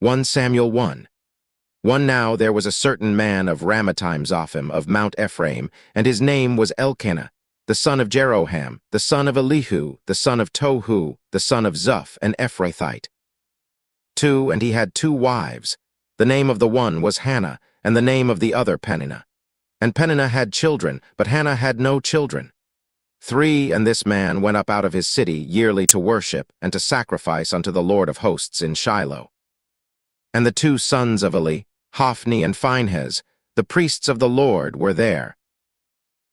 1 Samuel 1. 1 Now there was a certain man of Ramathaim Zophim of Mount Ephraim, and his name was Elkanah, the son of Jeroham, the son of Elihu, the son of Tohu, the son of Zuph, an Ephrathite. 2 And he had 2 wives. The name of the one was Hannah, and the name of the other Peninnah. And Peninnah had children, but Hannah had no children. 3 And this man went up out of his city yearly to worship and to sacrifice unto the Lord of hosts in Shiloh. And the 2 sons of Eli, Hophni and Phinehas, the priests of the Lord, were there.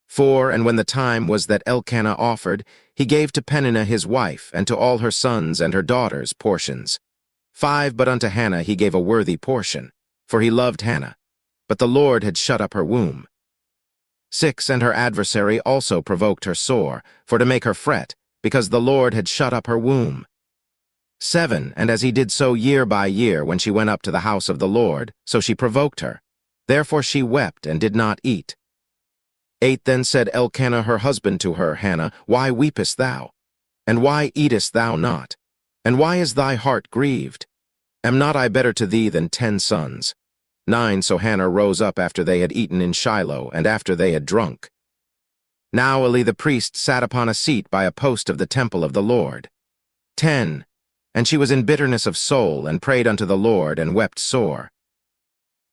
4 And when the time was that Elkanah offered, he gave to Peninnah his wife, and to all her sons and her daughters portions. 5 But unto Hannah he gave a worthy portion, for he loved Hannah, but the Lord had shut up her womb. 6 And her adversary also provoked her sore, for to make her fret, because the Lord had shut up her womb. 7 And as he did so year by year when she went up to the house of the Lord, so she provoked her. Therefore she wept and did not eat. 8 Then said Elkanah her husband to her, Hannah, why weepest thou? And why eatest thou not? And why is thy heart grieved? Am not I better to thee than 10 sons? 9 So Hannah rose up after they had eaten in Shiloh, and after they had drunk. Now Eli the priest sat upon a seat by a post of the temple of the Lord. 10 And she was in bitterness of soul, and prayed unto the Lord, and wept sore.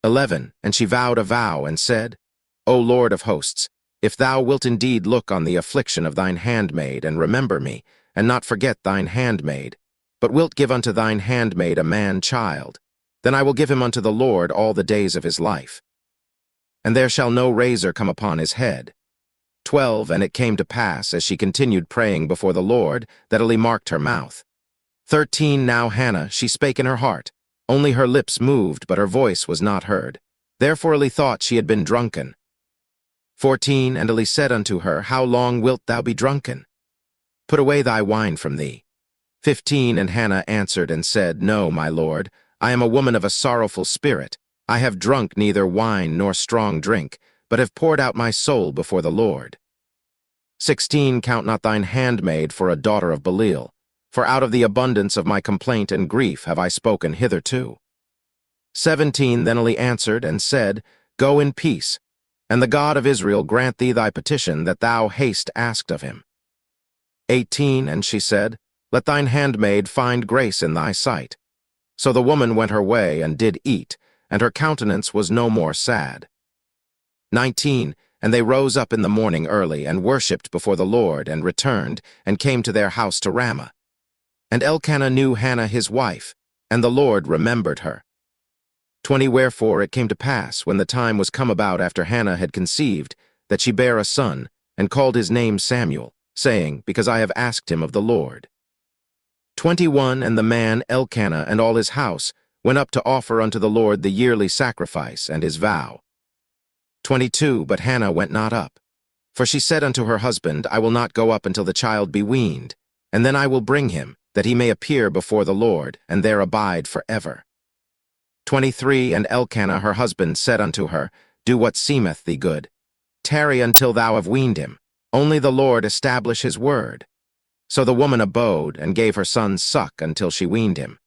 11 And she vowed a vow, and said, O Lord of hosts, if thou wilt indeed look on the affliction of thine handmaid, and remember me, and not forget thine handmaid, but wilt give unto thine handmaid a man-child, then I will give him unto the Lord all the days of his life. And there shall no razor come upon his head. 12 And it came to pass, as she continued praying before the Lord, that Eli marked her mouth. 13 Now Hannah, she spake in her heart. Only her lips moved, but her voice was not heard. Therefore Eli thought she had been drunken. 14 And Eli said unto her, How long wilt thou be drunken? Put away thy wine from thee. 15 And Hannah answered and said, No, my lord, I am a woman of a sorrowful spirit. I have drunk neither wine nor strong drink, but have poured out my soul before the Lord. 16 Count not thine handmaid for a daughter of Belial, for out of the abundance of my complaint and grief have I spoken hitherto. 17 Then Eli answered and said, Go in peace, and the God of Israel grant thee thy petition that thou hast asked of him. 18 And she said, Let thine handmaid find grace in thy sight. So the woman went her way and did eat, and her countenance was no more sad. 19 And they rose up in the morning early, and worshipped before the Lord, and returned, and came to their house to Ramah. And Elkanah knew Hannah his wife, and the Lord remembered her. 20 Wherefore it came to pass, when the time was come about after Hannah had conceived, that she bare a son, and called his name Samuel, saying, Because I have asked him of the Lord. 21 And the man Elkanah and all his house went up to offer unto the Lord the yearly sacrifice and his vow. 22 But Hannah went not up. For she said unto her husband, I will not go up until the child be weaned, and then I will bring him, that he may appear before the Lord, and there abide forever. 23 And Elkanah her husband said unto her, Do what seemeth thee good. Tarry until thou have weaned him. Only the Lord establish his word. So the woman abode, and gave her son suck until she weaned him.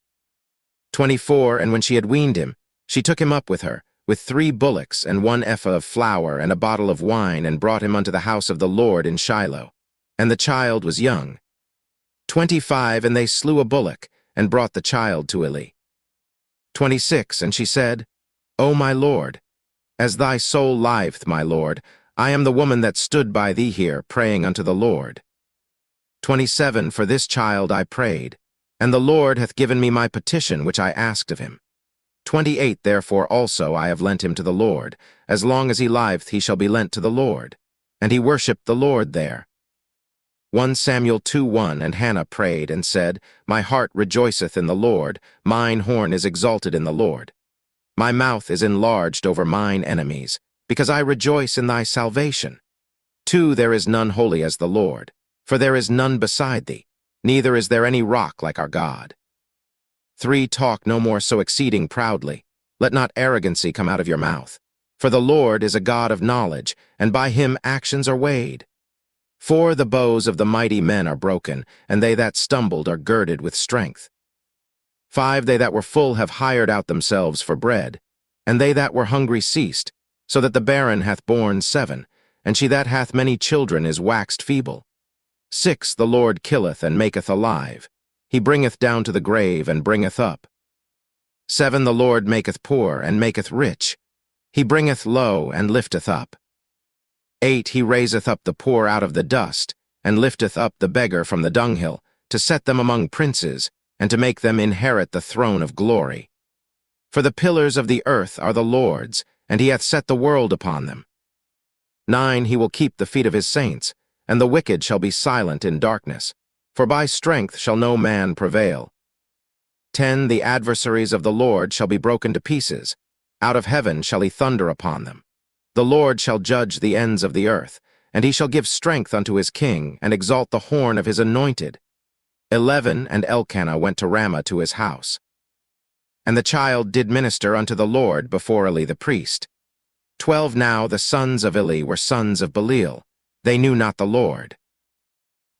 24 And when she had weaned him, she took him up with her, with 3 bullocks, and 1 ephah of flour, and a bottle of wine, and brought him unto the house of the Lord in Shiloh. And the child was young. 25 And they slew a bullock, and brought the child to Eli. 26 And she said, O my Lord, as thy soul liveth, my Lord, I am the woman that stood by thee here, praying unto the Lord. 27 For this child I prayed, and the Lord hath given me my petition which I asked of him. 28 Therefore also I have lent him to the Lord. As long as he liveth he shall be lent to the Lord. And he worshipped the Lord there. 1 Samuel 2:1 And Hannah prayed and said, My heart rejoiceth in the Lord, mine horn is exalted in the Lord. My mouth is enlarged over mine enemies, because I rejoice in thy salvation. 2 There is none holy as the Lord, for there is none beside thee, neither is there any rock like our God. 3 Talk no more so exceeding proudly. Let not arrogancy come out of your mouth. For the Lord is a God of knowledge, and by him actions are weighed. 4 The bows of the mighty men are broken, and they that stumbled are girded with strength. 5, they that were full have hired out themselves for bread, and they that were hungry ceased, so that the barren hath borne 7, and she that hath many children is waxed feeble. 6, the Lord killeth and maketh alive. He bringeth down to the grave and bringeth up. 7, the Lord maketh poor and maketh rich. He bringeth low and lifteth up. 8, he raiseth up the poor out of the dust, and lifteth up the beggar from the dunghill, to set them among princes, and to make them inherit the throne of glory. For the pillars of the earth are the Lord's, and he hath set the world upon them. 9, he will keep the feet of his saints, and the wicked shall be silent in darkness, for by strength shall no man prevail. 10, the adversaries of the Lord shall be broken to pieces. Out of heaven shall he thunder upon them. The Lord shall judge the ends of the earth, and he shall give strength unto his king, and exalt the horn of his anointed. 11, and Elkanah went to Ramah to his house. And the child did minister unto the Lord before Eli the priest. 12, now the sons of Eli were sons of Belial. They knew not the Lord.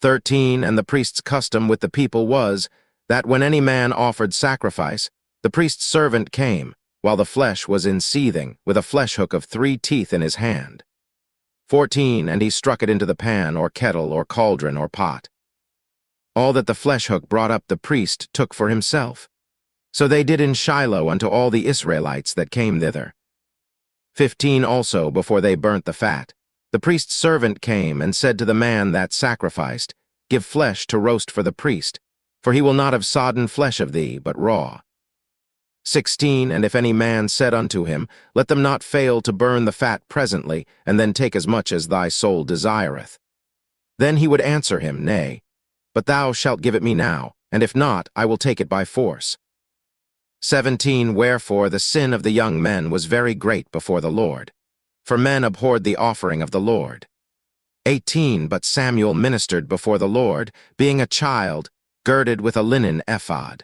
13, and the priest's custom with the people was, that when any man offered sacrifice, the priest's servant came, while the flesh was in seething, with a flesh hook of 3 teeth in his hand. 14, and he struck it into the pan, or kettle, or cauldron, or pot. All that the flesh hook brought up the priest took for himself. So they did in Shiloh unto all the Israelites that came thither. 15 also, before they burnt the fat, the priest's servant came and said to the man that sacrificed, Give flesh to roast for the priest, for he will not have sodden flesh of thee, but raw. 16, and if any man said unto him, Let them not fail to burn the fat presently, and then take as much as thy soul desireth. Then he would answer him, Nay, but thou shalt give it me now, and if not, I will take it by force. 17, wherefore the sin of the young men was very great before the Lord, for men abhorred the offering of the Lord. 18, but Samuel ministered before the Lord, being a child, girded with a linen ephod.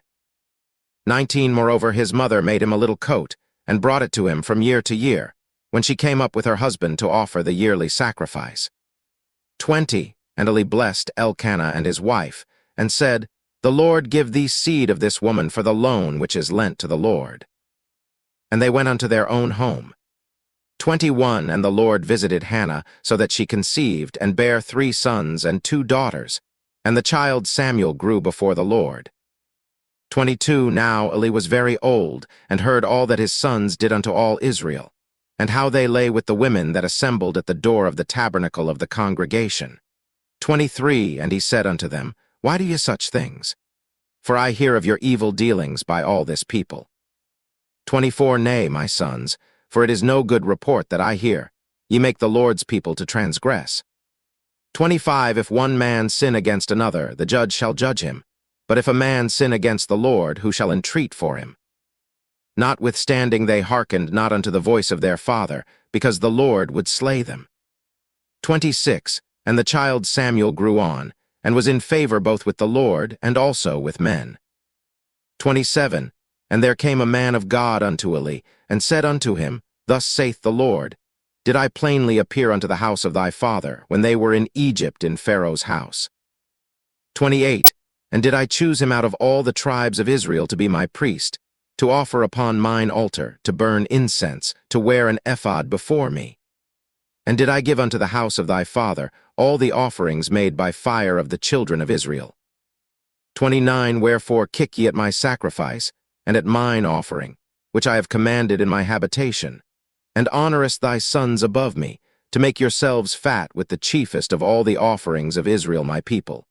19, moreover his mother made him a little coat, and brought it to him from year to year, when she came up with her husband to offer the yearly sacrifice. 20, and Eli blessed Elkanah and his wife, and said, The Lord give thee seed of this woman for the loan which is lent to the Lord. And they went unto their own home. 21, and the Lord visited Hannah, so that she conceived, and bare 3 sons and 2 daughters, and the child Samuel grew before the Lord. 22, now Eli was very old, and heard all that his sons did unto all Israel, and how they lay with the women that assembled at the door of the tabernacle of the congregation. 23, and he said unto them, Why do ye such things? For I hear of your evil dealings by all this people. 24, nay, my sons, for it is no good report that I hear. Ye make the Lord's people to transgress. 25, if one man sin against another, the judge shall judge him. But if a man sin against the Lord, who shall entreat for him? Notwithstanding they hearkened not unto the voice of their father, because the Lord would slay them. 26, and the child Samuel grew on, and was in favor both with the Lord and also with men. 27, and there came a man of God unto Eli, and said unto him, Thus saith the Lord, Did I plainly appear unto the house of thy father, when they were in Egypt in Pharaoh's house? 28, and did I choose him out of all the tribes of Israel to be my priest, to offer upon mine altar, to burn incense, to wear an ephod before me? And did I give unto the house of thy father all the offerings made by fire of the children of Israel? 29, wherefore kick ye at my sacrifice, and at mine offering, which I have commanded in my habitation, and honorest thy sons above me, to make yourselves fat with the chiefest of all the offerings of Israel my people.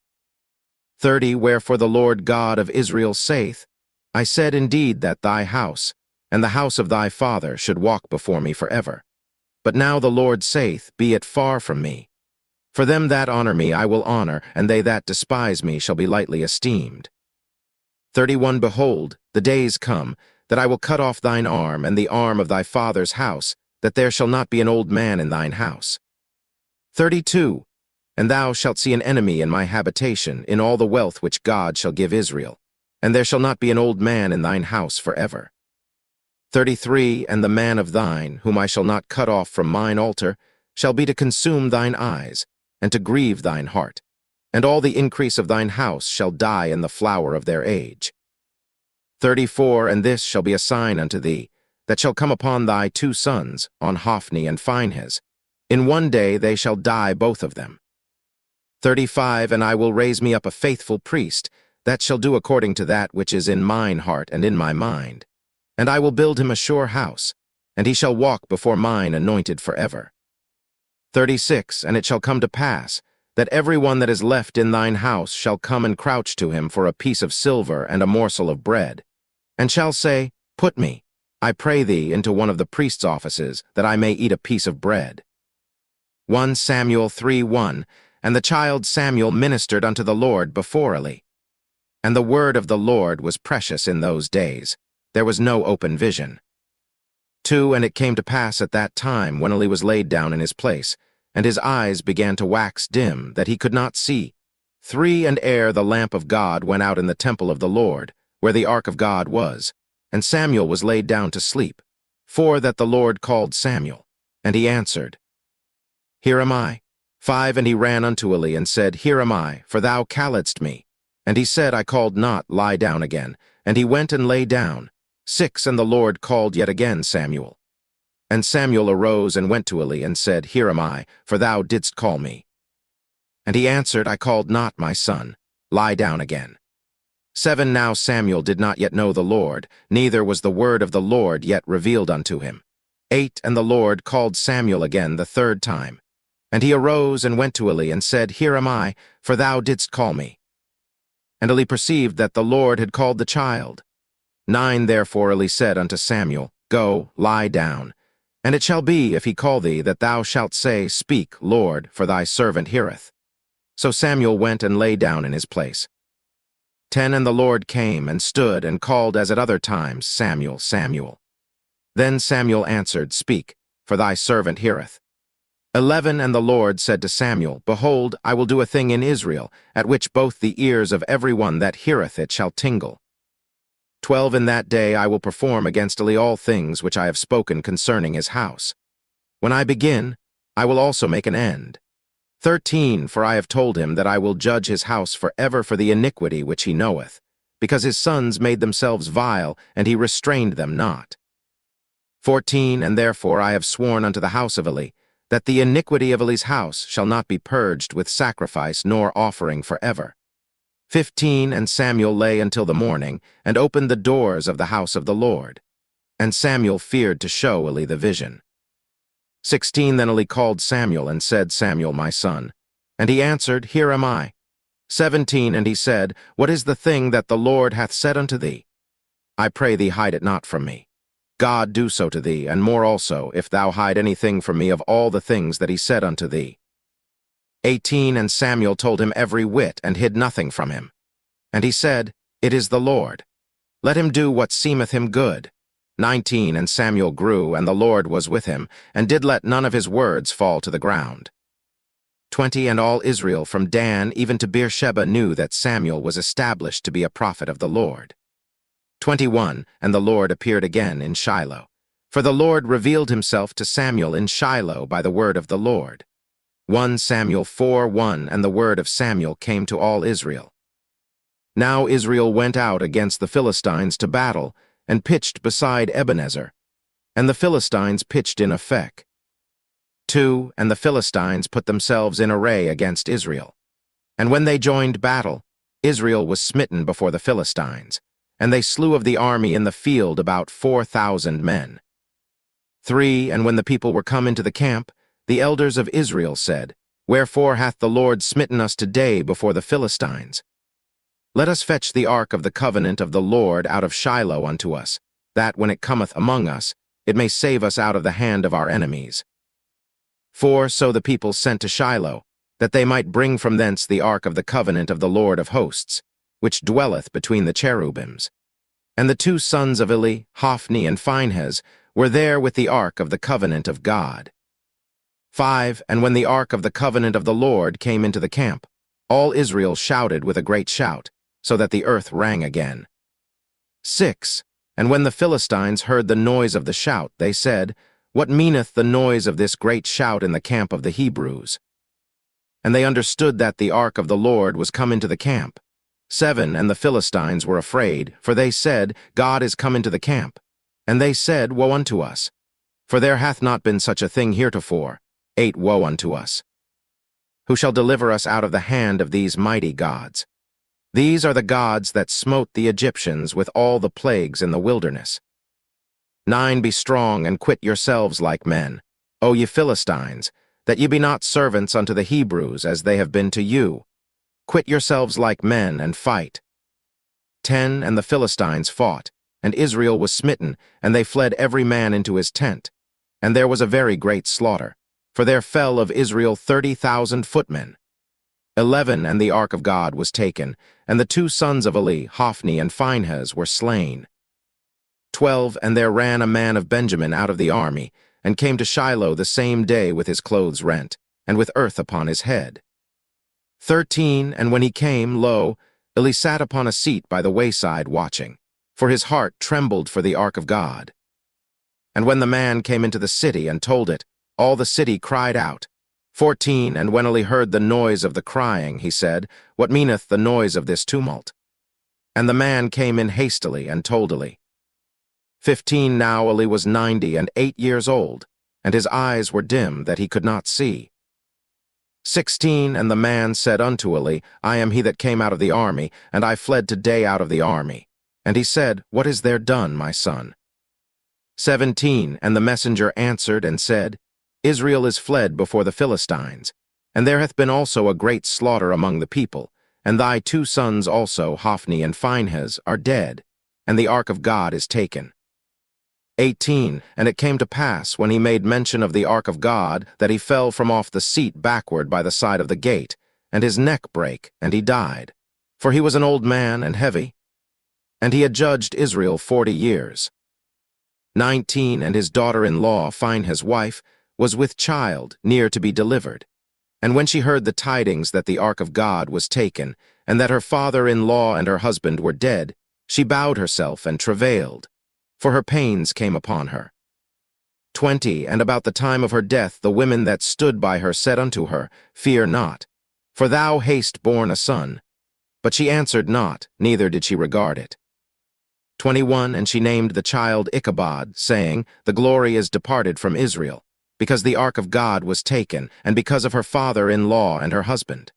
30, wherefore the Lord God of Israel saith, I said indeed that thy house, and the house of thy father, should walk before me forever. But now the Lord saith, Be it far from me. For them that honor me I will honor, and they that despise me shall be lightly esteemed. 31, behold, the days come, that I will cut off thine arm and the arm of thy father's house, that there shall not be an old man in thine house. 32, and thou shalt see an enemy in my habitation, in all the wealth which God shall give Israel, and there shall not be an old man in thine house forever. 33, and the man of thine, whom I shall not cut off from mine altar, shall be to consume thine eyes, and to grieve thine heart, and all the increase of thine house shall die in the flower of their age. 34 And this shall be a sign unto thee, that shall come upon thy 2 sons, on Hophni and Phinehas. In one day they shall die both of them. 35 And I will raise me up a faithful priest, that shall do according to that which is in mine heart and in my mind. And I will build him a sure house, and he shall walk before mine anointed forever. 36 And it shall come to pass, that every one that is left in thine house shall come and crouch to him for a piece of silver and a morsel of bread, and shall say, Put me, I pray thee, into one of the priest's offices, that I may eat a piece of bread. 1 Samuel 3:1 And the child Samuel ministered unto the Lord before Eli. And the word of the Lord was precious in those days. There was no open vision. 2 And it came to pass at that time, when Eli was laid down in his place, and his eyes began to wax dim, that he could not see. 3 And ere the lamp of God went out in the temple of the Lord, where the ark of God was, and Samuel was laid down to sleep. 4 That the Lord called Samuel, and he answered, Here am I. 5 And he ran unto Eli, and said, Here am I, for thou calledst me. And he said, I called not, lie down again. And he went and lay down. 6 And the Lord called yet again Samuel. And Samuel arose and went to Eli, and said, Here am I, for thou didst call me. And he answered, I called not, my son. Lie down again. 7 Now Samuel did not yet know the Lord, neither was the word of the Lord yet revealed unto him. 8 And the Lord called Samuel again the 3rd time. And he arose and went to Eli, and said, Here am I, for thou didst call me. And Eli perceived that the Lord had called the child. 9 Therefore Eli said unto Samuel, Go, lie down. And it shall be, if he call thee, that thou shalt say, Speak, Lord, for thy servant heareth. So Samuel went and lay down in his place. 10 And the Lord came and stood and called as at other times, Samuel, Samuel. Then Samuel answered, Speak, for thy servant heareth. 11 And the Lord said to Samuel, Behold, I will do a thing in Israel, at which both the ears of every one that heareth it shall tingle. 12 In that day I will perform against Eli all things which I have spoken concerning his house. When I begin, I will also make an end. 13 For I have told him that I will judge his house forever for the iniquity which he knoweth, because his sons made themselves vile, and he restrained them not. 14 And therefore I have sworn unto the house of Eli, that the iniquity of Eli's house shall not be purged with sacrifice nor offering forever. 15 And Samuel lay until the morning, and opened the doors of the house of the Lord. And Samuel feared to show Eli the vision. 16 Then Eli called Samuel, and said, Samuel, my son. And he answered, Here am I. 17 And he said, What is the thing that the Lord hath said unto thee? I pray thee, hide it not from me. God do so to thee, and more also, if thou hide anything from me of all the things that he said unto thee. 18 And Samuel told him every whit, and hid nothing from him. And he said, It is the Lord. Let him do what seemeth him good. 19 And Samuel grew, and the Lord was with him, and did let none of his words fall to the ground. 20 And all Israel from Dan even to Beersheba knew that Samuel was established to be a prophet of the Lord. 21 And the Lord appeared again in Shiloh. For the Lord revealed himself to Samuel in Shiloh by the word of the Lord. 1 Samuel 4:1 And the word of Samuel came to all Israel. Now Israel went out against the Philistines to battle, and pitched beside Ebenezer. And the Philistines pitched in Aphek. 2 And the Philistines put themselves in array against Israel. And when they joined battle, Israel was smitten before the Philistines, and they slew of the army in the field about 4,000 men. 3 And when the people were come into the camp, the elders of Israel said, Wherefore hath the Lord smitten us today before the Philistines? Let us fetch the ark of the covenant of the Lord out of Shiloh unto us, that when it cometh among us, it may save us out of the hand of our enemies. 4 So the people sent to Shiloh, that they might bring from thence the ark of the covenant of the Lord of hosts, which dwelleth between the cherubims. And the 2 sons of Eli, Hophni and Phinehas, were there with the ark of the covenant of God. 5 And when the ark of the covenant of the Lord came into the camp, all Israel shouted with a great shout, so that the earth rang again. 6 And when the Philistines heard the noise of the shout, they said, What meaneth the noise of this great shout in the camp of the Hebrews? And they understood that the ark of the Lord was come into the camp. 7 And the Philistines were afraid, for they said, God is come into the camp. And they said, Woe unto us! For there hath not been such a thing heretofore. 8 Woe unto us! Who shall deliver us out of the hand of these mighty gods? These are the gods that smote the Egyptians with all the plagues in the wilderness. 9 Be strong and quit yourselves like men, O ye Philistines, that ye be not servants unto the Hebrews as they have been to you. Quit yourselves like men and fight. 10 And the Philistines fought, and Israel was smitten, and they fled every man into his tent. And there was a very great slaughter, for there fell of Israel 30,000 footmen. 11 And the ark of God was taken, and the 2 sons of Eli, Hophni and Phinehas, were slain. 12 And there ran a man of Benjamin out of the army, and came to Shiloh the same day with his clothes rent, and with earth upon his head. 13 And when he came, lo, Eli sat upon a seat by the wayside watching, for his heart trembled for the ark of God. And when the man came into the city and told it, all the city cried out. 14 And when Eli heard the noise of the crying, he said, What meaneth the noise of this tumult? And the man came in hastily and told Eli. 15 Now Eli was 98 years old, and his eyes were dim that he could not see. 16 And the man said unto Eli, I am he that came out of the army, and I fled today out of the army. And he said, What is there done, my son? 17 And the messenger answered and said, Israel is fled before the Philistines, and there hath been also a great slaughter among the people, and thy 2 sons also, Hophni and Phinehas, are dead, and the ark of God is taken. 18 And it came to pass, when he made mention of the ark of God, that he fell from off the seat backward by the side of the gate, and his neck brake, and he died. For he was an old man and heavy. And he had judged Israel 40 years. 19 And his daughter-in-law, Phinehas' wife, was with child, near to be delivered. And when she heard the tidings that the ark of God was taken, and that her father-in-law and her husband were dead, she bowed herself and travailed, for her pains came upon her. 20 And about the time of her death the women that stood by her said unto her, Fear not, for thou hast borne a son. But she answered not, neither did she regard it. 21 And she named the child Ichabod, saying, The glory is departed from Israel, because the ark of God was taken, and because of her father-in-law and her husband.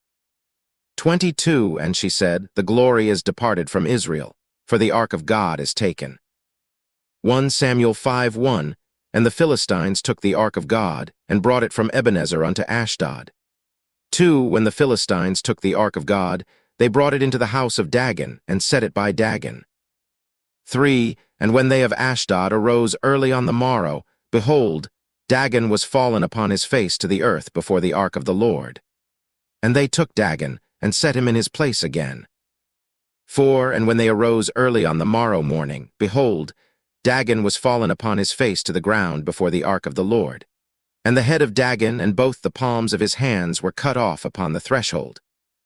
22 And she said, The glory is departed from Israel, for the ark of God is taken. 1 Samuel 5:1 And the Philistines took the ark of God, and brought it from Ebenezer unto Ashdod. 2 When the Philistines took the ark of God, they brought it into the house of Dagon, and set it by Dagon. 3 And when they of Ashdod arose early on the morrow, behold, Dagon was fallen upon his face to the earth before the ark of the Lord. And they took Dagon, and set him in his place again. 4 And when they arose early on the morrow morning, behold, Dagon was fallen upon his face to the ground before the ark of the Lord. And the head of Dagon and both the palms of his hands were cut off upon the threshold.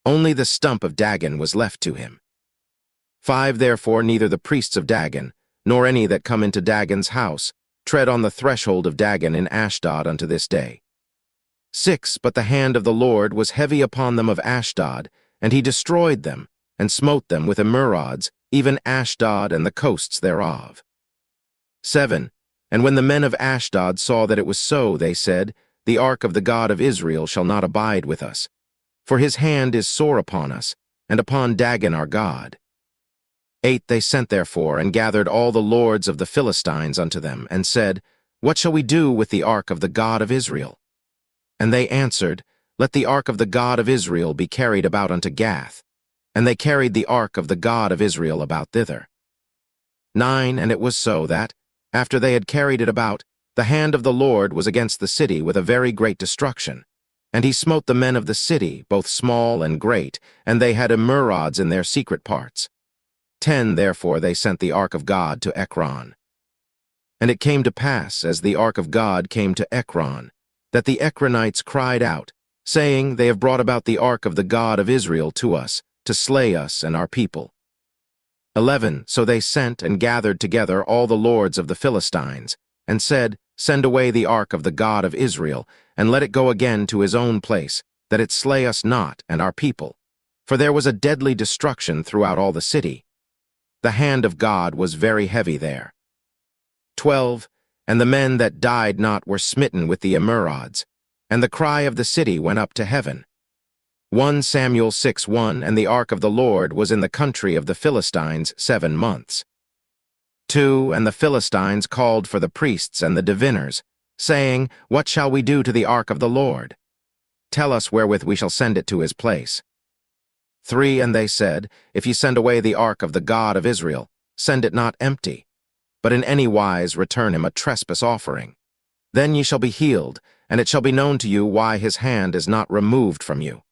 Only the stump of Dagon was left to him. 5 Therefore neither the priests of Dagon, nor any that come into Dagon's house, tread on the threshold of Dagon in Ashdod unto this day. 6 But the hand of the Lord was heavy upon them of Ashdod, and he destroyed them, and smote them with emerods, even Ashdod and the coasts thereof. 7 And when the men of Ashdod saw that it was so, they said, The ark of the God of Israel shall not abide with us, for his hand is sore upon us, and upon Dagon our God. 8 They sent therefore, and gathered all the lords of the Philistines unto them, and said, What shall we do with the ark of the God of Israel? And they answered, Let the ark of the God of Israel be carried about unto Gath. And they carried the ark of the God of Israel about thither. 9 And it was so that, after they had carried it about, the hand of the Lord was against the city with a very great destruction. And he smote the men of the city, both small and great, and they had emerods in their secret parts. 10 Therefore they sent the ark of God to Ekron. And it came to pass, as the ark of God came to Ekron, that the Ekronites cried out, saying, They have brought about the ark of the God of Israel to us, to slay us and our people. 11 So they sent and gathered together all the lords of the Philistines, and said, Send away the ark of the God of Israel, and let it go again to his own place, that it slay us not and our people. for there was a deadly destruction throughout all the city. The hand of God was very heavy there. 12. And the men that died not were smitten with the emerods, and the cry of the city went up to heaven. 1 Samuel 6:1. And the ark of the Lord was in the country of the Philistines 7 months. 2. And the Philistines called for the priests and the diviners, saying, What shall we do to the ark of the Lord? Tell us wherewith we shall send it to his place. 3. And they said, If ye send away the ark of the God of Israel, send it not empty, but in any wise return him a trespass offering. Then ye shall be healed, and it shall be known to you why his hand is not removed from you.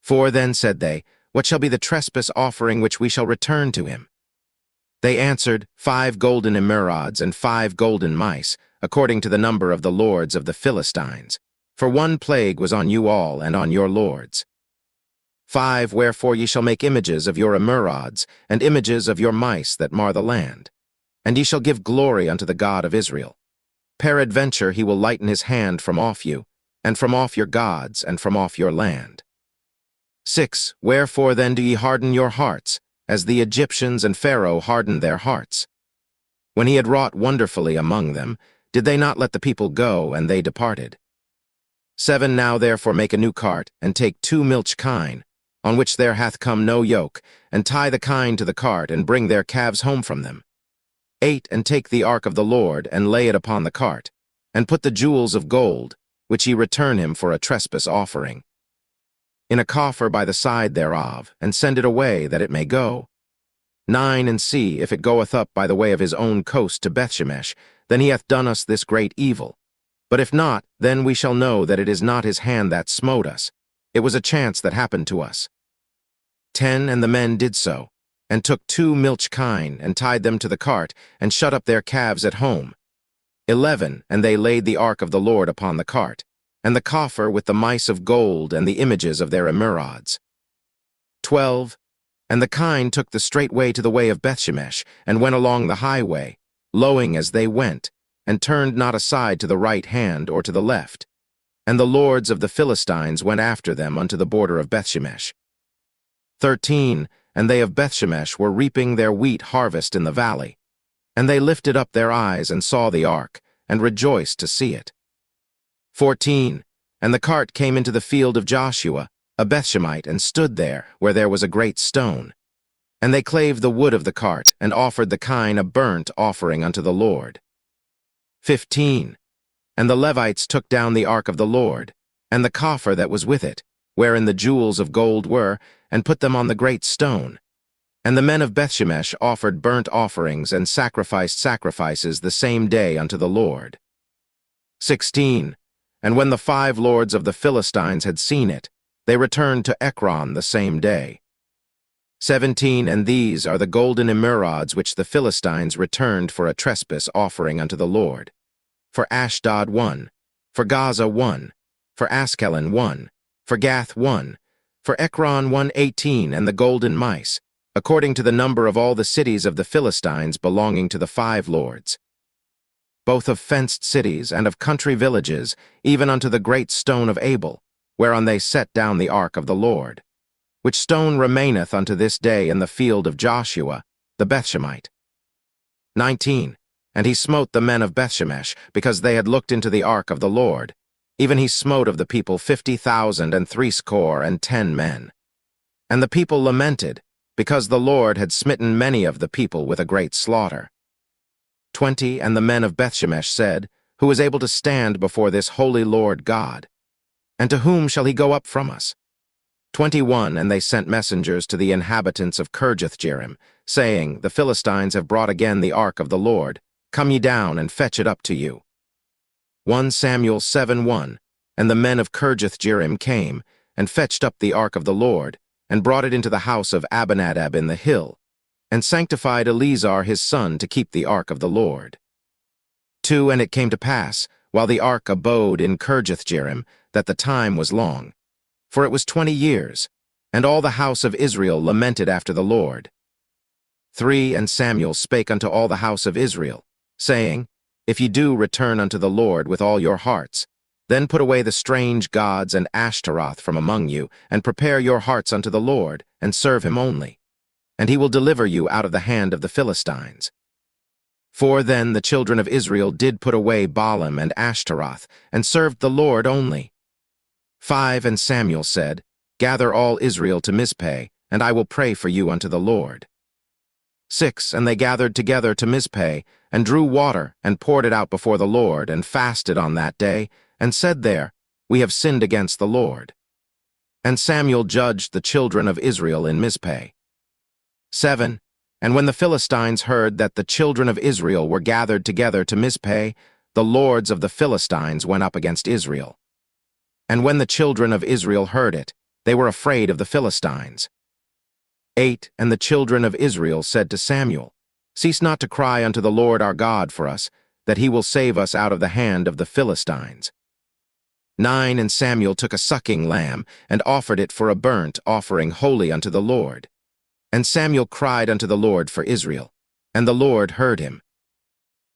4. Then said they, What shall be the trespass offering which we shall return to him? They answered, 5 golden emerods and 5 golden mice, according to the number of the lords of the Philistines. For one plague was on you all and on your lords. 5. Wherefore ye shall make images of your emerods, and images of your mice that mar the land. And ye shall give glory unto the God of Israel. Peradventure he will lighten his hand from off you, and from off your gods, and from off your land. 6. Wherefore then do ye harden your hearts, as the Egyptians and Pharaoh hardened their hearts? When he had wrought wonderfully among them, did they not let the people go, and they departed? 7. Now therefore make a new cart, and take 2 milch kine, on which there hath come no yoke, and tie the kine to the cart, and bring their calves home from them. 8. And take the ark of the Lord, and lay it upon the cart, and put the jewels of gold, which ye return him for a trespass offering, in a coffer by the side thereof, and send it away, that it may go. 9. And see, if it goeth up by the way of his own coast to Bethshemesh, then he hath done us this great evil. But if not, then we shall know that it is not his hand that smote us. It was a chance that happened to us. 10. And the men did so, and took 2 milch kine, and tied them to the cart, and shut up their calves at home. 11. And they laid the ark of the Lord upon the cart, and the coffer with the mice of gold and the images of their emerods. 12. And the kine took the straight way to the way of Bethshemesh, and went along the highway, lowing as they went, and turned not aside to the right hand or to the left. And the lords of the Philistines went after them unto the border of Bethshemesh. 13. And they of Bethshemesh were reaping their wheat harvest in the valley. And they lifted up their eyes and saw the ark, and rejoiced to see it. 14. And the cart came into the field of Joshua, a Bethshemite, and stood there, where there was a great stone. And they clave the wood of the cart, and offered the kine a burnt offering unto the Lord. 15. And the Levites took down the ark of the Lord, and the coffer that was with it, wherein the jewels of gold were, and put them on the great stone. And the men of Bethshemesh offered burnt offerings and sacrificed sacrifices the same day unto the Lord. 16. And when the 5 lords of the Philistines had seen it, they returned to Ekron the same day. 17. And these are the golden emerods which the Philistines returned for a trespass offering unto the Lord. For Ashdod 1, for Gaza 1, for Askelon 1, for Gath 1, for Ekron 118, and the golden mice, according to the number of all the cities of the Philistines belonging to the 5 lords, both of fenced cities and of country villages, even unto the great stone of Abel, whereon they set down the ark of the Lord, which stone remaineth unto this day in the field of Joshua, the Bethshemite. 19. And he smote the men of Bethshemesh, because they had looked into the ark of the Lord. Even he smote of the people 50,000 and 60 men. And the people lamented, because the Lord had smitten many of the people with a great slaughter. 20. And the men of Bethshemesh said, Who is able to stand before this holy Lord God? And to whom shall he go up from us? 21. And they sent messengers to the inhabitants of Kirjathjearim, saying, The Philistines have brought again the ark of the Lord. Come ye down and fetch it up to you. 1 Samuel 7:1. And the men of Kirjathjearim came, and fetched up the ark of the Lord, and brought it into the house of Abinadab in the hill, and sanctified Eleazar his son to keep the ark of the Lord. 2. And it came to pass, while the ark abode in Kirjathjearim, that the time was long, for it was 20 years, and all the house of Israel lamented after the Lord. 3. And Samuel spake unto all the house of Israel, saying, If ye do return unto the Lord with all your hearts, Then put away the strange gods and Ashtaroth from among you, and prepare your hearts unto the Lord, and serve him only. And he will deliver you out of the hand of the Philistines. For then the children of Israel did put away Baalim and Ashtaroth, and served the Lord only. 5 And Samuel said, Gather all Israel to Mizpeh, and I will pray for you unto the Lord. 6 And they gathered together to Mizpeh, and drew water, and poured it out before the Lord, and fasted on that day, and said there, We have sinned against the Lord. And Samuel judged the children of Israel in Mizpeh. 7 And when the Philistines heard that the children of Israel were gathered together to Mizpeh, the lords of the Philistines went up against Israel. And when the children of Israel heard it, they were afraid of the Philistines. 8 And the children of Israel said to Samuel, Cease not to cry unto the Lord our God for us, that he will save us out of the hand of the Philistines. 9 And Samuel took a sucking lamb, and offered it for a burnt offering holy unto the Lord. And Samuel cried unto the Lord for Israel, and the Lord heard him.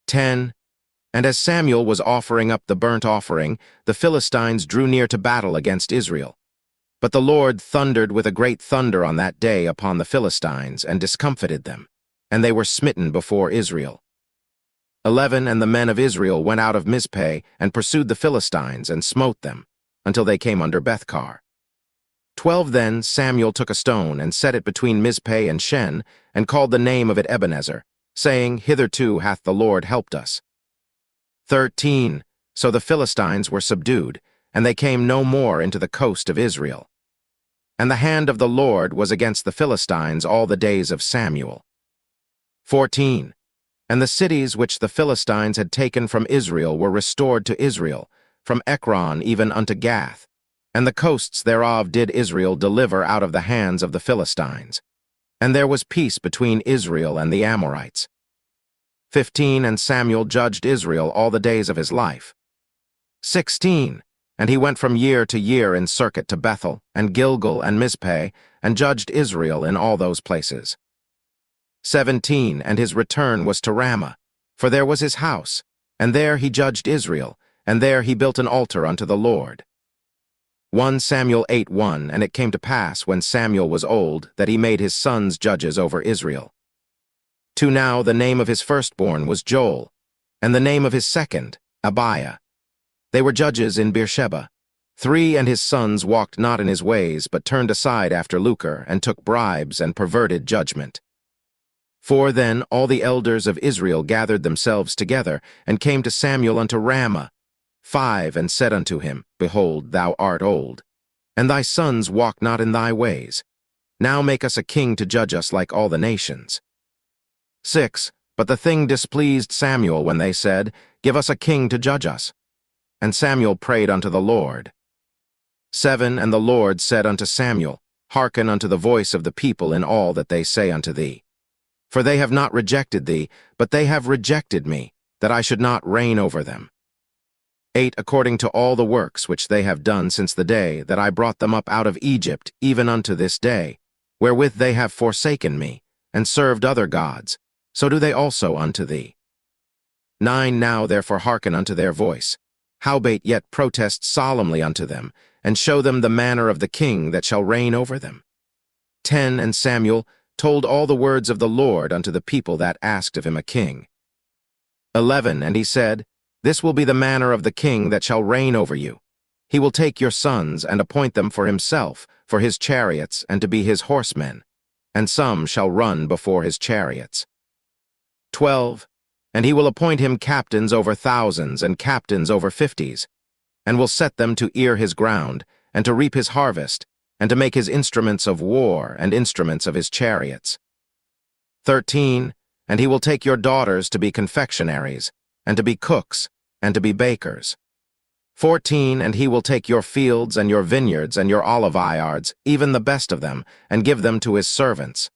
10 And as Samuel was offering up the burnt offering, the Philistines drew near to battle against Israel. But the Lord thundered with a great thunder on that day upon the Philistines, and discomfited them, and they were smitten before Israel. 11 And the men of Israel went out of Mizpeh, and pursued the Philistines, and smote them, until they came under Bethkar. 12 Then Samuel took a stone, and set it between Mizpeh and Shen, and called the name of it Ebenezer, saying, Hitherto hath the Lord helped us. 13 So the Philistines were subdued, and they came no more into the coast of Israel. And the hand of the Lord was against the Philistines all the days of Samuel. 14 And the cities which the Philistines had taken from Israel were restored to Israel, from Ekron even unto Gath, and the coasts thereof did Israel deliver out of the hands of the Philistines. And there was peace between Israel and the Amorites. 15 And Samuel judged Israel all the days of his life. 16 And he went from year to year in circuit to Bethel, and Gilgal, and Mizpeh, and judged Israel in all those places. 17 And his return was to Ramah, for there was his house, and there he judged Israel, and there he built an altar unto the Lord. 1 Samuel 8:1 And it came to pass, when Samuel was old, that he made his sons judges over Israel. 2 Now the name of his firstborn was Joel, and the name of his second, Abiah. They were judges in Beersheba. 3 And his sons walked not in his ways, but turned aside after lucre, and took bribes, and perverted judgment. 4 Then all the elders of Israel gathered themselves together, and came to Samuel unto Ramah. 5 And said unto him, Behold, thou art old, and thy sons walk not in thy ways. Now make us a king to judge us like all the nations. 6 But the thing displeased Samuel when they said, Give us a king to judge us. And Samuel prayed unto the Lord. 7 And the Lord said unto Samuel, Hearken unto the voice of the people in all that they say unto thee. For they have not rejected thee, but they have rejected me, that I should not reign over them. 8 According to all the works which they have done since the day that I brought them up out of Egypt, even unto this day, wherewith they have forsaken me, and served other gods, so do they also unto thee. 9 Now therefore hearken unto their voice, howbeit yet protest solemnly unto them, and show them the manner of the king that shall reign over them. 10 And Samuel told all the words of the Lord unto the people that asked of him a king. 11 And he said, This will be the manner of the king that shall reign over you. He will take your sons, and appoint them for himself, for his chariots, and to be his horsemen, and some shall run before his chariots. 12 And he will appoint him captains over thousands, and captains over 50s, and will set them to ear his ground, and to reap his harvest, and to make his instruments of war, and instruments of his chariots. 13 And he will take your daughters to be confectionaries, and to be cooks, and to be bakers. 14 And he will take your fields, and your vineyards, and your olive vineyards, even the best of them, and give them to his servants.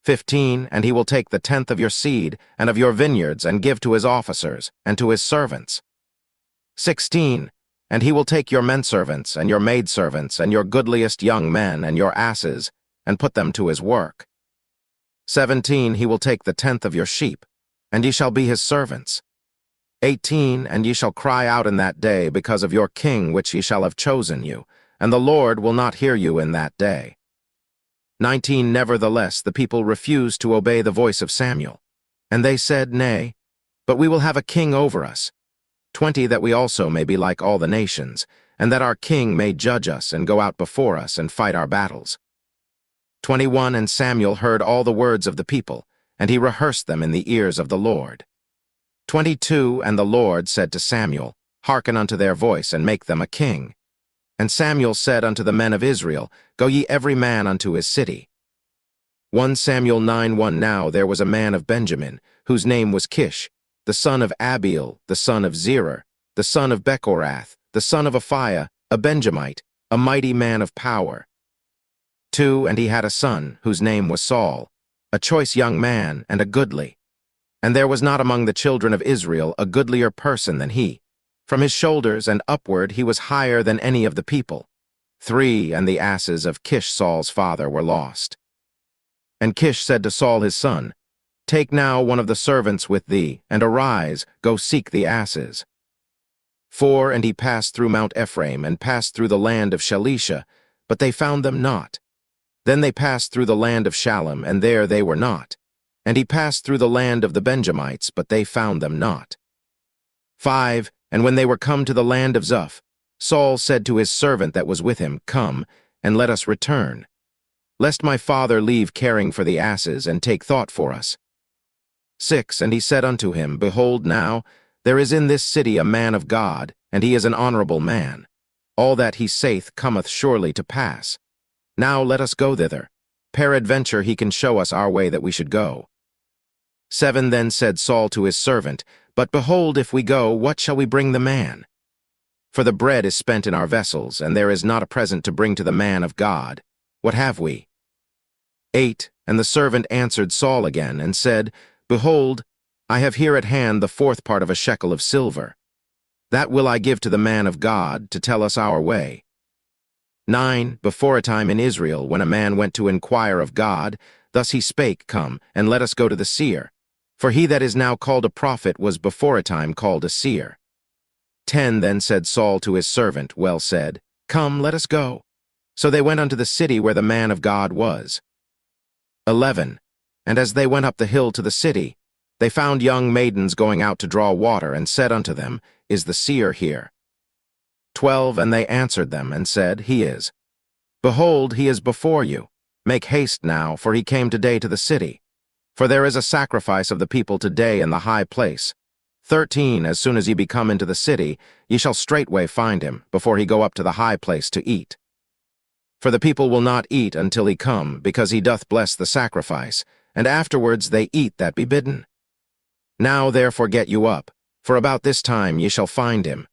15 And he will take the 10th of your seed, and of your vineyards, and give to his officers, and to his servants. 16 And he will take your menservants, and your maidservants, and your goodliest young men, and your asses, and put them to his work. 17 He will take the 10th of your sheep, and ye shall be his servants. 18, and ye shall cry out in that day because of your king which ye shall have chosen you, and the Lord will not hear you in that day. 19, nevertheless the people refused to obey the voice of Samuel. And they said, Nay, but we will have a king over us. 20, that we also may be like all the nations, and that our king may judge us and go out before us and fight our battles. 21, and Samuel heard all the words of the people, and he rehearsed them in the ears of the Lord. 22, and the Lord said to Samuel, Hearken unto their voice, and make them a king. And Samuel said unto the men of Israel, Go ye every man unto his city. 1 Samuel 9:1 Now there was a man of Benjamin, whose name was Kish, the son of Abiel, the son of Zerah, the son of Bechorath, the son of Aphiah, a Benjamite, a mighty man of power. 2, and he had a son, whose name was Saul, a choice young man and a goodly. And there was not among the children of Israel a goodlier person than he. From his shoulders and upward he was higher than any of the people. 3, and the asses of Kish Saul's father were lost. And Kish said to Saul his son, Take now one of the servants with thee, and arise, go seek the asses. 4, and he passed through Mount Ephraim, and passed through the land of Shalisha, but they found them not. Then they passed through the land of Shalem, and there they were not. And he passed through the land of the Benjamites, but they found them not. 5, and when they were come to the land of Zuph, Saul said to his servant that was with him, Come, and let us return, lest my father leave caring for the asses, and take thought for us. 6, and he said unto him, Behold now, there is in this city a man of God, and he is an honorable man. All that he saith cometh surely to pass. Now let us go thither. Peradventure he can show us our way that we should go. 7, then said Saul to his servant, But behold, if we go, what shall we bring the man? For the bread is spent in our vessels, and there is not a present to bring to the man of God. What have we? 8, and the servant answered Saul again, and said, Behold, I have here at hand the 4th part of a shekel of silver. That will I give to the man of God, to tell us our way. 9, before a time in Israel, when a man went to inquire of God, thus he spake, Come, and let us go to the seer. For he that is now called a prophet was before a time called a seer. 10, then said Saul to his servant, Well said, Come, let us go. So they went unto the city where the man of God was. 11, and as they went up the hill to the city, they found young maidens going out to draw water, and said unto them, Is the seer here? 12, and they answered them, and said, He is. Behold, he is before you. Make haste now, for he came today to the city. For there is a sacrifice of the people today in the high place. 13, as soon as ye be come into the city, ye shall straightway find him, before he go up to the high place to eat. For the people will not eat until he come, because he doth bless the sacrifice, and afterwards they eat that be bidden. Now therefore get you up, for about this time ye shall find him.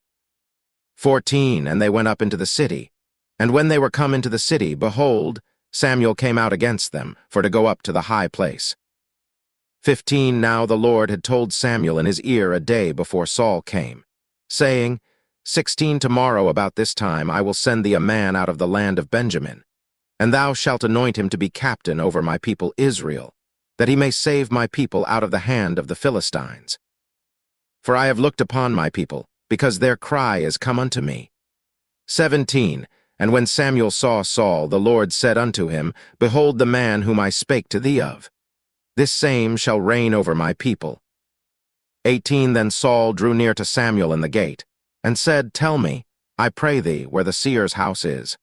14, and they went up into the city. And when they were come into the city, behold, Samuel came out against them, for to go up to the high place. 15, now the Lord had told Samuel in his ear a day before Saul came, saying, 16, tomorrow about this time I will send thee a man out of the land of Benjamin, and thou shalt anoint him to be captain over my people Israel, that he may save my people out of the hand of the Philistines. For I have looked upon my people, because their cry is come unto me. 17, and when Samuel saw Saul, the Lord said unto him, Behold the man whom I spake to thee of. This same shall reign over my people. 18, then Saul drew near to Samuel in the gate, and said, Tell me, I pray thee, where the seer's house is.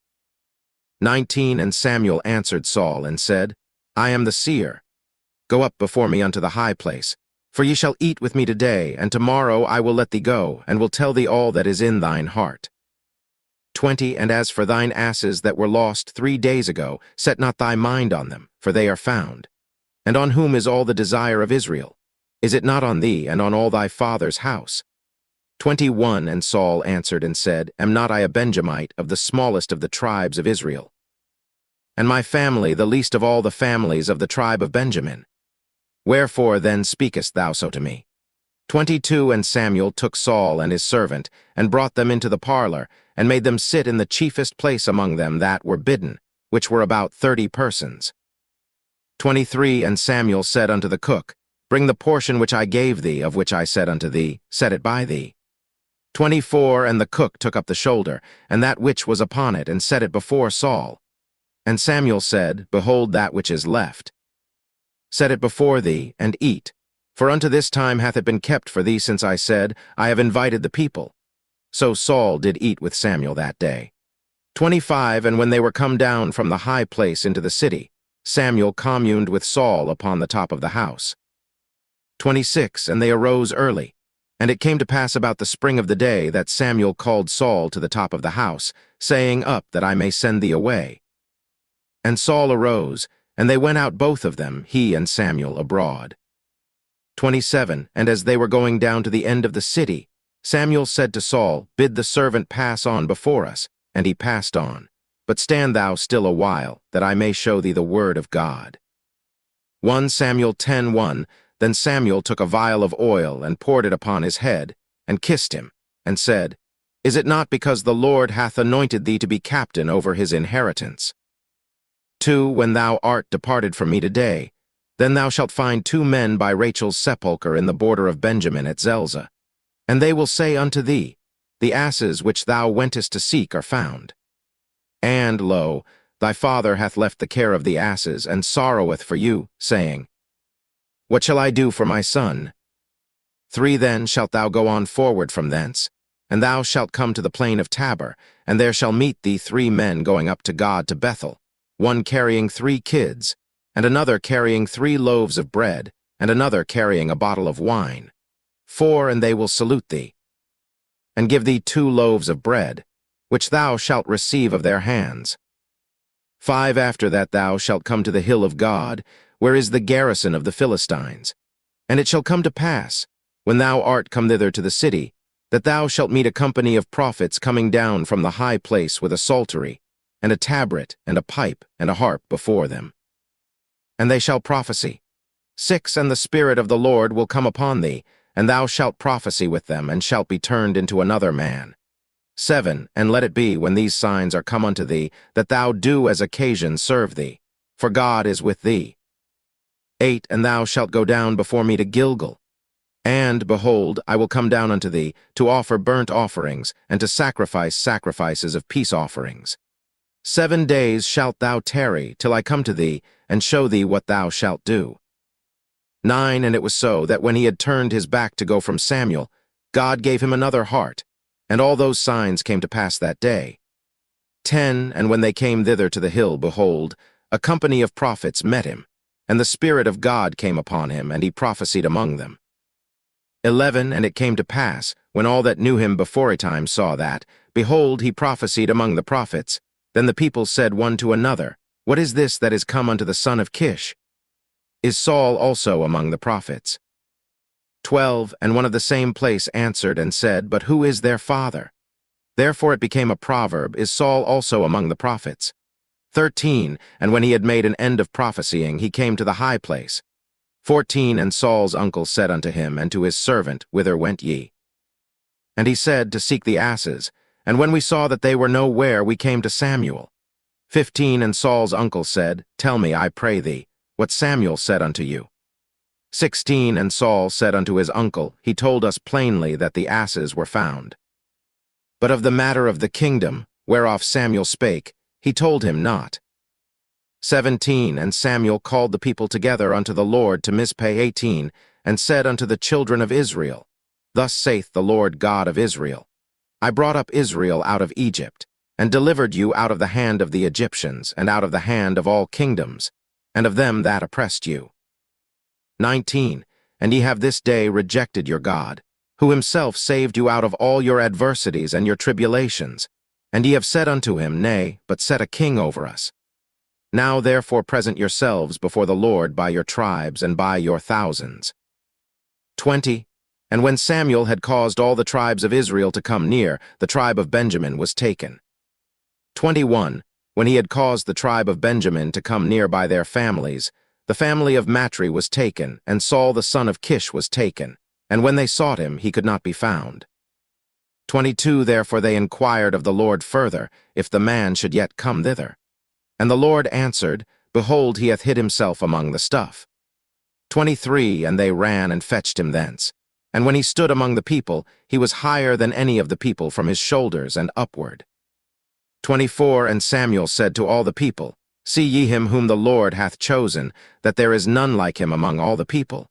19, and Samuel answered Saul, and said, I am the seer. Go up before me unto the high place, for ye shall eat with me today, and tomorrow I will let thee go, and will tell thee all that is in thine heart. 20, and as for thine asses that were lost 3 days ago, set not thy mind on them, for they are found. And on whom is all the desire of Israel? Is it not on thee, and on all thy father's house? 21, and Saul answered and said, Am not I a Benjamite, of the smallest of the tribes of Israel? And my family the least of all the families of the tribe of Benjamin? Wherefore then speakest thou so to me? 22, and Samuel took Saul and his servant, and brought them into the parlor, and made them sit in the chiefest place among them that were bidden, which were about 30 persons. 23, and Samuel said unto the cook, Bring the portion which I gave thee, of which I said unto thee, set it by thee. 24 And the cook took up the shoulder, and that which was upon it, and set it before Saul. And Samuel said, Behold that which is left. Set it before thee, and eat. For unto this time hath it been kept for thee, since I said, I have invited the people. So Saul did eat with Samuel that day. 25 And when they were come down from the high place into the city, Samuel communed with Saul upon the top of the house. 26 And they arose early. And it came to pass about the spring of the day that Samuel called Saul to the top of the house, saying, Up, that I may send thee away. And Saul arose, and they went out both of them, he and Samuel, abroad. 27 And as they were going down to the end of the city, Samuel said to Saul, Bid the servant pass on before us. And he passed on. But stand thou still a while, that I may show thee the word of God. 1 Samuel 10:1 Then Samuel took a vial of oil, and poured it upon his head, and kissed him, and said, Is it not because the Lord hath anointed thee to be captain over his inheritance? 2 When thou art departed from me today, then thou shalt find 2 men by Rachel's sepulchre in the border of Benjamin at Zelzah. And they will say unto thee, The asses which thou wentest to seek are found. And, lo, thy father hath left the care of the asses, and sorroweth for you, saying, What shall I do for my son? 3 Then shalt thou go on forward from thence, and thou shalt come to the plain of Tabor, and there shall meet thee 3 men going up to God to Bethel, one carrying 3 kids, and another carrying 3 loaves of bread, and another carrying a bottle of wine. 4 And they will salute thee, and give thee 2 loaves of bread, which thou shalt receive of their hands. 5 After that thou shalt come to the hill of God, where is the garrison of the Philistines. And it shall come to pass, when thou art come thither to the city, that thou shalt meet a company of prophets coming down from the high place with a psaltery, and a tabret, and a pipe, and a harp before them. And they shall prophesy. 6 And the Spirit of the Lord will come upon thee, and thou shalt prophesy with them, and shalt be turned into another man. 7 And let it be, when these signs are come unto thee, that thou do as occasion serve thee, for God is with thee. 8 And thou shalt go down before me to Gilgal. And, behold, I will come down unto thee, to offer burnt offerings, and to sacrifice sacrifices of peace offerings. 7 days shalt thou tarry, till I come to thee, and show thee what thou shalt do. 9 And it was so, that when he had turned his back to go from Samuel, God gave him another heart, and all those signs came to pass that day. 10 And when they came thither to the hill, behold, a company of prophets met him, and the Spirit of God came upon him, and he prophesied among them. 11 And it came to pass, when all that knew him beforetime saw that, behold, he prophesied among the prophets. Then the people said one to another, What is this that is come unto the son of Kish? Is Saul also among the prophets? 12 And one of the same place answered and said, But who is their father? Therefore it became a proverb, Is Saul also among the prophets? 13 And when he had made an end of prophesying, he came to the high place. 14 And Saul's uncle said unto him and to his servant, Whither went ye? And he said, To seek the asses. And when we saw that they were nowhere, we came to Samuel. 15 And Saul's uncle said, Tell me, I pray thee, what Samuel said unto you. 16 And Saul said unto his uncle, He told us plainly that the asses were found. But of the matter of the kingdom, whereof Samuel spake, he told him not. 17 And Samuel called the people together unto the Lord to Mizpeh. 18 And said unto the children of Israel, Thus saith the Lord God of Israel, I brought up Israel out of Egypt, and delivered you out of the hand of the Egyptians, and out of the hand of all kingdoms, and of them that oppressed you. 19 And ye have this day rejected your God, who himself saved you out of all your adversities and your tribulations. And ye have said unto him, Nay, but set a king over us. Now therefore present yourselves before the Lord by your tribes and by your thousands. 20 And when Samuel had caused all the tribes of Israel to come near, the tribe of Benjamin was taken. 21 When he had caused the tribe of Benjamin to come near by their families, the family of Matri was taken, and Saul the son of Kish was taken. And when they sought him, he could not be found. 22 Therefore they inquired of the Lord further, if the man should yet come thither. And the Lord answered, Behold, he hath hid himself among the stuff. 23, and they ran and fetched him thence. And when he stood among the people, he was higher than any of the people from his shoulders and upward. 24, and Samuel said to all the people, See ye him whom the Lord hath chosen, that there is none like him among all the people.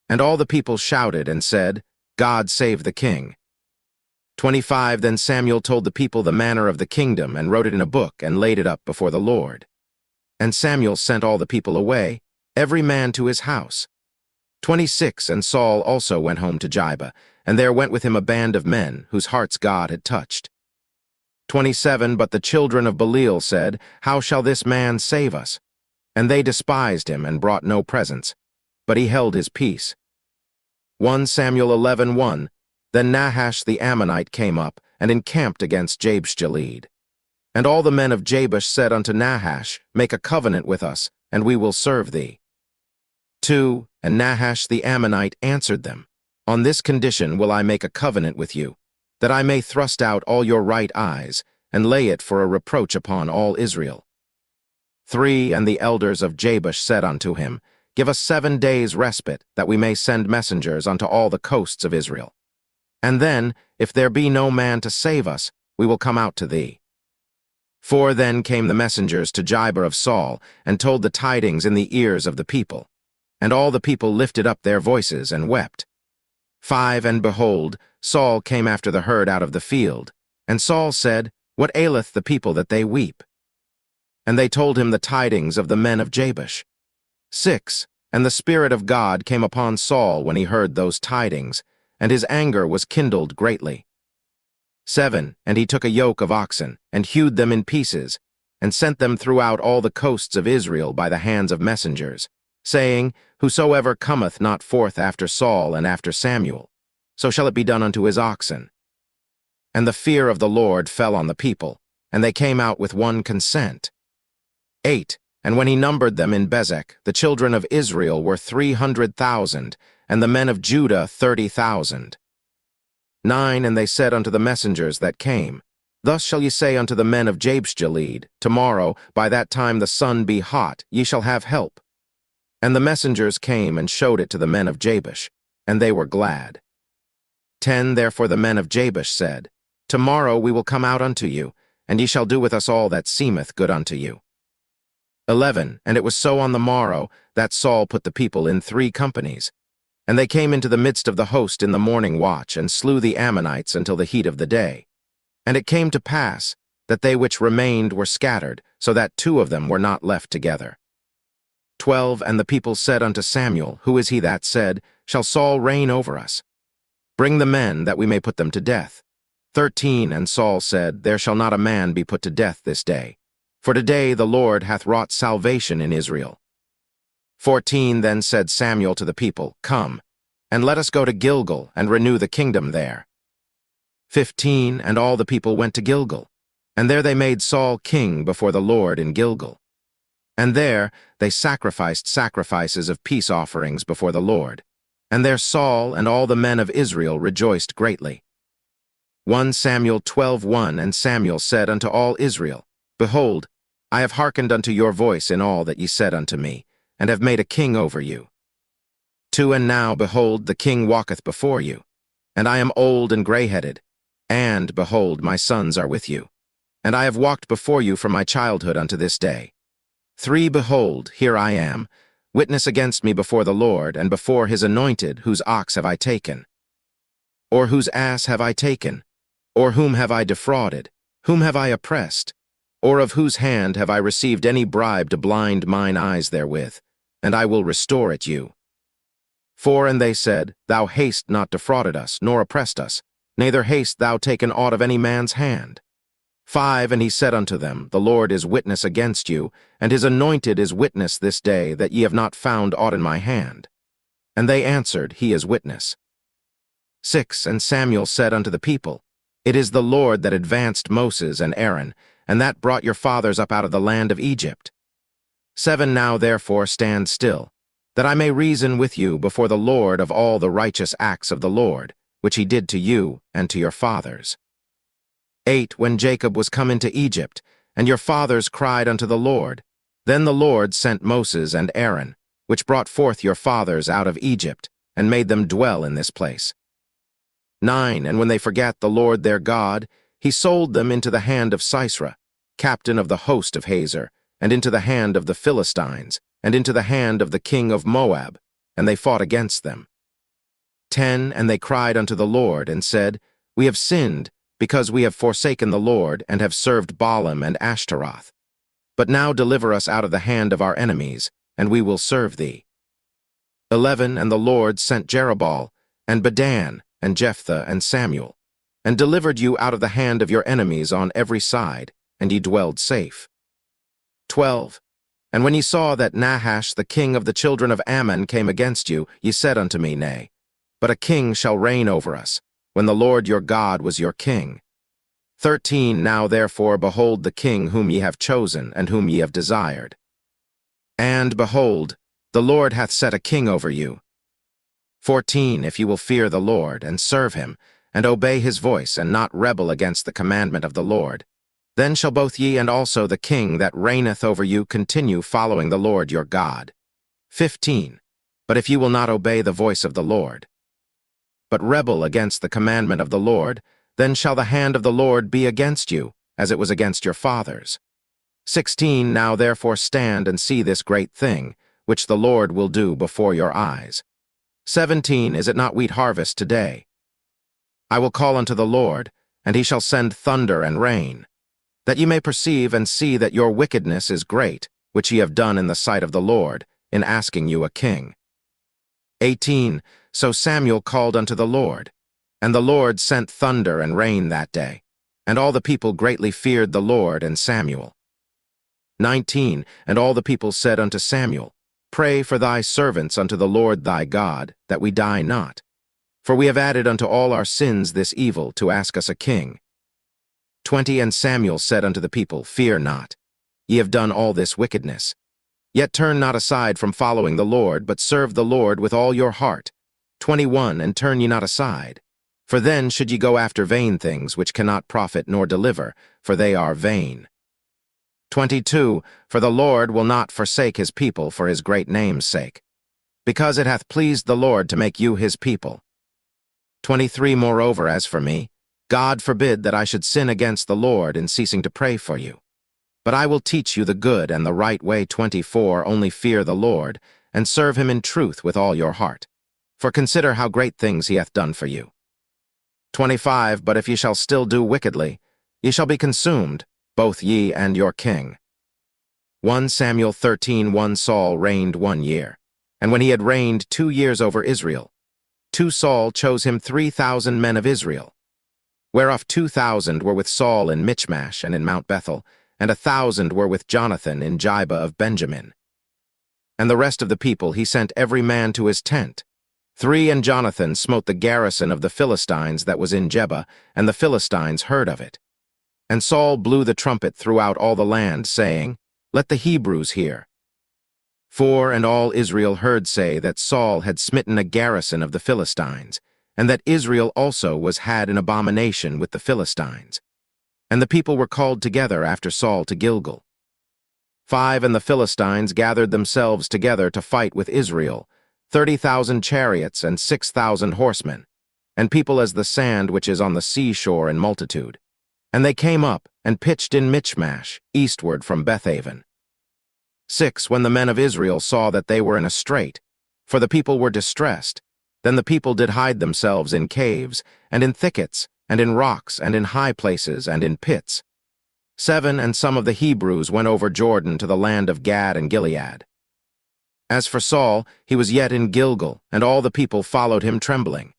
And all the people shouted and said, God save the king. 25, then Samuel told the people the manner of the kingdom, and wrote it in a book, and laid it up before the Lord. And Samuel sent all the people away, every man to his house. 26, and Saul also went home to Gibeah, and there went with him a band of men, whose hearts God had touched. 27, but the children of Belial said, How shall this man save us? And they despised him, and brought no presents. But he held his peace. 1 Samuel 11:1, Then Nahash the Ammonite came up, and encamped against Jabeshgilead. And all the men of Jabesh said unto Nahash, Make a covenant with us, and we will serve thee. 2, and Nahash the Ammonite answered them, On this condition will I make a covenant with you, that I may thrust out all your right eyes, and lay it for a reproach upon all Israel. 3, and the elders of Jabesh said unto him, Give us 7 days' respite, that we may send messengers unto all the coasts of Israel. And then, if there be no man to save us, we will come out to thee. 4, then came the messengers to Gibeah of Saul, and told the tidings in the ears of the people. And all the people lifted up their voices and wept. 5, and behold, Saul came after the herd out of the field. And Saul said, What aileth the people that they weep? And they told him the tidings of the men of Jabesh. 6, and the Spirit of God came upon Saul when he heard those tidings, and his anger was kindled greatly. 7, and he took a yoke of oxen, and hewed them in pieces, and sent them throughout all the coasts of Israel by the hands of messengers, saying, Whosoever cometh not forth after Saul and after Samuel, so shall it be done unto his oxen. And the fear of the Lord fell on the people, and they came out with one consent. 8, and when he numbered them in Bezek, the children of Israel were 300,000, and the men of Judah 30,000. 9, and they said unto the messengers that came, Thus shall ye say unto the men of Jabeshgilead, Tomorrow, by that time the sun be hot, ye shall have help. And the messengers came and showed it to the men of Jabesh, and they were glad. 10, therefore the men of Jabesh said, Tomorrow we will come out unto you, and ye shall do with us all that seemeth good unto you. 11, and it was so on the morrow, that Saul put the people in 3 companies. And they came into the midst of the host in the morning watch, and slew the Ammonites until the heat of the day. And it came to pass, that they which remained were scattered, so that 2 of them were not left together. 12, and the people said unto Samuel, Who is he that said, Shall Saul reign over us? Bring the men, that we may put them to death. 13, and Saul said, There shall not a man be put to death this day. For today the Lord hath wrought salvation in Israel. 14, then said Samuel to the people, Come, and let us go to Gilgal, and renew the kingdom there. 15, and all the people went to Gilgal, and there they made Saul king before the Lord in Gilgal. And there they sacrificed sacrifices of peace offerings before the Lord. And there Saul and all the men of Israel rejoiced greatly. 1 Samuel 12:1, and Samuel said unto all Israel, Behold, I have hearkened unto your voice in all that ye said unto me, and have made a king over you. 2, and now, behold, the king walketh before you. And I am old and gray-headed, and, behold, my sons are with you. And I have walked before you from my childhood unto this day. 3, behold, here I am, witness against me before the Lord, and before his anointed, whose ox have I taken? Or whose ass have I taken? Or whom have I defrauded? Whom have I oppressed? Or of whose hand have I received any bribe to blind mine eyes therewith? And I will restore it you. 4, and they said, Thou hast not defrauded us, nor oppressed us, neither hast thou taken aught of any man's hand. 5, and he said unto them, The Lord is witness against you, and his anointed is witness this day, that ye have not found aught in my hand. And they answered, He is witness. 6, and Samuel said unto the people, It is the Lord that advanced Moses and Aaron, and that brought your fathers up out of the land of Egypt. 7, now therefore stand still, that I may reason with you before the Lord of all the righteous acts of the Lord, which he did to you and to your fathers. 8, when Jacob was come into Egypt, and your fathers cried unto the Lord, then the Lord sent Moses and Aaron, which brought forth your fathers out of Egypt, and made them dwell in this place. 9. And when they forgat the Lord their God, he sold them into the hand of Sisera, captain of the host of Hazor, and into the hand of the Philistines, and into the hand of the king of Moab, and they fought against them. 10. And they cried unto the Lord, and said, We have sinned, because we have forsaken the Lord, and have served Baalim and Ashtaroth. But now deliver us out of the hand of our enemies, and we will serve thee. 11. And the Lord sent Jerubbaal, and Bedan, and Jephthah, and Samuel, and delivered you out of the hand of your enemies on every side, and ye dwelled safe. 12. And when ye saw that Nahash the king of the children of Ammon came against you, ye said unto me, Nay, but a king shall reign over us, when the Lord your God was your king. 13. Now therefore behold the king whom ye have chosen, and whom ye have desired. And, behold, the Lord hath set a king over you. 14. If ye will fear the Lord, and serve him, and obey his voice, and not rebel against the commandment of the Lord, then shall both ye and also the king that reigneth over you continue following the Lord your God. 15. But if ye will not obey the voice of the Lord, but rebel against the commandment of the Lord, then shall the hand of the Lord be against you, as it was against your fathers. 16. Now therefore stand and see this great thing, which the Lord will do before your eyes. 17. Is it not wheat harvest today? I will call unto the Lord, and he shall send thunder and rain, that ye may perceive and see that your wickedness is great, which ye have done in the sight of the Lord, in asking you a king. 18. So Samuel called unto the Lord, and the Lord sent thunder and rain that day, and all the people greatly feared the Lord and Samuel. 19. And all the people said unto Samuel, Pray for thy servants unto the Lord thy God, that we die not. For we have added unto all our sins this evil, to ask us a king. 20. And Samuel said unto the people, Fear not. Ye have done all this wickedness. Yet turn not aside from following the Lord, but serve the Lord with all your heart. 21. And turn ye not aside. For then should ye go after vain things, which cannot profit nor deliver, for they are vain. 22. For the Lord will not forsake his people for his great name's sake, because it hath pleased the Lord to make you his people. 23. Moreover, as for me, God forbid that I should sin against the Lord in ceasing to pray for you. But I will teach you the good and the right way. 24. Only fear the Lord, and serve him in truth with all your heart. For consider how great things he hath done for you. 25. But if ye shall still do wickedly, ye shall be consumed, both ye and your king. 1 Samuel 13. 1 Saul reigned 1 year, and when he had reigned 2 years over Israel, 2 Saul chose him 3,000 men of Israel, whereof 2,000 were with Saul in Michmash and in Mount Bethel, and 1,000 were with Jonathan in Gibeah of Benjamin. And the rest of the people he sent every man to his tent. 3 And Jonathan smote the garrison of the Philistines that was in Geba, and the Philistines heard of it. And Saul blew the trumpet throughout all the land, saying, Let the Hebrews hear. 4 And all Israel heard say that Saul had smitten a garrison of the Philistines, and that Israel also was had an abomination with the Philistines. And the people were called together after Saul to Gilgal. 5 And the Philistines gathered themselves together to fight with Israel, 30,000 chariots and 6,000 horsemen, and people as the sand which is on the seashore in multitude. And they came up and pitched in Michmash, eastward from Bethaven. 6 When the men of Israel saw that they were in a strait, for the people were distressed, then the people did hide themselves in caves, and in thickets, and in rocks, and in high places, and in pits. 7 And some of the Hebrews went over Jordan to the land of Gad and Gilead. As for Saul, he was yet in Gilgal, and all the people followed him trembling.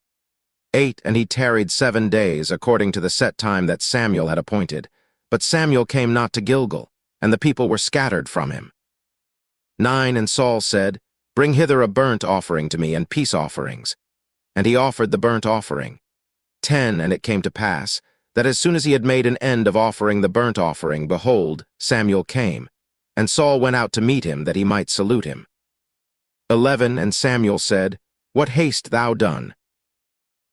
8 And he tarried 7 days, according to the set time that Samuel had appointed. But Samuel came not to Gilgal, and the people were scattered from him. 9 And Saul said, Bring hither a burnt offering to me, and peace offerings. And he offered the burnt offering. 10 And it came to pass, that as soon as he had made an end of offering the burnt offering, behold, Samuel came, and Saul went out to meet him, that he might salute him. 11 And Samuel said, What hast thou done?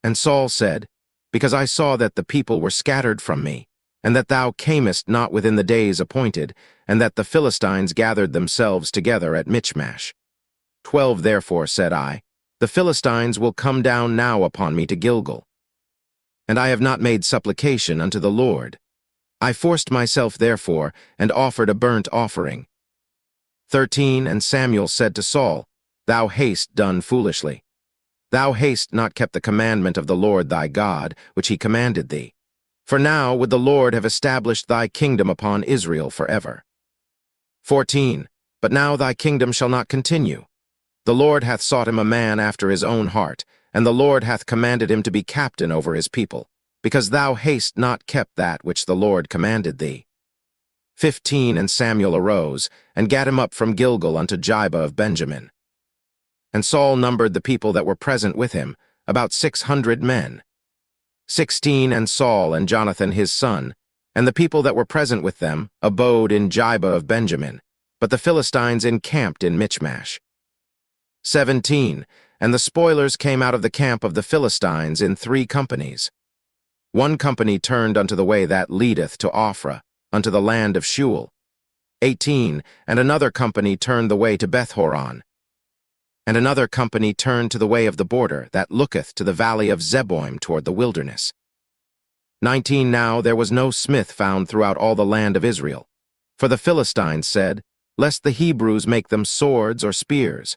And Saul said, Because I saw that the people were scattered from me, and that thou camest not within the days appointed, and that the Philistines gathered themselves together at Michmash. 12 Therefore said I, The Philistines will come down now upon me to Gilgal. And I have not made supplication unto the Lord. I forced myself therefore, and offered a burnt offering. 13 And Samuel said to Saul, Thou hast done foolishly. Thou hast not kept the commandment of the Lord thy God, which he commanded thee. For now would the Lord have established thy kingdom upon Israel forever. 14 But now thy kingdom shall not continue. The Lord hath sought him a man after his own heart, and the Lord hath commanded him to be captain over his people, because thou hast not kept that which the Lord commanded thee. 15 And Samuel arose, and gat him up from Gilgal unto Gibeah of Benjamin. And Saul numbered the people that were present with him, about 600 men. 16 And Saul and Jonathan his son, and the people that were present with them, abode in Gibeah of Benjamin, but the Philistines encamped in Michmash. 17 And the spoilers came out of the camp of the Philistines in 3 companies. 1 company turned unto the way that leadeth to Ophrah, unto the land of Shual. 18 And another company turned the way to Bethhoron. And another company turned to the way of the border that looketh to the valley of Zeboim toward the wilderness. 19 Now there was no smith found throughout all the land of Israel. For the Philistines said, Lest the Hebrews make them swords or spears.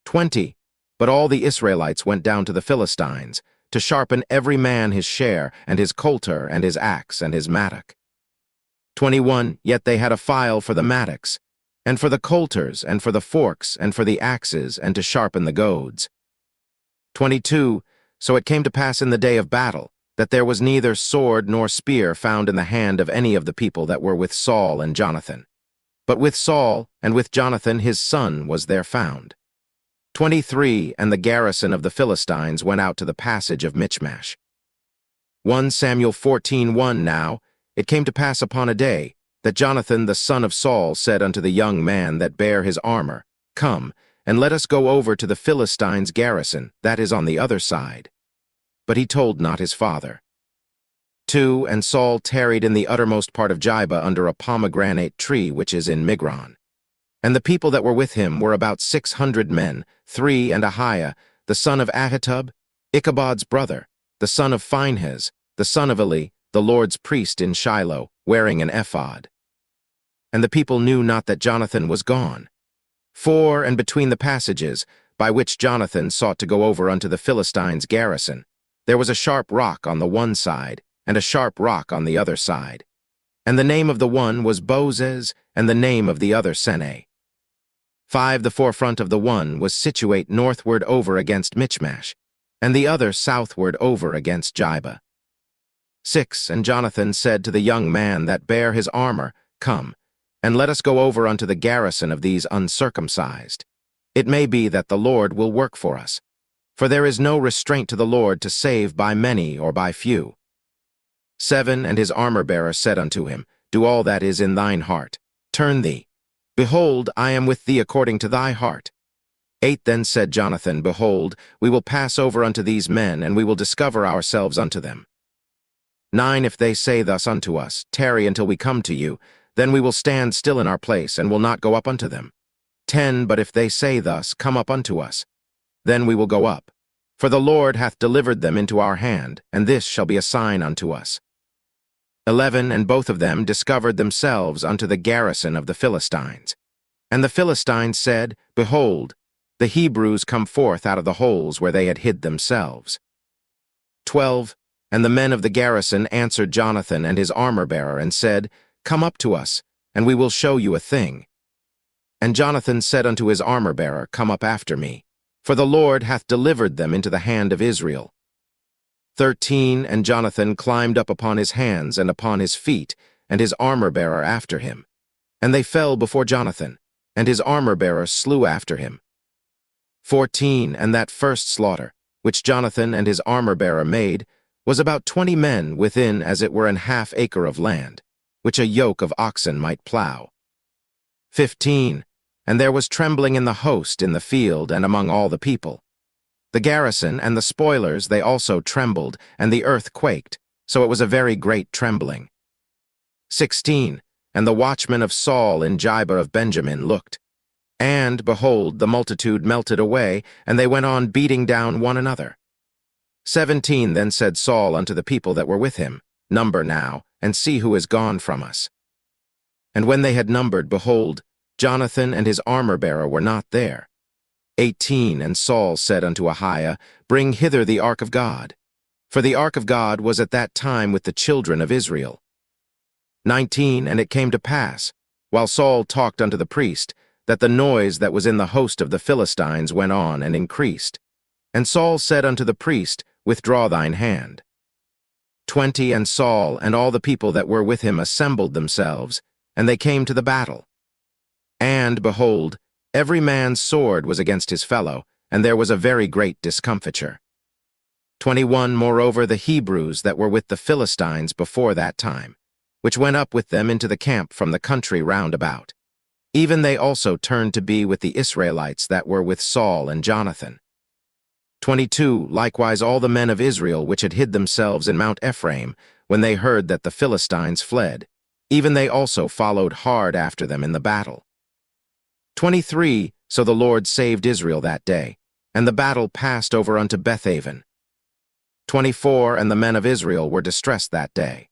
20 But all the Israelites went down to the Philistines, to sharpen every man his share, and his coulter, and his axe, and his mattock. 21 Yet they had a file for the mattocks, and for the coulters, and for the forks, and for the axes, and to sharpen the goads. 22 So it came to pass in the day of battle, that there was neither sword nor spear found in the hand of any of the people that were with Saul and Jonathan. But with Saul and with Jonathan his son was there found. 23 And the garrison of the Philistines went out to the passage of Michmash. 1 Samuel 14:1 Now it came to pass upon a day, that Jonathan the son of Saul said unto the young man that bare his armor, Come, and let us go over to the Philistines' garrison, that is on the other side. But he told not his father. 2 And Saul tarried in the uttermost part of Gibeah under a pomegranate tree which is in Migron. And the people that were with him were about 600 men, 3 And Ahiah, the son of Ahitub, Ichabod's brother, the son of Phinehas, the son of Eli, the Lord's priest in Shiloh, wearing an ephod. And the people knew not that Jonathan was gone. 4 And between the passages, by which Jonathan sought to go over unto the Philistines' garrison, there was a sharp rock on the one side, and a sharp rock on the other side. And the name of the one was Bozez, and the name of the other Seneh. 5 The forefront of the one was situate northward over against Michmash, and the other southward over against Gibeah. 6 And Jonathan said to the young man that bare his armor, Come, and let us go over unto the garrison of these uncircumcised. It may be that the Lord will work for us. For there is no restraint to the Lord to save by many or by few. 7 And his armor-bearer said unto him, Do all that is in thine heart. Turn thee. Behold, I am with thee according to thy heart. 8 Then said Jonathan, Behold, we will pass over unto these men, and we will discover ourselves unto them. 9 If they say thus unto us, Tarry until we come to you, then we will stand still in our place, and will not go up unto them. 10 But if they say thus, Come up unto us, then we will go up. For the Lord hath delivered them into our hand, and this shall be a sign unto us. 11 And both of them discovered themselves unto the garrison of the Philistines. And the Philistines said, Behold, the Hebrews come forth out of the holes where they had hid themselves. 12 And the men of the garrison answered Jonathan and his armor-bearer, and said, Come up to us, and we will show you a thing. And Jonathan said unto his armor-bearer, Come up after me, for the Lord hath delivered them into the hand of Israel. 13 And Jonathan climbed up upon his hands and upon his feet, and his armor-bearer after him. And they fell before Jonathan, and his armor-bearer slew after him. 14 And that first slaughter, which Jonathan and his armor-bearer made, was about 20 men within as it were an half acre of land, which a yoke of oxen might plow. 15 And there was trembling in the host in the field and among all the people. The garrison and the spoilers they also trembled, and the earth quaked, so it was a very great trembling. 16 And the watchmen of Saul in Gibeah of Benjamin looked. And, behold, the multitude melted away, and they went on beating down one another. 17 Then said Saul unto the people that were with him, Number now, and see who is gone from us. And when they had numbered, behold, Jonathan and his armor-bearer were not there. 18 And Saul said unto Ahiah, Bring hither the ark of God. For the ark of God was at that time with the children of Israel. 19 And it came to pass, while Saul talked unto the priest, that the noise that was in the host of the Philistines went on and increased. And Saul said unto the priest, Withdraw thine hand. 20 And Saul and all the people that were with him assembled themselves, and they came to the battle. And, behold, every man's sword was against his fellow, and there was a very great discomfiture. 21 Moreover, the Hebrews that were with the Philistines before that time, which went up with them into the camp from the country round about, even they also turned to be with the Israelites that were with Saul and Jonathan. 22 Likewise all the men of Israel which had hid themselves in Mount Ephraim, when they heard that the Philistines fled, even they also followed hard after them in the battle. 23 So the Lord saved Israel that day, and the battle passed over unto Bethaven. 24 And the men of Israel were distressed that day.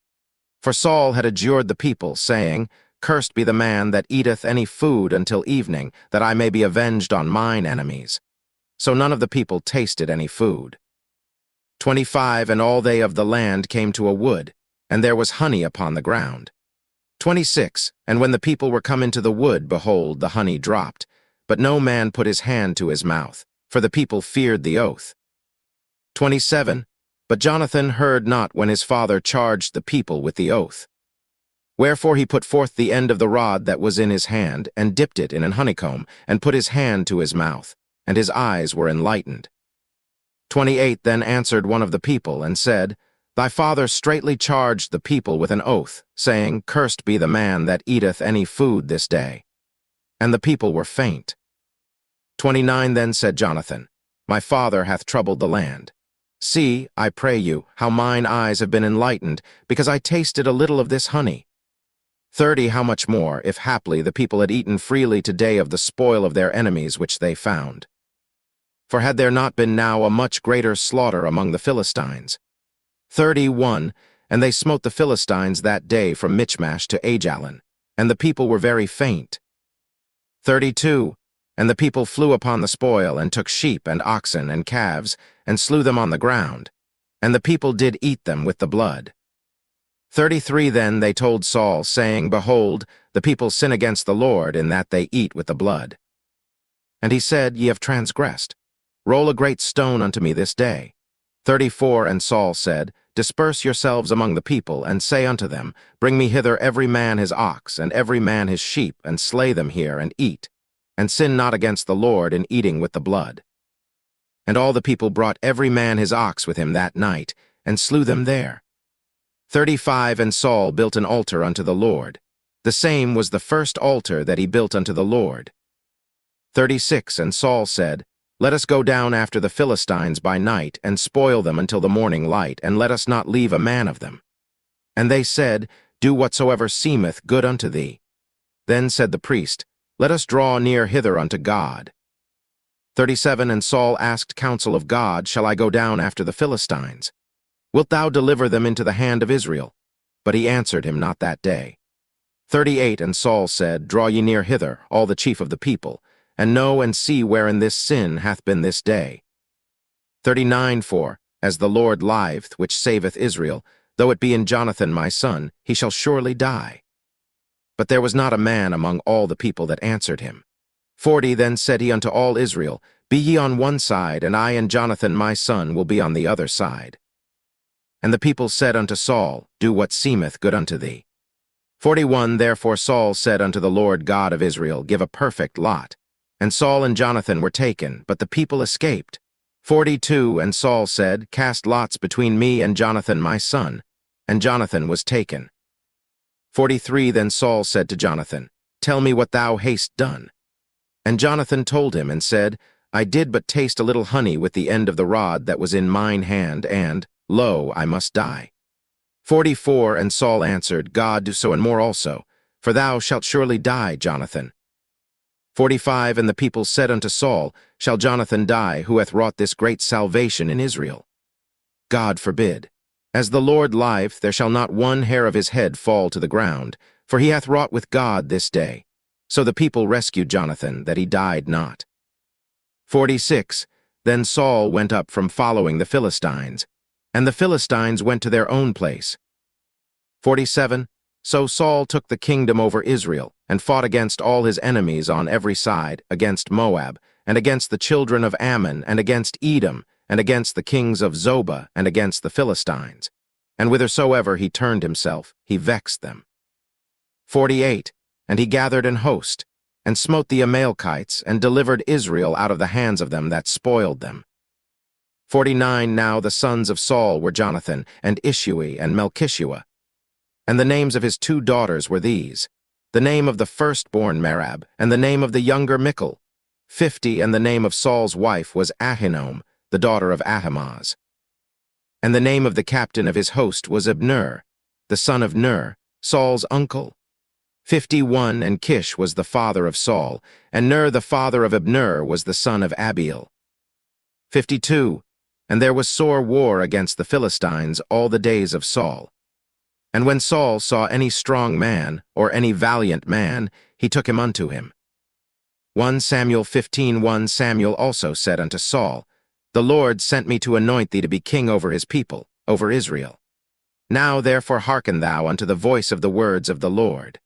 For Saul had adjured the people, saying, Cursed be the man that eateth any food until evening, that I may be avenged on mine enemies. So none of the people tasted any food. 25 And all they of the land came to a wood, and there was honey upon the ground. 26 And when the people were come into the wood, behold, the honey dropped, but no man put his hand to his mouth, for the people feared the oath. 27 But Jonathan heard not when his father charged the people with the oath. Wherefore he put forth the end of the rod that was in his hand, and dipped it in an honeycomb, and put his hand to his mouth, and his eyes were enlightened. 28 Then answered one of the people, and said, Thy father straitly charged the people with an oath, saying, Cursed be the man that eateth any food this day. And the people were faint. 29 Then said Jonathan, My father hath troubled the land. See, I pray you, how mine eyes have been enlightened, because I tasted a little of this honey. 30 How much more, if haply the people had eaten freely today of the spoil of their enemies which they found? For had there not been now a much greater slaughter among the Philistines? 31 And they smote the Philistines that day from Michmash to Ajalon, and the people were very faint. 32 And the people flew upon the spoil, and took sheep and oxen and calves, and slew them on the ground, and the people did eat them with the blood. 33 Then they told Saul, saying, Behold, the people sin against the Lord, in that they eat with the blood. And he said, Ye have transgressed. Roll a great stone unto me this day. 34 And Saul said, Disperse yourselves among the people, and say unto them, Bring me hither every man his ox, and every man his sheep, and slay them here, and eat, and sin not against the Lord in eating with the blood. And all the people brought every man his ox with him that night, and slew them there. 35 And Saul built an altar unto the Lord. The same was the first altar that he built unto the Lord. 36 And Saul said, Let us go down after the Philistines by night, and spoil them until the morning light, and let us not leave a man of them. And they said, Do whatsoever seemeth good unto thee. Then said the priest, Let us draw near hither unto God. 37 And Saul asked counsel of God, Shall I go down after the Philistines? Wilt thou deliver them into the hand of Israel? But he answered him not that day. 38 And Saul said, Draw ye near hither, all the chief of the people, and know and see wherein this sin hath been this day. 39 For, as the Lord liveth, which saveth Israel, though it be in Jonathan my son, he shall surely die. But there was not a man among all the people that answered him. 40 Then said he unto all Israel, Be ye on one side, and I and Jonathan my son will be on the other side. And the people said unto Saul, Do what seemeth good unto thee. 41 Therefore Saul said unto the Lord God of Israel, Give a perfect lot. And Saul and Jonathan were taken, but the people escaped. 42 And Saul said, Cast lots between me and Jonathan my son. And Jonathan was taken. 43 Then Saul said to Jonathan, Tell me what thou hast done. And Jonathan told him, and said, I did but taste a little honey with the end of the rod that was in mine hand, and, lo, I must die. 44 And Saul answered, God do so and more also, for thou shalt surely die, Jonathan. 45 And the people said unto Saul, Shall Jonathan die, who hath wrought this great salvation in Israel? God forbid. As the Lord liveth, there shall not one hair of his head fall to the ground, for he hath wrought with God this day. So the people rescued Jonathan, that he died not. 46 Then Saul went up from following the Philistines, and the Philistines went to their own place. 47 So Saul took the kingdom over Israel, and fought against all his enemies on every side, against Moab, and against the children of Ammon, and against Edom, and against the kings of Zobah, and against the Philistines. And whithersoever he turned himself, he vexed them. 48 And he gathered an host, and smote the Amalekites, and delivered Israel out of the hands of them that spoiled them. 49 Now the sons of Saul were Jonathan, and Ishui, and Melchishua. And the names of his 2 daughters were these: the name of the firstborn Merab, and the name of the younger Michal. 50 And the name of Saul's wife was Ahinoam, the daughter of Ahimaaz. And the name of the captain of his host was Abner, the son of Ner, Saul's uncle. 51 And Kish was the father of Saul, and Ner the father of Abner was the son of Abiel. 52 And there was sore war against the Philistines all the days of Saul. And when Saul saw any strong man, or any valiant man, he took him unto him. 1 Samuel 15:1 Samuel also said unto Saul, The Lord sent me to anoint thee to be king over his people, over Israel. Now therefore hearken thou unto the voice of the words of the Lord.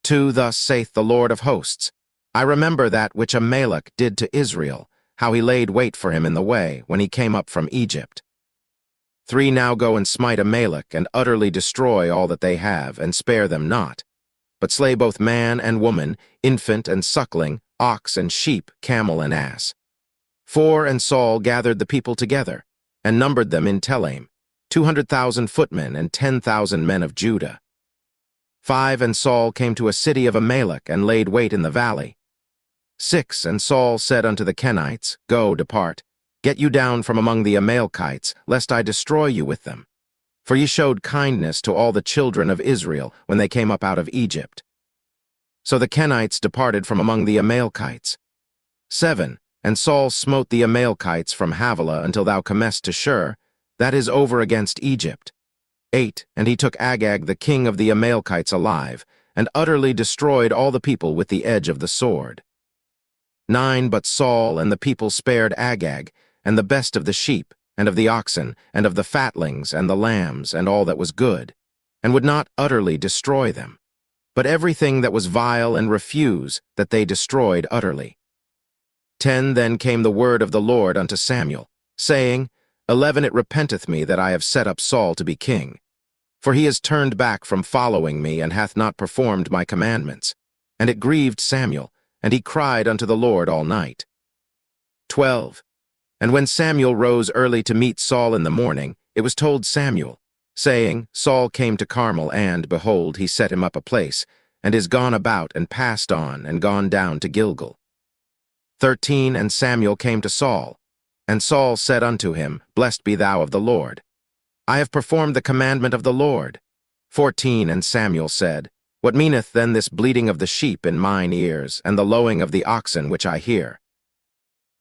2 Thus saith the Lord of hosts, I remember that which Amalek did to Israel, how he laid wait for him in the way, when he came up from Egypt. 3 Now go and smite Amalek, and utterly destroy all that they have, and spare them not, but slay both man and woman, infant and suckling, ox and sheep, camel and ass. 4 And Saul gathered the people together, and numbered them in Telaim, 200,000 footmen and 10,000 men of Judah. 5 And Saul came to a city of Amalek, and laid wait in the valley. 6 And Saul said unto the Kenites, Go, depart, get you down from among the Amalekites, lest I destroy you with them. For ye showed kindness to all the children of Israel when they came up out of Egypt. So the Kenites departed from among the Amalekites. 7 And Saul smote the Amalekites from Havilah until thou comest to Shur, that is over against Egypt. 8 And he took Agag the king of the Amalekites alive, and utterly destroyed all the people with the edge of the sword. 9 But Saul and the people spared Agag, and the best of the sheep, and of the oxen, and of the fatlings, and the lambs, and all that was good, and would not utterly destroy them, but everything that was vile and refuse, that they destroyed utterly. 10 Then came the word of the Lord unto Samuel, saying, 11 It repenteth me that I have set up Saul to be king. For he is turned back from following me, and hath not performed my commandments. And it grieved Samuel, and he cried unto the Lord all night. 12 And when Samuel rose early to meet Saul in the morning, it was told Samuel, saying, Saul came to Carmel, and, behold, he set him up a place, and is gone about, and passed on, and gone down to Gilgal. 13 And Samuel came to Saul, and Saul said unto him, Blessed be thou of the Lord. I have performed the commandment of the Lord. 14 And Samuel said, What meaneth then this bleating of the sheep in mine ears, and the lowing of the oxen which I hear?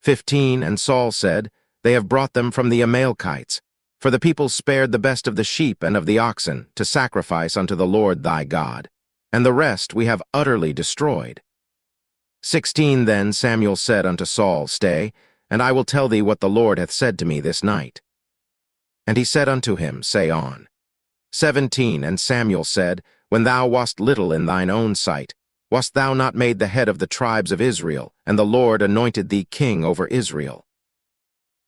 15 And Saul said, They have brought them from the Amalekites, for the people spared the best of the sheep and of the oxen, to sacrifice unto the Lord thy God, and the rest we have utterly destroyed. 16 Then Samuel said unto Saul, Stay, and I will tell thee what the Lord hath said to me this night. And he said unto him, Say on. 17 And Samuel said, When thou wast little in thine own sight, wast thou not made the head of the tribes of Israel, and the Lord anointed thee king over Israel?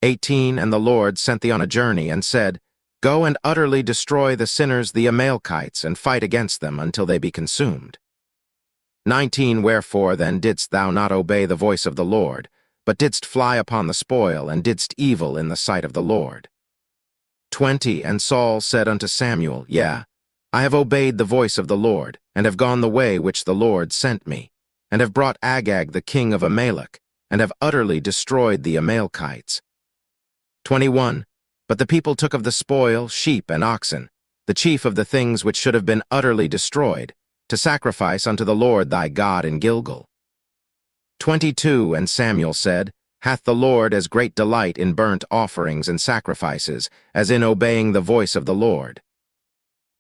18 And the Lord sent thee on a journey, and said, Go and utterly destroy the sinners the Amalekites, and fight against them until they be consumed. 19 Wherefore then didst thou not obey the voice of the Lord, but didst fly upon the spoil, and didst evil in the sight of the Lord? 20 And Saul said unto Samuel, Yea, I have obeyed the voice of the Lord, and have gone the way which the Lord sent me, and have brought Agag the king of Amalek, and have utterly destroyed the Amalekites. 21 But the people took of the spoil sheep and oxen, the chief of the things which should have been utterly destroyed, to sacrifice unto the Lord thy God in Gilgal. 22 And Samuel said, Hath the Lord as great delight in burnt offerings and sacrifices, as in obeying the voice of the Lord?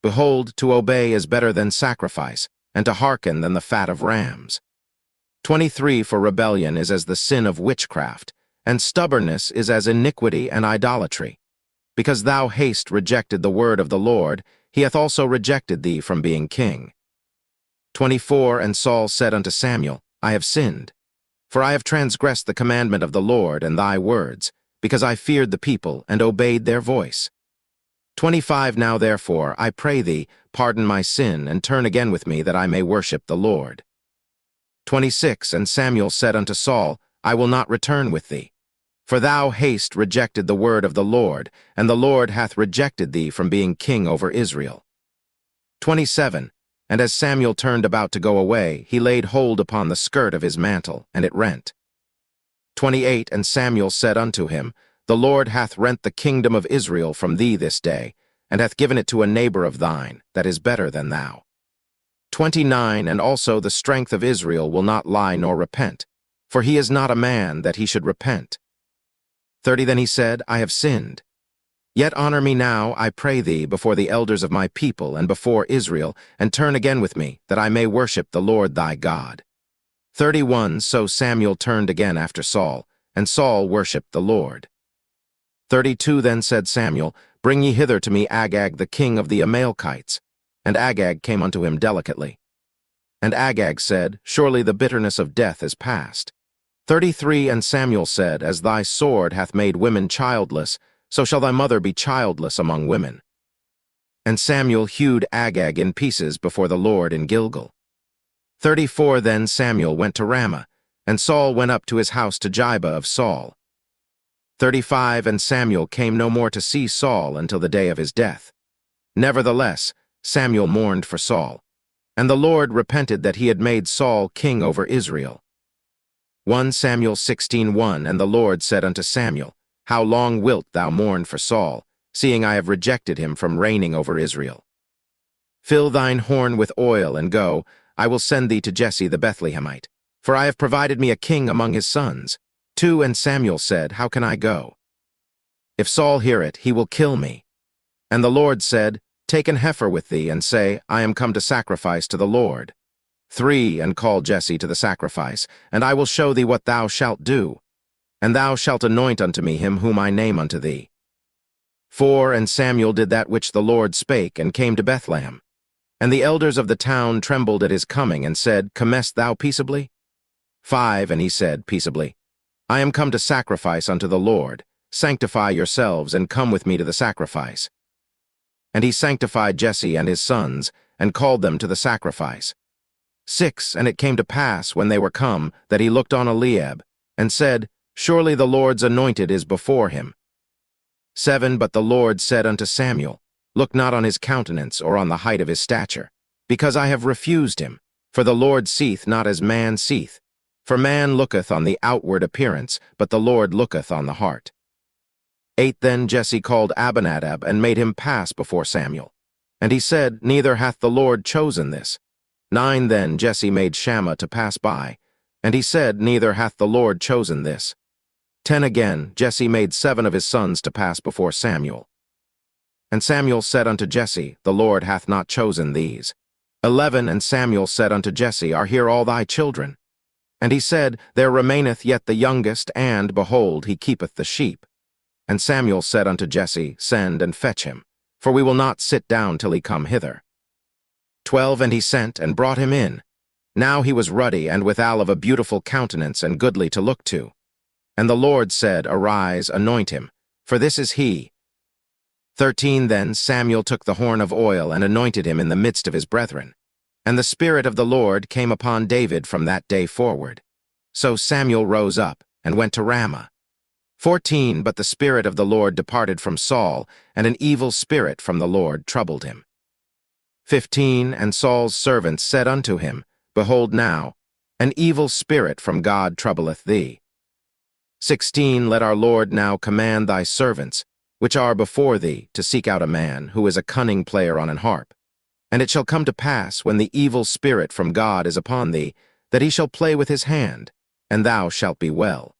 Behold, to obey is better than sacrifice, and to hearken than the fat of rams. 23 For rebellion is as the sin of witchcraft, and stubbornness is as iniquity and idolatry. Because thou hast rejected the word of the Lord, he hath also rejected thee from being king. 24 And Saul said unto Samuel, I have sinned. For I have transgressed the commandment of the Lord and thy words, because I feared the people and obeyed their voice. 25 Now therefore, I pray thee, pardon my sin, and turn again with me, that I may worship the Lord. 26 And Samuel said unto Saul, I will not return with thee. For thou hast rejected the word of the Lord, and the Lord hath rejected thee from being king over Israel. 27 And as Samuel turned about to go away, he laid hold upon the skirt of his mantle, and it rent. 28 And Samuel said unto him, The Lord hath rent the kingdom of Israel from thee this day, and hath given it to a neighbor of thine, that is better than thou. 29 And also the strength of Israel will not lie nor repent, for he is not a man that he should repent. 30 Then he said, I have sinned. Yet honor me now, I pray thee, before the elders of my people and before Israel, and turn again with me, that I may worship the Lord thy God. 31 So Samuel turned again after Saul, and Saul worshipped the Lord. 32 Then said Samuel, Bring ye hither to me Agag the king of the Amalekites. And Agag came unto him delicately. And Agag said, Surely the bitterness of death is past. 33 And Samuel said, As thy sword hath made women childless, so shall thy mother be childless among women. And Samuel hewed Agag in pieces before the Lord in Gilgal. 34 Then Samuel went to Ramah, and Saul went up to his house to Jibah of Saul. 35 And Samuel came no more to see Saul until the day of his death. Nevertheless, Samuel mourned for Saul, and the Lord repented that he had made Saul king over Israel. 1 Samuel 16:1 And the Lord said unto Samuel, How long wilt thou mourn for Saul, seeing I have rejected him from reigning over Israel? Fill thine horn with oil, and go, I will send thee to Jesse the Bethlehemite, for I have provided me a king among his sons. 2 And Samuel said, How can I go? If Saul hear it, he will kill me. And the Lord said, Take an heifer with thee, and say, I am come to sacrifice to the Lord. 3 And call Jesse to the sacrifice, and I will show thee what thou shalt do. And thou shalt anoint unto me him whom I name unto thee. 4 And Samuel did that which the Lord spake, and came to Bethlehem. And the elders of the town trembled at his coming, and said, Comest thou peaceably? 5 And he said, Peaceably. I am come to sacrifice unto the Lord. Sanctify yourselves, and come with me to the sacrifice. And he sanctified Jesse and his sons, and called them to the sacrifice. 6 And it came to pass, when they were come, that he looked on Eliab, and said, Surely the Lord's anointed is before him. 7 But the Lord said unto Samuel, Look not on his countenance, or on the height of his stature, because I have refused him. For the Lord seeth not as man seeth. For man looketh on the outward appearance, but the Lord looketh on the heart. 8 Then Jesse called Abinadab, and made him pass before Samuel. And he said, Neither hath the Lord chosen this. 9 Then Jesse made Shammah to pass by, and he said, Neither hath the Lord chosen this. 10 Again Jesse made 7 of his sons to pass before Samuel. And Samuel said unto Jesse, The Lord hath not chosen these. 11 And Samuel said unto Jesse, Are here all thy children? And he said, There remaineth yet the youngest, and, behold, he keepeth the sheep. And Samuel said unto Jesse, Send and fetch him, for we will not sit down till he come hither. 12 And he sent, and brought him in. Now he was ruddy, and withal of a beautiful countenance, and goodly to look to. And the Lord said, Arise, anoint him, for this is he. 13 Then Samuel took the horn of oil, and anointed him in the midst of his brethren. And the Spirit of the Lord came upon David from that day forward. So Samuel rose up, and went to Ramah. 14 But the Spirit of the Lord departed from Saul, and an evil spirit from the Lord troubled him. 15 And Saul's servants said unto him, Behold now, an evil spirit from God troubleth thee. 16 Let our Lord now command thy servants, which are before thee, to seek out a man, who is a cunning player on an harp. And it shall come to pass, when the evil spirit from God is upon thee, that he shall play with his hand, and thou shalt be well.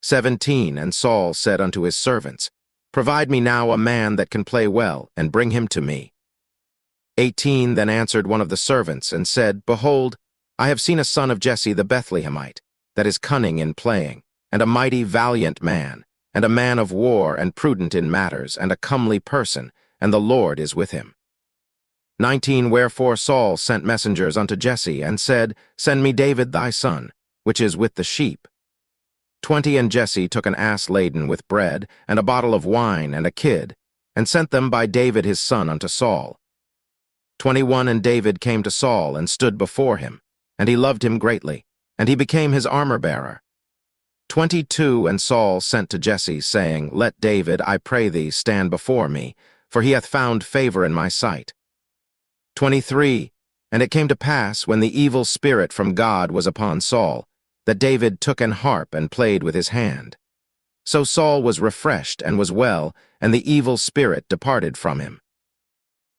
17. And Saul said unto his servants, Provide me now a man that can play well, and bring him to me. 18. Then answered one of the servants, and said, Behold, I have seen a son of Jesse the Bethlehemite, that is cunning in playing, and a mighty valiant man, and a man of war, and prudent in matters, and a comely person, and the Lord is with him. 19. Wherefore Saul sent messengers unto Jesse, and said, Send me David thy son, which is with the sheep. 20. And Jesse took an ass laden with bread, and a bottle of wine, and a kid, and sent them by David his son unto Saul. 21. And David came to Saul, and stood before him, and he loved him greatly, and he became his armor-bearer. 22. And Saul sent to Jesse, saying, Let David, I pray thee, stand before me, for he hath found favor in my sight. 23. And it came to pass, when the evil spirit from God was upon Saul, that David took an harp and played with his hand. So Saul was refreshed and was well, and the evil spirit departed from him.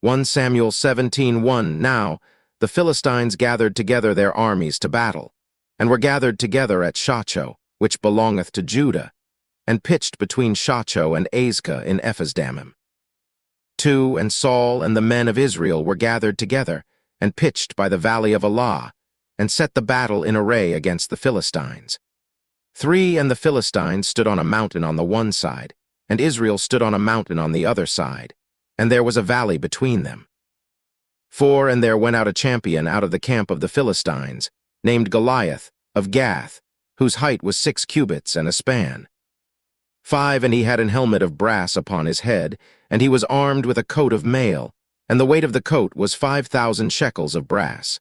1 Samuel 17:1. Now the Philistines gathered together their armies to battle, and were gathered together at Shochoh, which belongeth to Judah, and pitched between Shochoh and Azekah in Ephesdammim. 2. And Saul and the men of Israel were gathered together, and pitched by the valley of Elah, and set the battle in array against the Philistines. 3. And the Philistines stood on a mountain on the one side, and Israel stood on a mountain on the other side, and there was a valley between them. 4. And there went out a champion out of the camp of the Philistines, named Goliath, of Gath, whose height was 6 cubits and a span. 5. And he had an helmet of brass upon his head, and he was armed with a coat of mail, and the weight of the coat was 5,000 shekels of brass.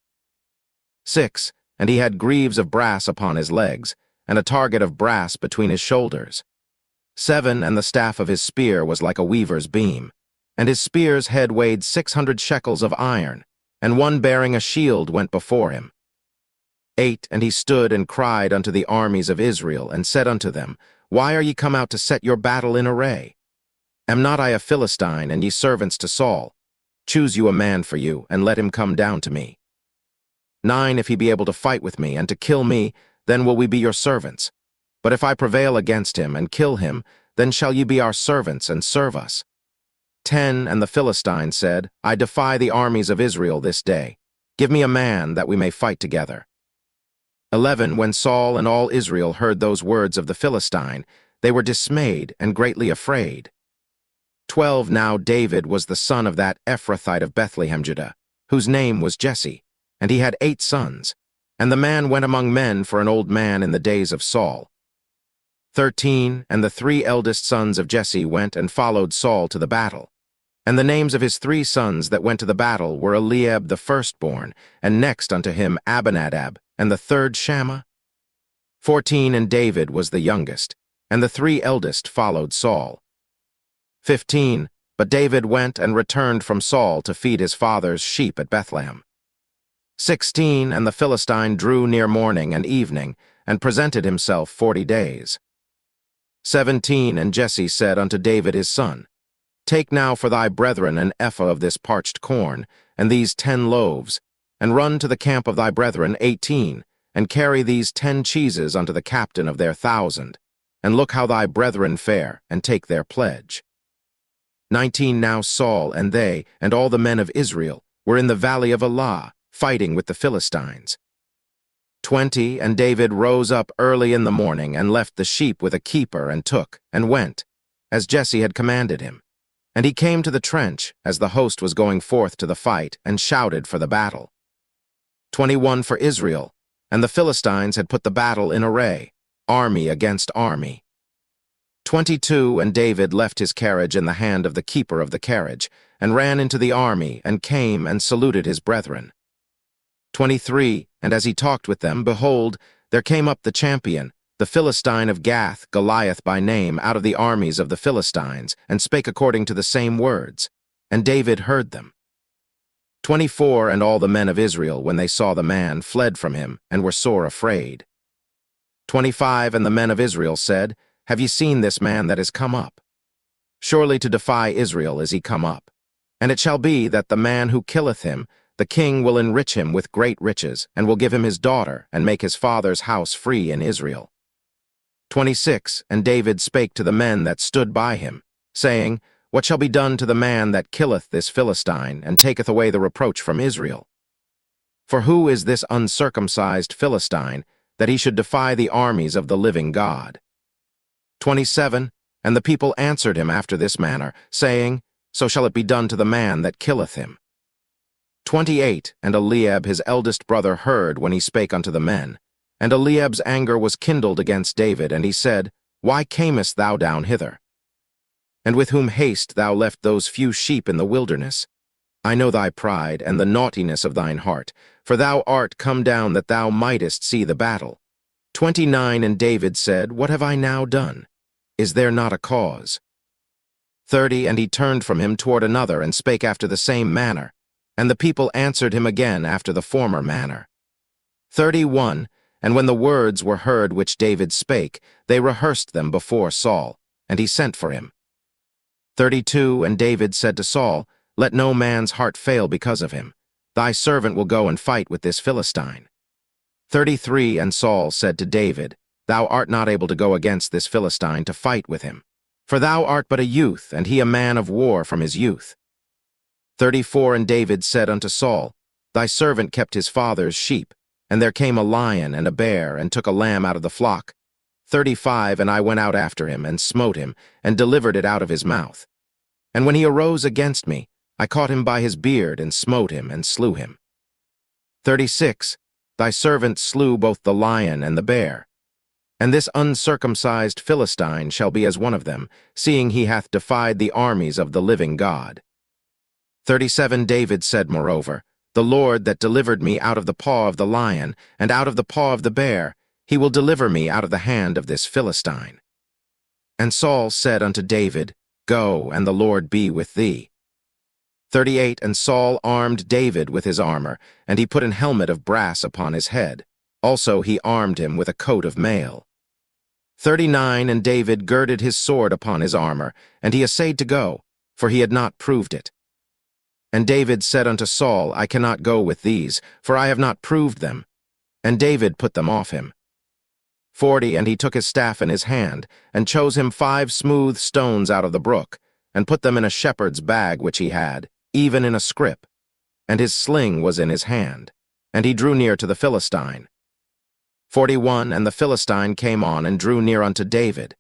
6. And he had greaves of brass upon his legs, and a target of brass between his shoulders. 7. And the staff of his spear was like a weaver's beam, and his spear's head weighed 600 shekels of iron, and one bearing a shield went before him. 8. And he stood and cried unto the armies of Israel, and said unto them, Why are ye come out to set your battle in array? Am not I a Philistine, and ye servants to Saul? Choose you a man for you, and let him come down to me. 9. If he be able to fight with me, and to kill me, then will we be your servants. But if I prevail against him, and kill him, then shall ye be our servants, and serve us. 10. And the Philistine said, I defy the armies of Israel this day. Give me a man, that we may fight together. 11. When Saul and all Israel heard those words of the Philistine, they were dismayed and greatly afraid. 12. Now David was the son of that Ephrathite of Bethlehem, Judah, whose name was Jesse, and he had 8 sons. And the man went among men for an old man in the days of Saul. 13. And the 3 eldest sons of Jesse went and followed Saul to the battle. And the names of his 3 sons that went to the battle were Eliab the firstborn, and next unto him Abinadab, and the third Shammah. 14. And David was the youngest, and the 3 eldest followed Saul. 15. But David went and returned from Saul to feed his father's sheep at Bethlehem. 16. And the Philistine drew near morning and evening, and presented himself 40 days. 17. And Jesse said unto David his son, Take now for thy brethren an ephah of this parched corn, and these 10 loaves, and run to the camp of thy brethren 18, and carry these 10 cheeses unto the captain of their 1,000, and look how thy brethren fare, and take their pledge. 19. Now Saul and they, and all the men of Israel, were in the valley of Elah, fighting with the Philistines. 20. And David rose up early in the morning, and left the sheep with a keeper, and took, and went, as Jesse had commanded him. And he came to the trench, as the host was going forth to the fight, and shouted for the battle. 21. For Israel, and the Philistines had put the battle in array, army against army. 22. And David left his carriage in the hand of the keeper of the carriage, and ran into the army, and came and saluted his brethren. 23. And as he talked with them, behold, there came up the champion, the Philistine of Gath, Goliath by name, out of the armies of the Philistines, and spake according to the same words. And David heard them. 24. And all the men of Israel, when they saw the man, fled from him, and were sore afraid. 25. And the men of Israel said, Have ye seen this man that is come up? Surely to defy Israel is he come up. And it shall be that the man who killeth him, The king will enrich him with great riches, and will give him his daughter, and make his father's house free in Israel. 26. And David spake to the men that stood by him, saying, What shall be done to the man that killeth this Philistine, and taketh away the reproach from Israel? For who is this uncircumcised Philistine, that he should defy the armies of the living God? 27. And the people answered him after this manner, saying, So shall it be done to the man that killeth him. 28. And Eliab his eldest brother heard when he spake unto the men. And Eliab's anger was kindled against David, and he said, Why camest thou down hither? And with whom haste thou left those few sheep in the wilderness? I know thy pride, and the naughtiness of thine heart, for thou art come down that thou mightest see the battle. 29. And David said, What have I now done? Is there not a cause? 30. And he turned from him toward another, and spake after the same manner. And the people answered him again after the former manner. 31. And when the words were heard which David spake, they rehearsed them before Saul, and he sent for him. 32. And David said to Saul, Let no man's heart fail because of him. Thy servant will go and fight with this Philistine. 33. And Saul said to David, Thou art not able to go against this Philistine to fight with him, for thou art but a youth, and he a man of war from his youth. 34. And David said unto Saul, Thy servant kept his father's sheep, and there came a lion and a bear, and took a lamb out of the flock. 35. And I went out after him, and smote him, and delivered it out of his mouth. And when he arose against me, I caught him by his beard, and smote him, and slew him. 36. Thy servant slew both the lion and the bear. And this uncircumcised Philistine shall be as one of them, seeing he hath defied the armies of the living God. 37. David said moreover, The Lord that delivered me out of the paw of the lion, and out of the paw of the bear, he will deliver me out of the hand of this Philistine. And Saul said unto David, Go, and the Lord be with thee. 38. And Saul armed David with his armor, and he put an helmet of brass upon his head. Also he armed him with a coat of mail. 39. And David girded his sword upon his armor, and he essayed to go, for he had not proved it. And David said unto Saul, I cannot go with these, for I have not proved them. And David put them off him. 40. And he took his staff in his hand, and chose him 5 smooth stones out of the brook, and put them in a shepherd's bag which he had, even in a scrip. And his sling was in his hand. And he drew near to the Philistine. 41. And the Philistine came on, and drew near unto David.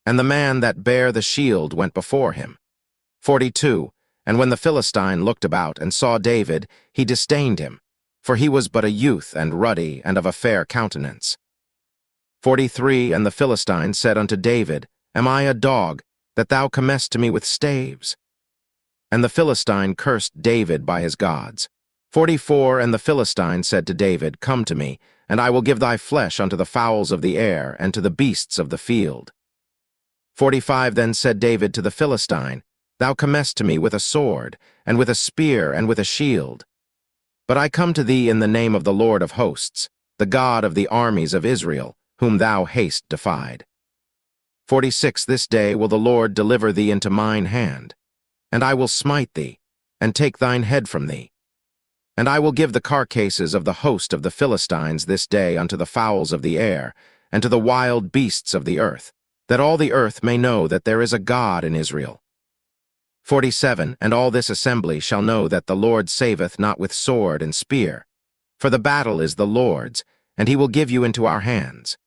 And the man that bare the shield went before him. 42. And when the Philistine looked about, and saw David, he disdained him, for he was but a youth, and ruddy, and of a fair countenance. 43. And the Philistine said unto David, Am I a dog, that thou comest to me with staves? And the Philistine cursed David by his gods. 44. And the Philistine said to David, Come to me, and I will give thy flesh unto the fowls of the air, and to the beasts of the field. 45. Then said David to the Philistine, Thou comest to me with a sword, and with a spear, and with a shield. But I come to thee in the name of the Lord of hosts, the God of the armies of Israel, whom thou hast defied. 46. This day will the Lord deliver thee into mine hand, and I will smite thee, and take thine head from thee. And I will give the carcasses of the host of the Philistines this day unto the fowls of the air, and to the wild beasts of the earth, that all the earth may know that there is a God in Israel. 47. And all this assembly shall know that the Lord saveth not with sword and spear, for the battle is the Lord's, and he will give you into our hands.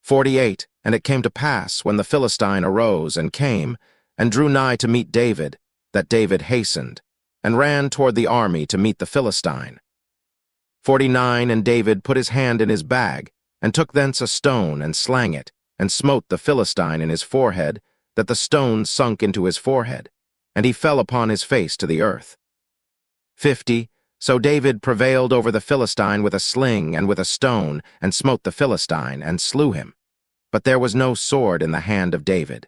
48. And it came to pass, when the Philistine arose and came, and drew nigh to meet David, that David hastened, and ran toward the army to meet the Philistine. 49. And David put his hand in his bag, and took thence a stone, and slang it, and smote the Philistine in his forehead, that the stone sunk into his forehead, and he fell upon his face to the earth. 50. So David prevailed over the Philistine with a sling and with a stone, and smote the Philistine, and slew him. But there was no sword in the hand of David.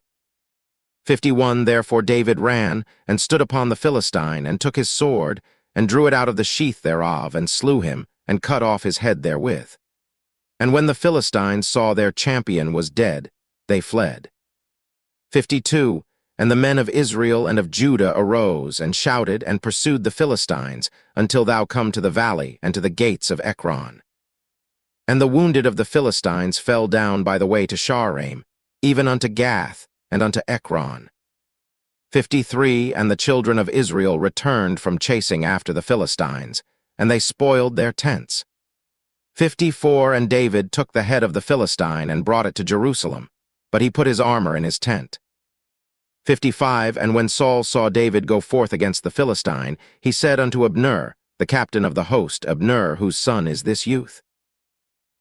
51. Therefore David ran, and stood upon the Philistine, and took his sword, and drew it out of the sheath thereof, and slew him, and cut off his head therewith. And when the Philistines saw their champion was dead, they fled. 52. And the men of Israel and of Judah arose, and shouted, and pursued the Philistines, until thou come to the valley, and to the gates of Ekron. And the wounded of the Philistines fell down by the way to Shaaraim, even unto Gath, and unto Ekron. 53 And the children of Israel returned from chasing after the Philistines, and they spoiled their tents. 54 And David took the head of the Philistine, and brought it to Jerusalem, but he put his armor in his tent. 55 And when Saul saw David go forth against the Philistine, he said unto Abner, the captain of the host, Abner, whose son is this youth?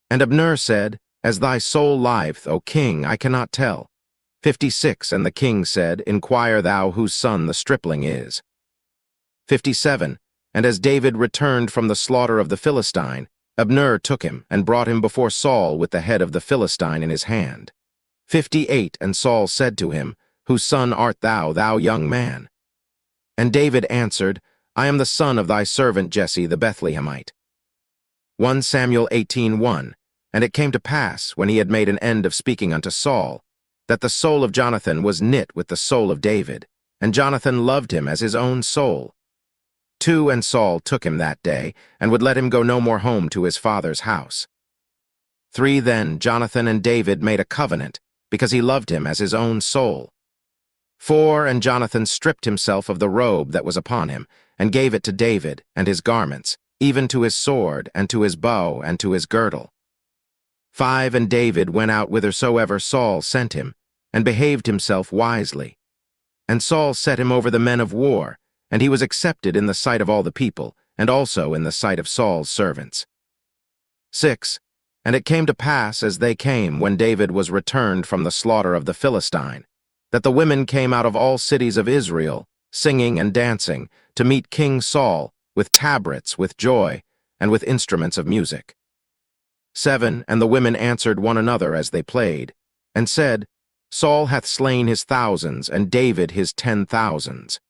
And Abner said, As thy soul liveth, O king, I cannot tell. 56 And the king said, Inquire thou whose son the stripling is. 57 And as David returned from the slaughter of the Philistine, Abner took him, and brought him before Saul with the head of the Philistine in his hand. 58 And Saul said to him, Whose son art thou, thou young man? And David answered, I am the son of thy servant Jesse the Bethlehemite. 1 Samuel 18:1 And it came to pass, when he had made an end of speaking unto Saul, that the soul of Jonathan was knit with the soul of David, and Jonathan loved him as his own soul. 2 And Saul took him that day, and would let him go no more home to his father's house. 3 Then Jonathan and David made a covenant, because he loved him as his own soul. 4 And Jonathan stripped himself of the robe that was upon him, and gave it to David, and his garments, even to his sword, and to his bow, and to his girdle. 5 And David went out whithersoever Saul sent him, and behaved himself wisely. And Saul set him over the men of war, and he was accepted in the sight of all the people, and also in the sight of Saul's servants. 6 And it came to pass, as they came, when David was returned from the slaughter of the Philistine, that the women came out of all cities of Israel, singing and dancing, to meet King Saul, with tabrets, with joy, and with instruments of music. 7 And the women answered one another as they played, and said, Saul hath slain his thousands, and David his 10,000s.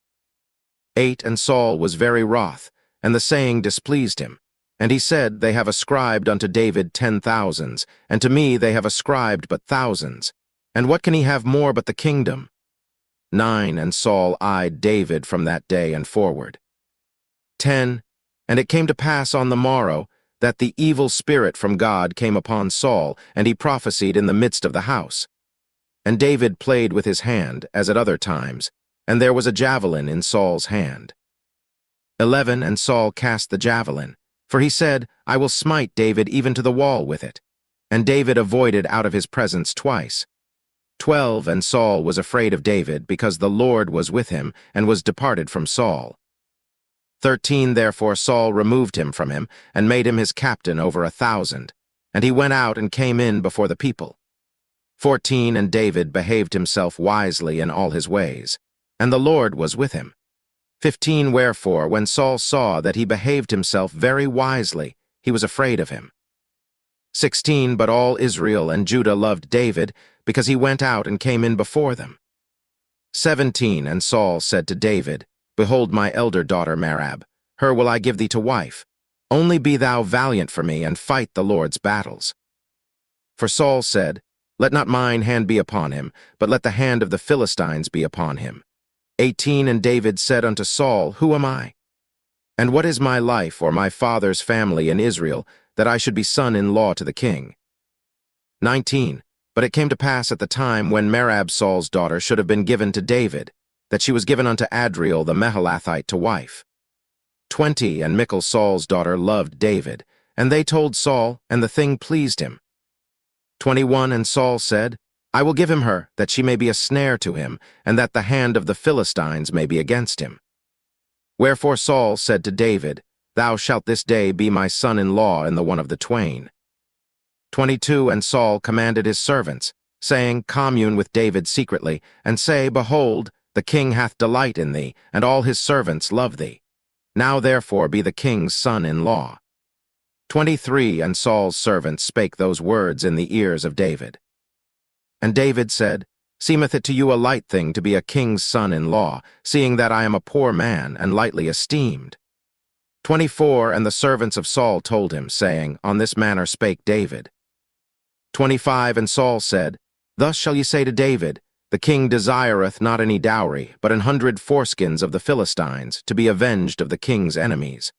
8 And Saul was very wroth, and the saying displeased him. And he said, They have ascribed unto David 10,000s, and to me they have ascribed but thousands. And what can he have more but the kingdom? 9 And Saul eyed David from that day and forward. 10 And it came to pass on the morrow, that the evil spirit from God came upon Saul, and he prophesied in the midst of the house. And David played with his hand, as at other times, and there was a javelin in Saul's hand. 11 And Saul cast the javelin, for he said, I will smite David even to the wall with it. And David avoided out of his presence twice. 12 And Saul was afraid of David, because the Lord was with him, and was departed from Saul. 13 Therefore Saul removed him from him, and made him his captain over 1,000. And he went out and came in before the people. 14 And David behaved himself wisely in all his ways, and the Lord was with him. 15 Wherefore, when Saul saw that he behaved himself very wisely, he was afraid of him. 16 But all Israel and Judah loved David, because he went out and came in before them. 17 And Saul said to David, Behold my elder daughter Merab, her will I give thee to wife. Only be thou valiant for me, and fight the Lord's battles. For Saul said, Let not mine hand be upon him, but let the hand of the Philistines be upon him. 18 And David said unto Saul, Who am I? And what is my life or my father's family in Israel, that I should be son-in-law to the king? 19 But it came to pass at the time when Merab Saul's daughter should have been given to David, that she was given unto Adriel the Meholathite to wife. 20 And Michal Saul's daughter loved David, and they told Saul, and the thing pleased him. 21 And Saul said, I will give him her, that she may be a snare to him, and that the hand of the Philistines may be against him. Wherefore Saul said to David, Thou shalt this day be my son-in-law in the one of the twain. 22 And Saul commanded his servants, saying, Commune with David secretly, and say, Behold, the king hath delight in thee, and all his servants love thee. Now therefore be the king's son-in-law. 23 And Saul's servants spake those words in the ears of David. And David said, Seemeth it to you a light thing to be a king's son-in-law, seeing that I am a poor man, and lightly esteemed? 24 And the servants of Saul told him, saying, On this manner spake David. 25 And Saul said, Thus shall ye say to David, The king desireth not any dowry, but 100 foreskins of the Philistines, to be avenged of the king's enemies.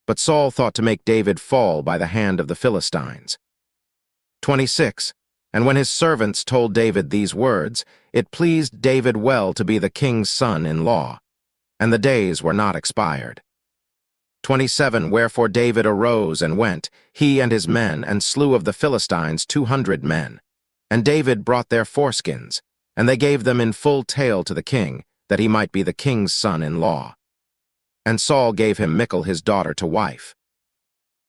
But Saul thought to make David fall by the hand of the Philistines. 26. And when his servants told David these words, it pleased David well to be the king's son-in-law, and the days were not expired. 27. Wherefore David arose and went, he and his men, and slew of the Philistines 200 men. And David brought their foreskins, and they gave them in full tale to the king, that he might be the king's son-in-law. And Saul gave him Michal his daughter to wife.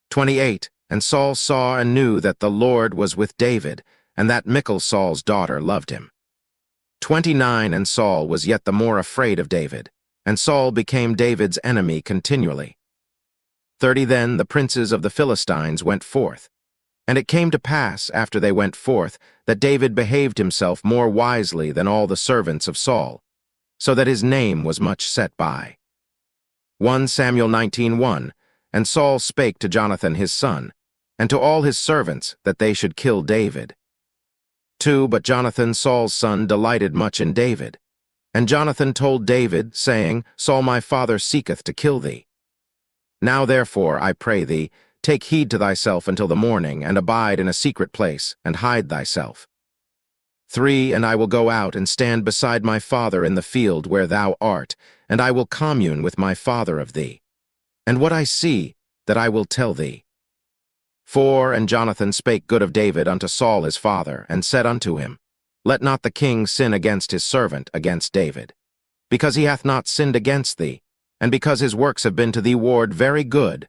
28. And Saul saw and knew that the Lord was with David, and that Michal Saul's daughter loved him. 29. And Saul was yet the more afraid of David, and Saul became David's enemy continually. 30. Then the princes of the Philistines went forth. And it came to pass, after they went forth, that David behaved himself more wisely than all the servants of Saul, so that his name was much set by. 1 Samuel 19:1. And Saul spake to Jonathan his son, and to all his servants, that they should kill David. 2. But Jonathan Saul's son delighted much in David. And Jonathan told David, saying, Saul my father seeketh to kill thee. Now therefore, I pray thee, take heed to thyself until the morning, and abide in a secret place, and hide thyself. 3. And I will go out and stand beside my father in the field where thou art, and I will commune with my father of thee. And what I see, that I will tell thee. 4. And Jonathan spake good of David unto Saul his father, and said unto him, Let not the king sin against his servant, against David, because he hath not sinned against thee, and because his works have been to thee ward very good.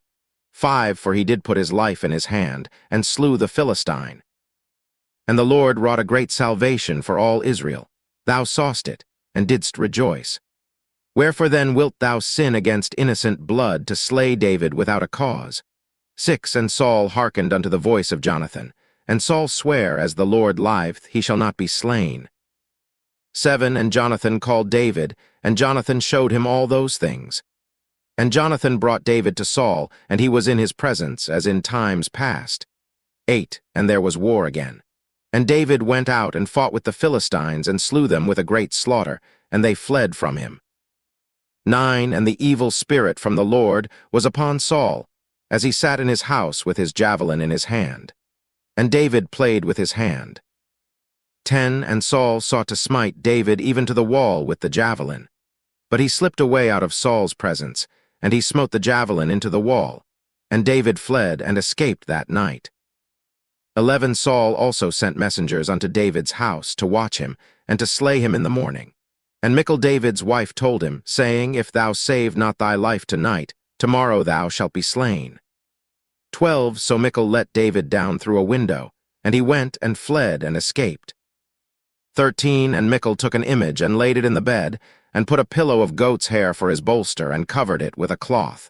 5. For he did put his life in his hand, and slew the Philistine. And the Lord wrought a great salvation for all Israel. Thou sawest it, and didst rejoice. Wherefore then wilt thou sin against innocent blood to slay David without a cause? 6. And Saul hearkened unto the voice of Jonathan, and Saul sware, As the Lord liveth, he shall not be slain. 7. And Jonathan called David, and Jonathan showed him all those things. And Jonathan brought David to Saul, and he was in his presence, as in times past. 8. And there was war again. And David went out and fought with the Philistines, and slew them with a great slaughter, and they fled from him. 9. And the evil spirit from the Lord was upon Saul, as he sat in his house with his javelin in his hand. And David played with his hand. 10. And Saul sought to smite David even to the wall with the javelin. But he slipped away out of Saul's presence, and he smote the javelin into the wall. And David fled and escaped that night. 11. Saul also sent messengers unto David's house to watch him, and to slay him in the morning. And Michal David's wife told him, saying, If thou save not thy life tonight, tomorrow thou shalt be slain. 12. So Michal let David down through a window, and he went and fled and escaped. 13. And Michal took an image and laid it in the bed, and put a pillow of goat's hair for his bolster, and covered it with a cloth.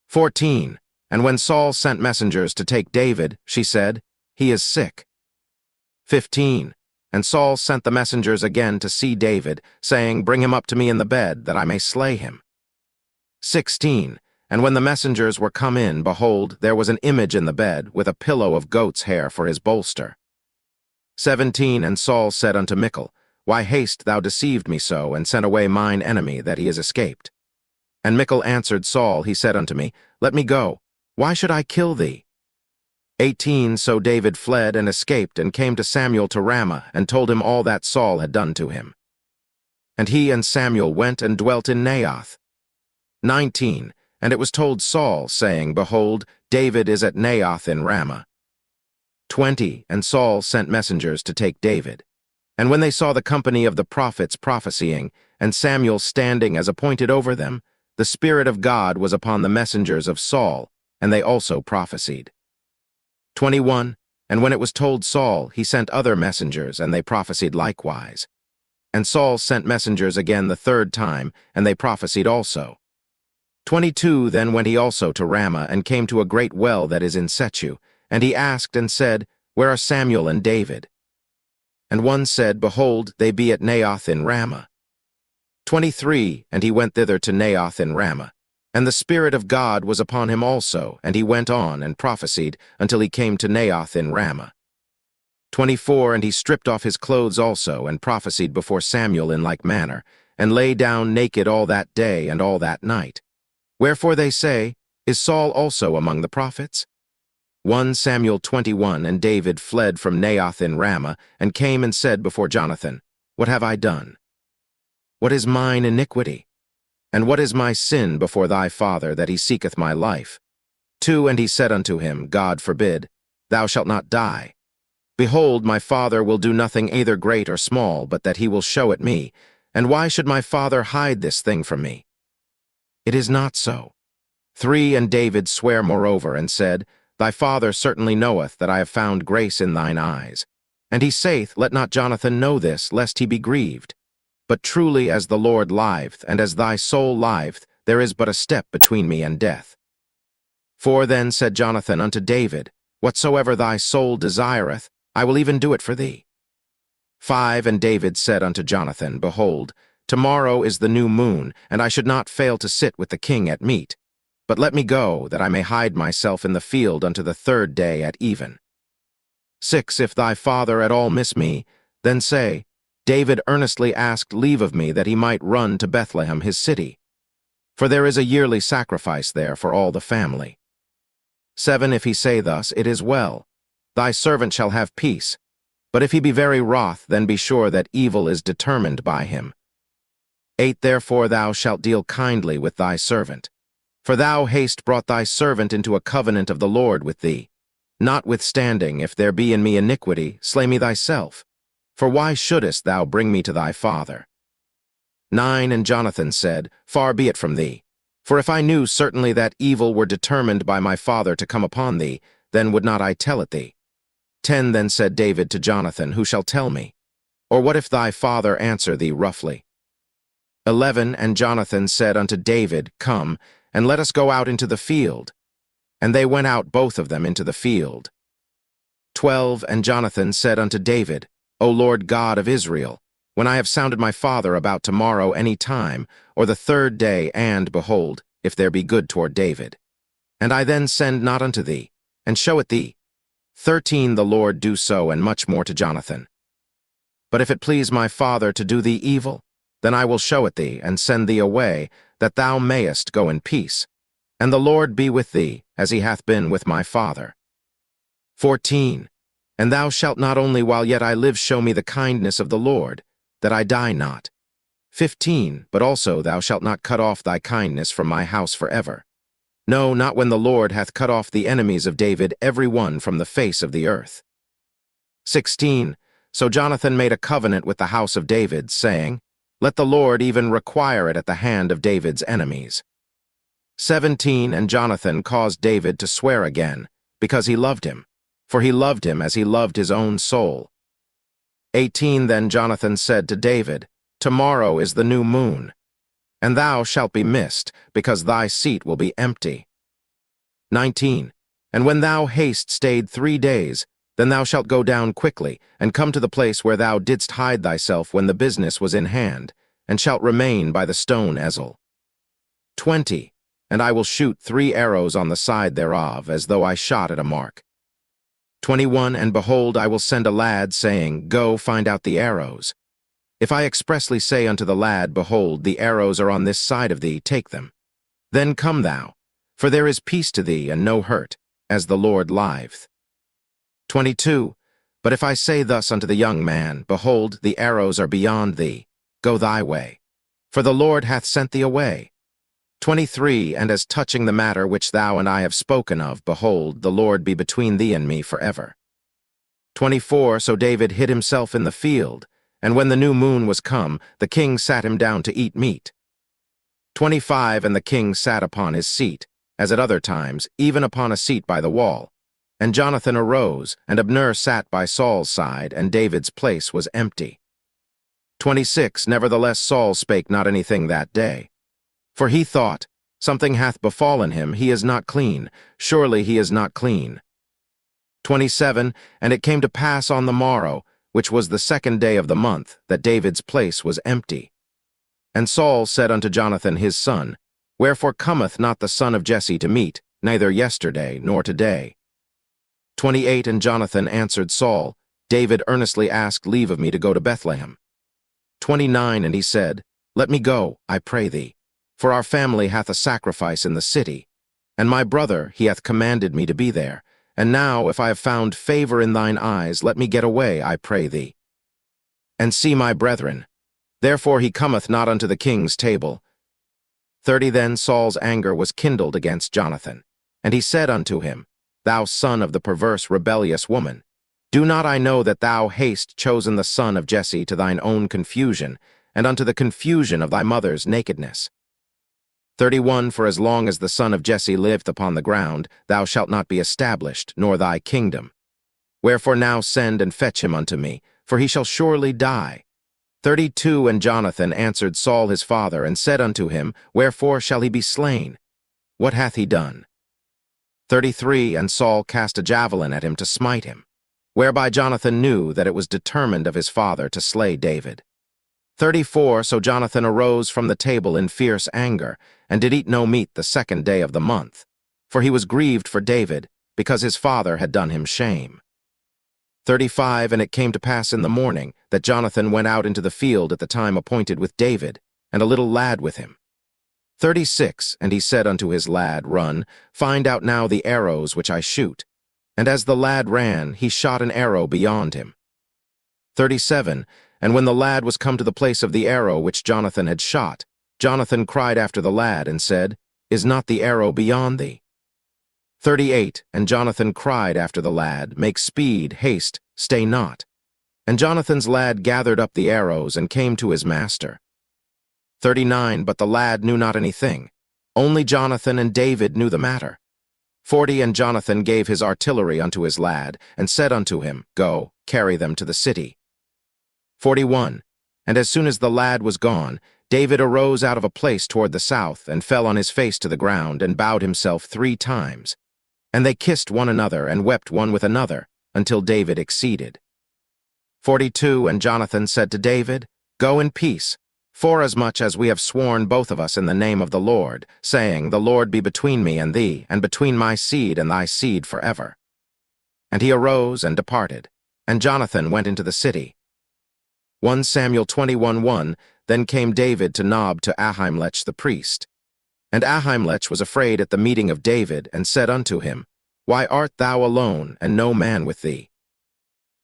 14. And when Saul sent messengers to take David, she said, He is sick. 15. And Saul sent the messengers again to see David, saying, Bring him up to me in the bed, that I may slay him. 16. And when the messengers were come in, behold, there was an image in the bed, with a pillow of goat's hair for his bolster. 17. And Saul said unto Michal, Why hast thou deceived me so, and sent away mine enemy, that he is escaped? And Michal answered Saul, he said unto me, Let me go. Why should I kill thee? 18. So David fled and escaped, and came to Samuel to Ramah, and told him all that Saul had done to him. And he and Samuel went and dwelt in Naioth. 19. And it was told Saul, saying, Behold, David is at Naioth in Ramah. 20. And Saul sent messengers to take David. And when they saw the company of the prophets prophesying, and Samuel standing as appointed over them, the Spirit of God was upon the messengers of Saul, and they also prophesied. 21. And when it was told Saul, he sent other messengers, and they prophesied likewise. And Saul sent messengers again the third time, and they prophesied also. 22. Then went he also to Ramah, and came to a great well that is in Sechu, and he asked and said, Where are Samuel and David? And one said, Behold, they be at Naioth in Ramah. 23. And he went thither to Naioth in Ramah. And the Spirit of God was upon him also, and he went on and prophesied until he came to Naioth in Ramah. 24 And he stripped off his clothes also, and prophesied before Samuel in like manner, and lay down naked all that day and all that night. Wherefore they say, Is Saul also among the prophets? 1 Samuel 21 And David fled from Naioth in Ramah, and came and said before Jonathan, What have I done? What is mine iniquity? And what is my sin before thy father, that he seeketh my life? 2 And he said unto him, God forbid, thou shalt not die. Behold, my father will do nothing either great or small, but that he will show it me. And why should my father hide this thing from me? It is not so. 3 And David sware moreover, and said, Thy father certainly knoweth that I have found grace in thine eyes. And he saith, Let not Jonathan know this, lest he be grieved. But truly as the Lord liveth, and as thy soul liveth, there is but a step between me and death. 4 Then said Jonathan unto David, Whatsoever thy soul desireth, I will even do it for thee. 5 And David said unto Jonathan, Behold, tomorrow is the new moon, and I should not fail to sit with the king at meat. But let me go, that I may hide myself in the field unto the 3rd day at even. 6 If thy father at all miss me, then say, David earnestly asked leave of me that he might run to Bethlehem his city. For there is a yearly sacrifice there for all the family. 7 If he say thus, it is well. Thy servant shall have peace. But if he be very wroth, then be sure that evil is determined by him. 8 Therefore thou shalt deal kindly with thy servant. For thou hast brought thy servant into a covenant of the Lord with thee. Notwithstanding, if there be in me iniquity, slay me thyself. For why shouldest thou bring me to thy father? 9 And Jonathan said, Far be it from thee. For if I knew certainly that evil were determined by my father to come upon thee, then would not I tell it thee. 10 Then said David to Jonathan, Who shall tell me? Or what if thy father answer thee roughly? 11 And Jonathan said unto David, Come, and let us go out into the field. And they went out both of them into the field. 12 And Jonathan said unto David, O Lord God of Israel, when I have sounded my father about tomorrow any time, or the 3rd day, and, behold, if there be good toward David. And I then send not unto thee, and show it thee. 13 The Lord do so, and much more to Jonathan. But if it please my father to do thee evil, then I will show it thee, and send thee away, that thou mayest go in peace. And the Lord be with thee, as he hath been with my father. 14 And thou shalt not only while yet I live show me the kindness of the Lord, that I die not. 15 But also thou shalt not cut off thy kindness from my house forever. No, not when the Lord hath cut off the enemies of David every one from the face of the earth. 16 So Jonathan made a covenant with the house of David, saying, Let the Lord even require it at the hand of David's enemies. 17 And Jonathan caused David to swear again, because he loved him, for he loved him as he loved his own soul. 18 Then Jonathan said to David, Tomorrow is the new moon, and thou shalt be missed, because thy seat will be empty. 19 And when thou hast stayed 3 days, then thou shalt go down quickly, and come to the place where thou didst hide thyself when the business was in hand, and shalt remain by the stone Ezel. 20 And I will shoot 3 arrows on the side thereof, as though I shot at a mark. 21 And behold, I will send a lad, saying, Go, find out the arrows. If I expressly say unto the lad, Behold, the arrows are on this side of thee, take them. Then come thou, for there is peace to thee, and no hurt, as the Lord liveth. 22 But if I say thus unto the young man, Behold, the arrows are beyond thee, go thy way, for the Lord hath sent thee away. 23 And as touching the matter which thou and I have spoken of, behold, the Lord be between thee and me forever. 24 So David hid himself in the field, and when the new moon was come, the king sat him down to eat meat. 25 And the king sat upon his seat, as at other times, even upon a seat by the wall. And Jonathan arose, and Abner sat by Saul's side, and David's place was empty. 26 Nevertheless Saul spake not anything that day. For he thought, Something hath befallen him, he is not clean, surely he is not clean. 27 And it came to pass on the morrow, which was the 2nd day of the month, that David's place was empty. And Saul said unto Jonathan his son, Wherefore cometh not the son of Jesse to meat, neither yesterday nor today? 28 And Jonathan answered Saul, David earnestly asked leave of me to go to Bethlehem. 29 And he said, Let me go, I pray thee, for our family hath a sacrifice in the city, and my brother he hath commanded me to be there. And now, if I have found favor in thine eyes, let me get away, I pray thee, and see my brethren. Therefore he cometh not unto the king's table. 30 Then Saul's anger was kindled against Jonathan, and he said unto him, Thou son of the perverse rebellious woman, do not I know that thou hast chosen the son of Jesse to thine own confusion, and unto the confusion of thy mother's nakedness? 31 For as long as the son of Jesse liveth upon the ground, thou shalt not be established, nor thy kingdom. Wherefore now send and fetch him unto me, for he shall surely die. 32 And Jonathan answered Saul his father, and said unto him, Wherefore shall he be slain? What hath he done? 33 And Saul cast a javelin at him to smite him, whereby Jonathan knew that it was determined of his father to slay David. 34 So Jonathan arose from the table in fierce anger, and did eat no meat the 2nd day of the month, for he was grieved for David, because his father had done him shame. 35 And it came to pass in the morning that Jonathan went out into the field at the time appointed with David, and a little lad with him. 36 And he said unto his lad, Run, find out now the arrows which I shoot. And as the lad ran, he shot an arrow beyond him. 37 And when the lad was come to the place of the arrow which Jonathan had shot, Jonathan cried after the lad, and said, Is not the arrow beyond thee? 38 And Jonathan cried after the lad, Make speed, haste, stay not. And Jonathan's lad gathered up the arrows, and came to his master. 39 But the lad knew not anything. Only Jonathan and David knew the matter. 40 And Jonathan gave his artillery unto his lad, and said unto him, Go, carry them to the city. 41 And as soon as the lad was gone, David arose out of a place toward the south, and fell on his face to the ground, and bowed himself 3 times. And they kissed one another, and wept one with another, until David exceeded. 42 And Jonathan said to David, Go in peace, forasmuch as we have sworn both of us in the name of the Lord, saying, The Lord be between me and thee, and between my seed and thy seed forever. And he arose and departed, and Jonathan went into the city. 1 Samuel 21:1 Then came David to Nob to Ahimelech the priest. And Ahimelech was afraid at the meeting of David, and said unto him, Why art thou alone, and no man with thee?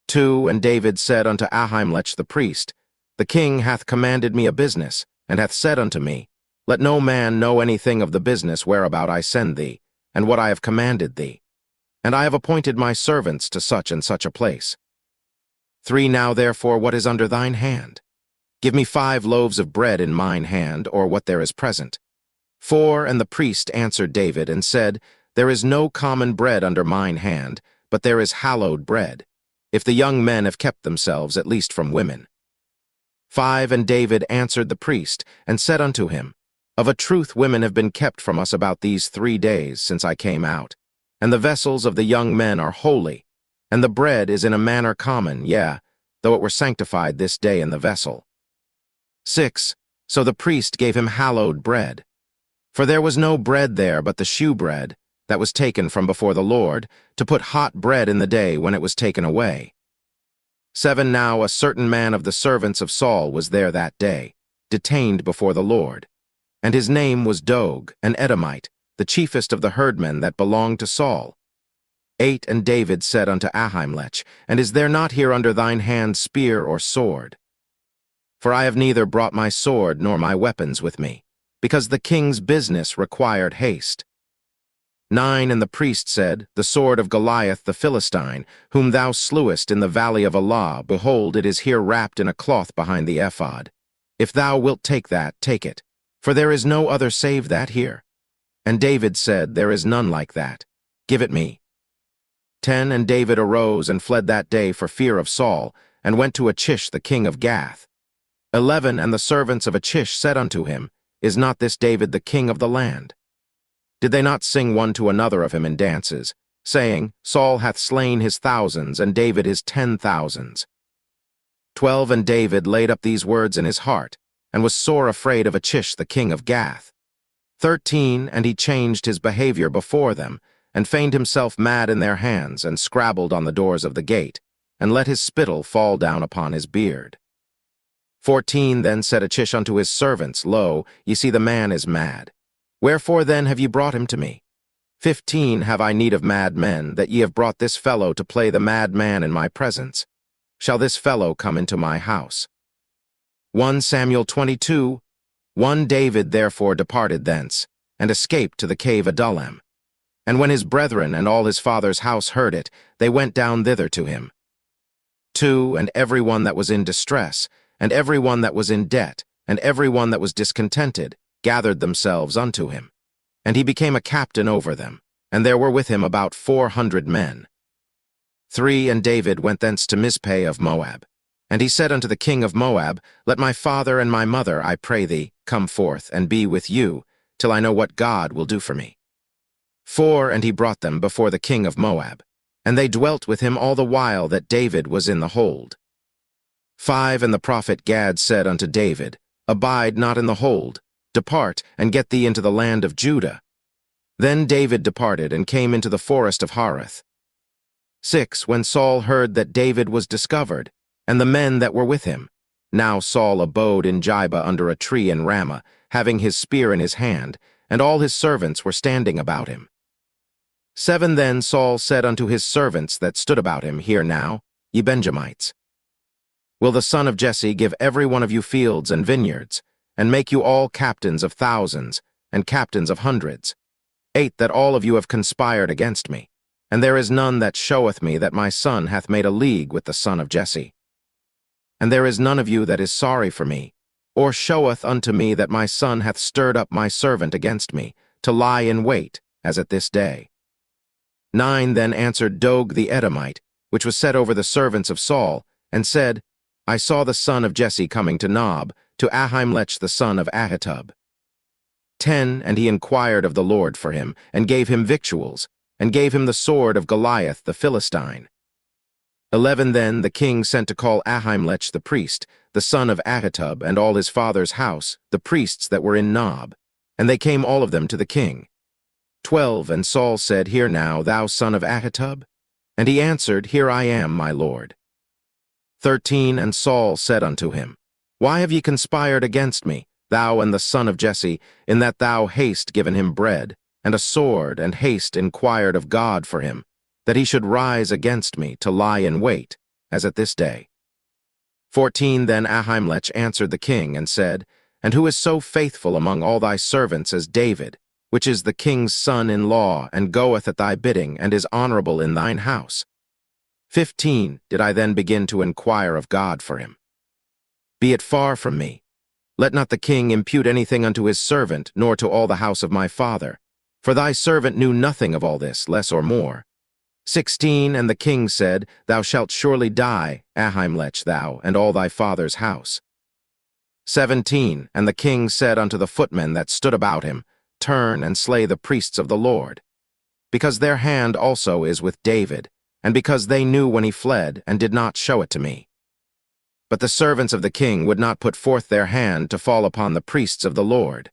2 And David said unto Ahimelech the priest, The king hath commanded me a business, and hath said unto me, Let no man know anything of the business whereabout I send thee, and what I have commanded thee. And I have appointed my servants to such and such a place. 3 Now therefore what is under thine hand? Give me 5 loaves of bread in mine hand, or what there is present. 4 And the priest answered David, and said, There is no common bread under mine hand, but there is hallowed bread, if the young men have kept themselves at least from women. 5 And David answered the priest, and said unto him, Of a truth women have been kept from us about these 3 days since I came out, and the vessels of the young men are holy, and the bread is in a manner common, yea, though it were sanctified this day in the vessel. 6 So the priest gave him hallowed bread. For there was no bread there but the shewbread, that was taken from before the Lord, to put hot bread in the day when it was taken away. 7 Now a certain man of the servants of Saul was there that day, detained before the Lord. And his name was Doeg, an Edomite, the chiefest of the herdmen that belonged to Saul. 8 And David said unto Ahimelech, And is there not here under thine hand spear or sword? For I have neither brought my sword nor my weapons with me, because the king's business required haste. 9 And the priest said, The sword of Goliath the Philistine, whom thou slewest in the valley of Elah, behold, it is here wrapped in a cloth behind the ephod. If thou wilt take that, take it, for there is no other save that here. And David said, There is none like that. Give it me. 10 And David arose and fled that day for fear of Saul, and went to Achish the king of Gath. 11 And the servants of Achish said unto him, Is not this David the king of the land? Did they not sing one to another of him in dances, saying, Saul hath slain his thousands, and David his 10,000s? 12 And David laid up these words in his heart, and was sore afraid of Achish the king of Gath. 13 And he changed his behavior before them, and feigned himself mad in their hands, and scrabbled on the doors of the gate, and let his spittle fall down upon his beard. 14 Then said Achish unto his servants, Lo, ye see the man is mad. Wherefore then have ye brought him to me? 15 Have I need of mad men, that ye have brought this fellow to play the mad man in my presence? Shall this fellow come into my house? 1 Samuel 22 1 David therefore departed thence, and escaped to the cave Adullam. And when his brethren and all his father's house heard it, they went down thither to him. 2 And every one that was in distress, and every one that was in debt, and every one that was discontented, gathered themselves unto him. And he became a captain over them, and there were with him about 400 men. 3 And David went thence to Mizpeh of Moab. And he said unto the king of Moab, Let my father and my mother, I pray thee, come forth and be with you, till I know what God will do for me. 4 And he brought them before the king of Moab, and they dwelt with him all the while that David was in the hold. 5 And the prophet Gad said unto David, Abide not in the hold, depart, and get thee into the land of Judah. Then David departed, and came into the forest of Hareth. 6 When Saul heard that David was discovered, and the men that were with him. Now Saul abode in Jibah under a tree in Ramah, having his spear in his hand, and all his servants were standing about him. 7 Then Saul said unto his servants that stood about him, Hear now, ye Benjamites. Will the son of Jesse give every one of you fields and vineyards, and make you all captains of thousands, and captains of hundreds? 8 That all of you have conspired against me, and there is none that showeth me that my son hath made a league with the son of Jesse. And there is none of you that is sorry for me, or showeth unto me that my son hath stirred up my servant against me, to lie in wait, as at this day. 9 Then answered Dog the Edomite, which was set over the servants of Saul, and said, I saw the son of Jesse coming to Nob, to Ahimelech the son of Ahitub. 10 And he inquired of the Lord for him, and gave him victuals, and gave him the sword of Goliath the Philistine. 11 Then the king sent to call Ahimelech the priest, the son of Ahitub, and all his father's house, the priests that were in Nob, and they came all of them to the king. 12 And Saul said, Hear now, thou son of Ahitub? And he answered, Here I am, my lord. 13 And Saul said unto him, Why have ye conspired against me, thou and the son of Jesse, in that thou hast given him bread, and a sword, and hast inquired of God for him, that he should rise against me to lie in wait, as at this day? 14 Then Ahimelech answered the king, and said, And who is so faithful among all thy servants as David, which is the king's son-in-law, and goeth at thy bidding, and is honorable in thine house? 15 Did I then begin to inquire of God for him? Be it far from me. Let not the king impute anything unto his servant, nor to all the house of my father. For thy servant knew nothing of all this, less or more. 16 And the king said, Thou shalt surely die, Ahimelech, thou, and all thy father's house. 17 And the king said unto the footmen that stood about him, Turn and slay the priests of the Lord, because their hand also is with David, and because they knew when he fled, and did not show it to me. But the servants of the king would not put forth their hand to fall upon the priests of the Lord.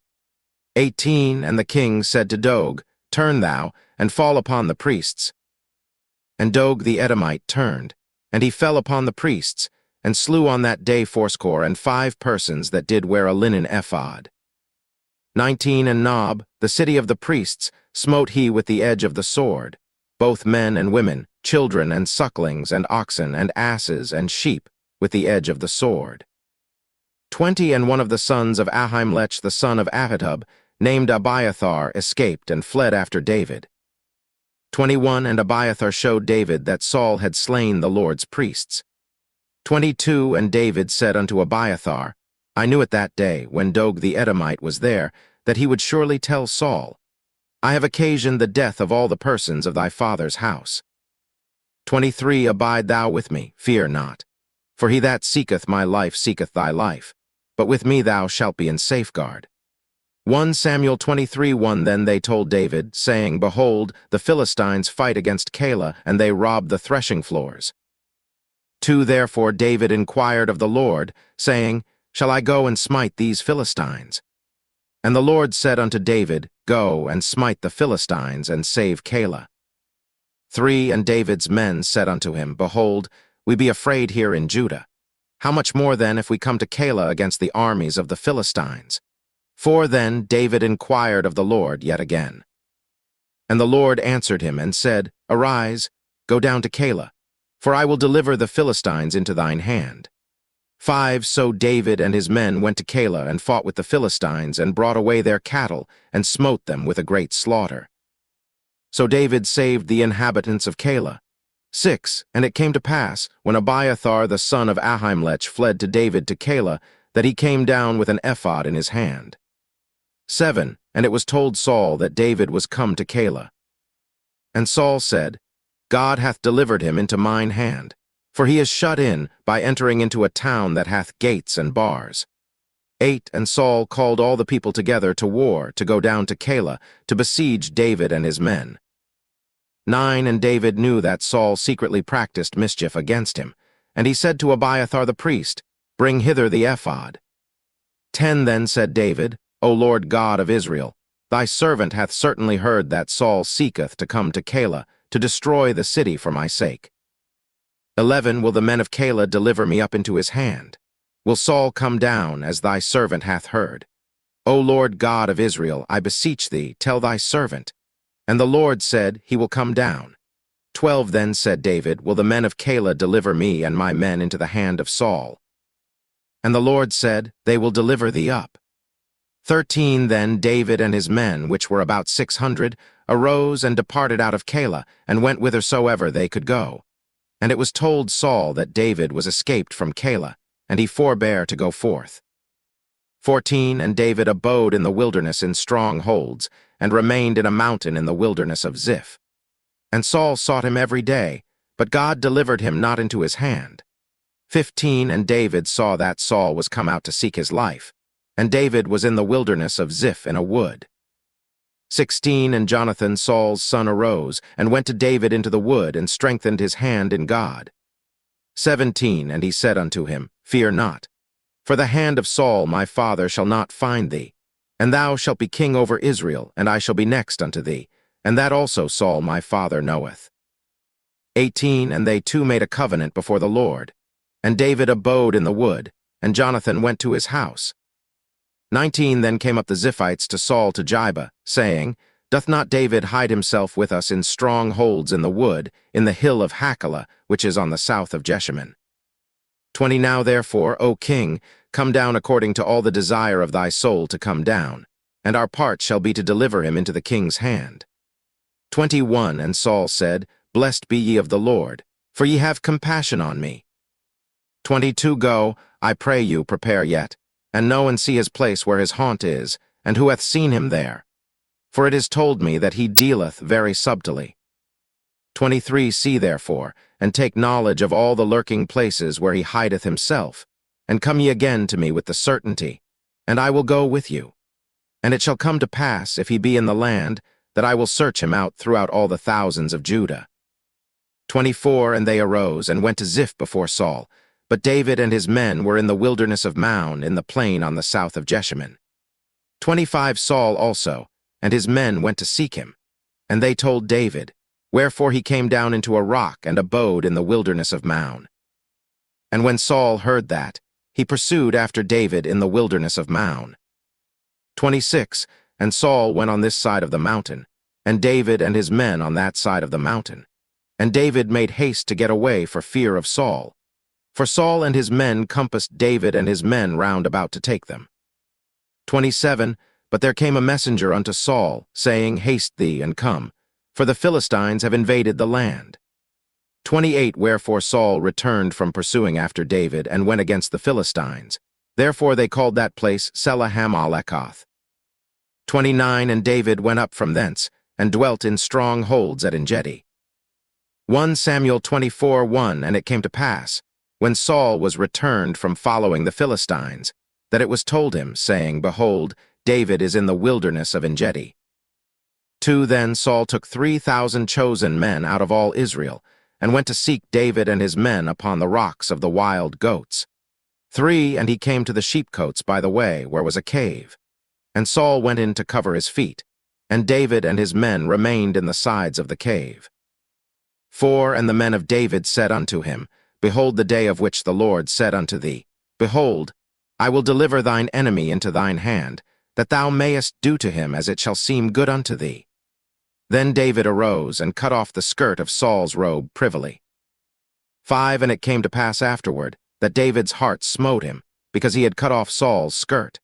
18 And the king said to Dog, Turn thou, and fall upon the priests. And Dog the Edomite turned, and he fell upon the priests, and slew on that day 85 persons that did wear a linen ephod. 19 And Nob, the city of the priests, smote he with the edge of the sword, both men and women, children and sucklings, and oxen, and asses, and sheep, with the edge of the sword. 20 And one of the sons of Ahimelech the son of Ahitub, named Abiathar, escaped and fled after David. 21 And Abiathar showed David that Saul had slain the Lord's priests. 22 And David said unto Abiathar, I knew it that day, when Dog the Edomite was there, that he would surely tell Saul, I have occasioned the death of all the persons of thy father's house. 23 Abide thou with me, fear not. For he that seeketh my life seeketh thy life, but with me thou shalt be in safeguard. 1 Samuel 23:1 Then they told David, saying, Behold, the Philistines fight against Keilah, and they rob the threshing floors. 2 Therefore David inquired of the Lord, saying, Shall I go and smite these Philistines? And the Lord said unto David, Go and smite the Philistines, and save Keilah. 3 And David's men said unto him, Behold, We be afraid here in Judah. How much more then if we come to Keilah against the armies of the Philistines? For then David inquired of the Lord yet again. And the Lord answered him and said, Arise, go down to Keilah, for I will deliver the Philistines into thine hand. 5 So David and his men went to Keilah and fought with the Philistines and brought away their cattle and smote them with a great slaughter. So David saved the inhabitants of Keilah. 6 And it came to pass, when Abiathar the son of Ahimelech fled to David to Keilah, that he came down with an ephod in his hand. 7 And it was told Saul that David was come to Keilah. And Saul said, God hath delivered him into mine hand, for he is shut in by entering into a town that hath gates and bars. 8 And Saul called all the people together to war to go down to Keilah to besiege David and his men. 9 And David knew that Saul secretly practiced mischief against him, and he said to Abiathar the priest, Bring hither the ephod. 10 Then said David, O Lord God of Israel, thy servant hath certainly heard that Saul seeketh to come to Keilah to destroy the city for my sake. 11 Will the men of Keilah deliver me up into his hand? Will Saul come down, as thy servant hath heard? O Lord God of Israel, I beseech thee, tell thy servant. And the Lord said, He will come down. 12 Then said David, Will the men of Keilah deliver me and my men into the hand of Saul? And the Lord said, They will deliver thee up. 13 Then David and his men, which were about 600, arose and departed out of Keilah, and went whithersoever they could go. And it was told Saul that David was escaped from Keilah, and he forbare to go forth. 14 And David abode in the wilderness in strong holds, and remained in a mountain in the wilderness of Ziph. And Saul sought him every day, but God delivered him not into his hand. 15 And David saw that Saul was come out to seek his life, and David was in the wilderness of Ziph in a wood. 16 And Jonathan Saul's son arose, and went to David into the wood, and strengthened his hand in God. 17 And he said unto him, Fear not, for the hand of Saul my father shall not find thee, and thou shalt be king over Israel, and I shall be next unto thee, and that also Saul my father knoweth. 18 And they two made a covenant before the Lord, and David abode in the wood, and Jonathan went to his house. 19 Then came up the Ziphites to Saul to Jibah, saying, Doth not David hide himself with us in strong holds in the wood, in the hill of Hachilah, which is on the south of Jeshimon? 20 Now therefore, O king, come down according to all the desire of thy soul to come down, and our part shall be to deliver him into the king's hand. 21 And Saul said, Blessed be ye of the Lord, for ye have compassion on me. 22 Go, I pray you, prepare yet, and know and see his place where his haunt is, and who hath seen him there. For it is told me that he dealeth very subtilly. 23 See therefore, and take knowledge of all the lurking places where he hideth himself, and come ye again to me with the certainty, and I will go with you. And it shall come to pass, if he be in the land, that I will search him out throughout all the thousands of Judah. 24 And they arose, and went to Ziph before Saul, but David and his men were in the wilderness of Maon, in the plain on the south of Jeshimon. 25 Saul also, and his men went to seek him, and they told David, wherefore he came down into a rock and abode in the wilderness of Maon. And when Saul heard that, he pursued after David in the wilderness of Maon. 26 And Saul went on this side of the mountain, and David and his men on that side of the mountain. And David made haste to get away for fear of Saul. For Saul and his men compassed David and his men round about to take them. 27 But there came a messenger unto Saul, saying, Haste thee, and come, for the Philistines have invaded the land. 28 Wherefore Saul returned from pursuing after David, and went against the Philistines. Therefore they called that place Selahammalekoth. 29 And David went up from thence, and dwelt in strong holds at Engedi. 1 Samuel 24:1 And it came to pass, when Saul was returned from following the Philistines, that it was told him, saying, Behold, David is in the wilderness of Engedi. 2 Then Saul took 3,000 chosen men out of all Israel, and went to seek David and his men upon the rocks of the wild goats. 3 And he came to the sheepcotes by the way, where was a cave. And Saul went in to cover his feet, and David and his men remained in the sides of the cave. 4 And the men of David said unto him, behold the day of which the Lord said unto thee, Behold, I will deliver thine enemy into thine hand, that thou mayest do to him as it shall seem good unto thee. Then David arose and cut off the skirt of Saul's robe privily. 5. And it came to pass afterward, that David's heart smote him, because he had cut off Saul's skirt.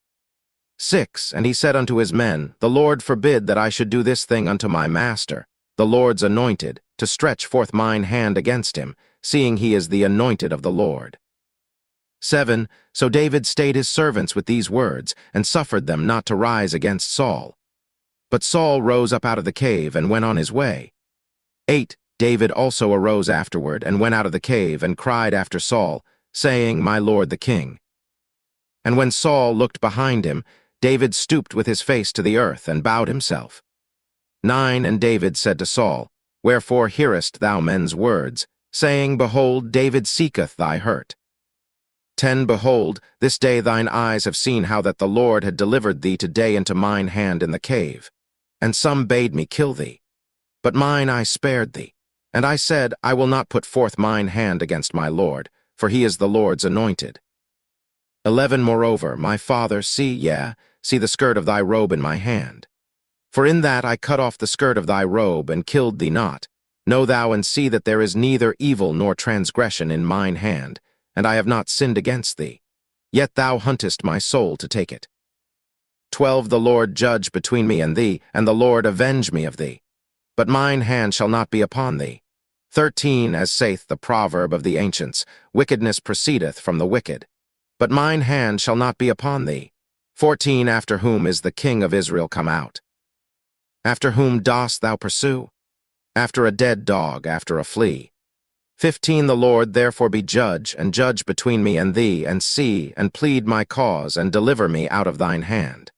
6. And he said unto his men, The Lord forbid that I should do this thing unto my master, the Lord's anointed, to stretch forth mine hand against him, seeing he is the anointed of the Lord. 7. So David stayed his servants with these words, and suffered them not to rise against Saul. But Saul rose up out of the cave, and went on his way. 8. David also arose afterward, and went out of the cave, and cried after Saul, saying, My lord the king. And when Saul looked behind him, David stooped with his face to the earth, and bowed himself. 9. And David said to Saul, Wherefore hearest thou men's words, saying, Behold, David seeketh thy hurt? 10. Behold, this day thine eyes have seen how that the Lord had delivered thee today into mine hand in the cave. And some bade me kill thee. But mine eye spared thee. And I said, I will not put forth mine hand against my Lord, for he is the Lord's anointed. 11. Moreover, my father, see the skirt of thy robe in my hand. For in that I cut off the skirt of thy robe, and killed thee not. Know thou and see that there is neither evil nor transgression in mine hand, and I have not sinned against thee. Yet thou huntest my soul to take it. 12. The Lord judge between me and thee, and the Lord avenge me of thee. But mine hand shall not be upon thee. 13. As saith the proverb of the ancients, Wickedness proceedeth from the wicked. But mine hand shall not be upon thee. 14. After whom is the king of Israel come out? After whom dost thou pursue? After a dead dog, after a flea. 15. The Lord therefore be judge, and judge between me and thee, and see, and plead my cause, and deliver me out of thine hand.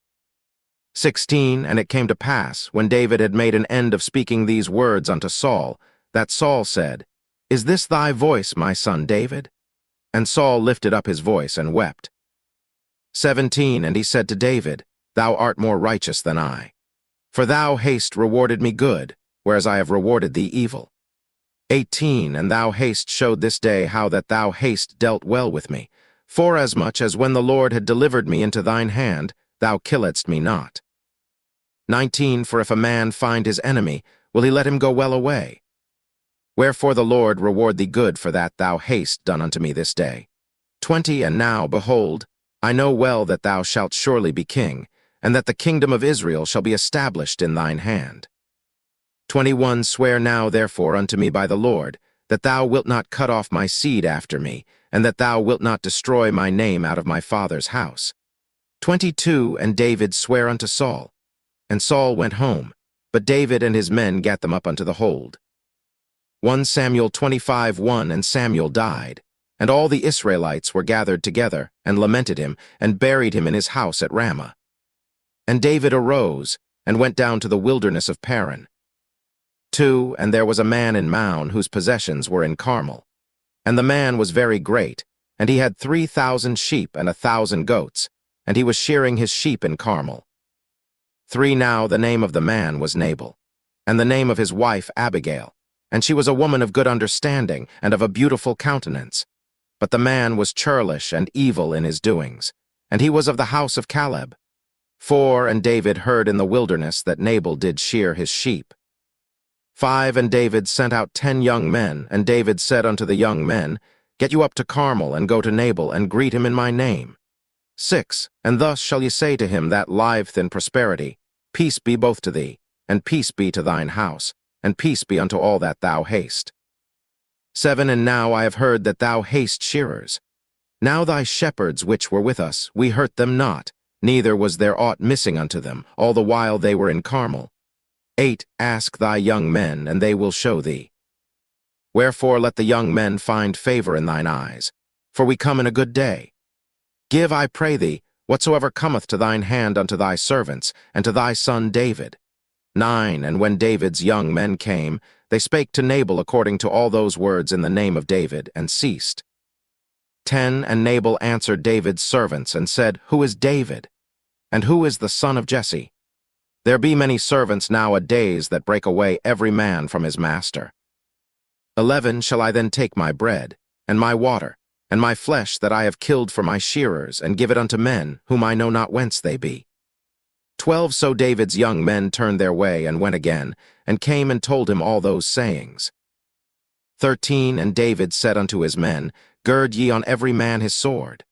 16. And it came to pass, when David had made an end of speaking these words unto Saul, that Saul said, Is this thy voice, my son David? And Saul lifted up his voice and wept. 17. And he said to David, Thou art more righteous than I. For thou hast rewarded me good, whereas I have rewarded thee evil. 18. And thou hast showed this day how that thou hast dealt well with me, forasmuch as when the Lord had delivered me into thine hand, thou killedst me not. 19. For if a man find his enemy, will he let him go well away? Wherefore the Lord reward thee good for that thou hast done unto me this day. 20. And now, behold, I know well that thou shalt surely be king, and that the kingdom of Israel shall be established in thine hand. 21. Swear now therefore unto me by the Lord, that thou wilt not cut off my seed after me, and that thou wilt not destroy my name out of my father's house. 22. And David sware unto Saul. And Saul went home, but David and his men gat them up unto the hold. 1 Samuel 25:1. And Samuel died, and all the Israelites were gathered together, and lamented him, and buried him in his house at Ramah. And David arose, and went down to the wilderness of Paran. 2. And there was a man in Maon whose possessions were in Carmel. And the man was very great, and he had 3,000 sheep and 1,000 goats, and he was shearing his sheep in Carmel. 3. Now the name of the man was Nabal, and the name of his wife Abigail, and she was a woman of good understanding and of a beautiful countenance. But the man was churlish and evil in his doings, and he was of the house of Caleb. 4. And David heard in the wilderness that Nabal did shear his sheep. 5. And David sent out 10 young men, and David said unto the young men, Get you up to Carmel, and go to Nabal, and greet him in my name. 6. And thus shall ye say to him that liveth in prosperity, Peace be both to thee, and peace be to thine house, and peace be unto all that thou hast. 7. And now I have heard that thou hast shearers. Now thy shepherds which were with us, we hurt them not, neither was there aught missing unto them, all the while they were in Carmel. 8. Ask thy young men, and they will show thee. Wherefore let the young men find favor in thine eyes, for we come in a good day. Give, I pray thee, whatsoever cometh to thine hand unto thy servants, and to thy son David. 9. And when David's young men came, they spake to Nabal according to all those words in the name of David, and ceased. 10. And Nabal answered David's servants, and said, Who is David? And who is the son of Jesse? There be many servants nowadays that break away every man from his master. 11. Shall I then take my bread, and my water, and my flesh that I have killed for my shearers, and give it unto men, whom I know not whence they be. 12 So David's young men turned their way, and went again, and came and told him all those sayings. 13 And David said unto his men, Gird ye on every man his sword.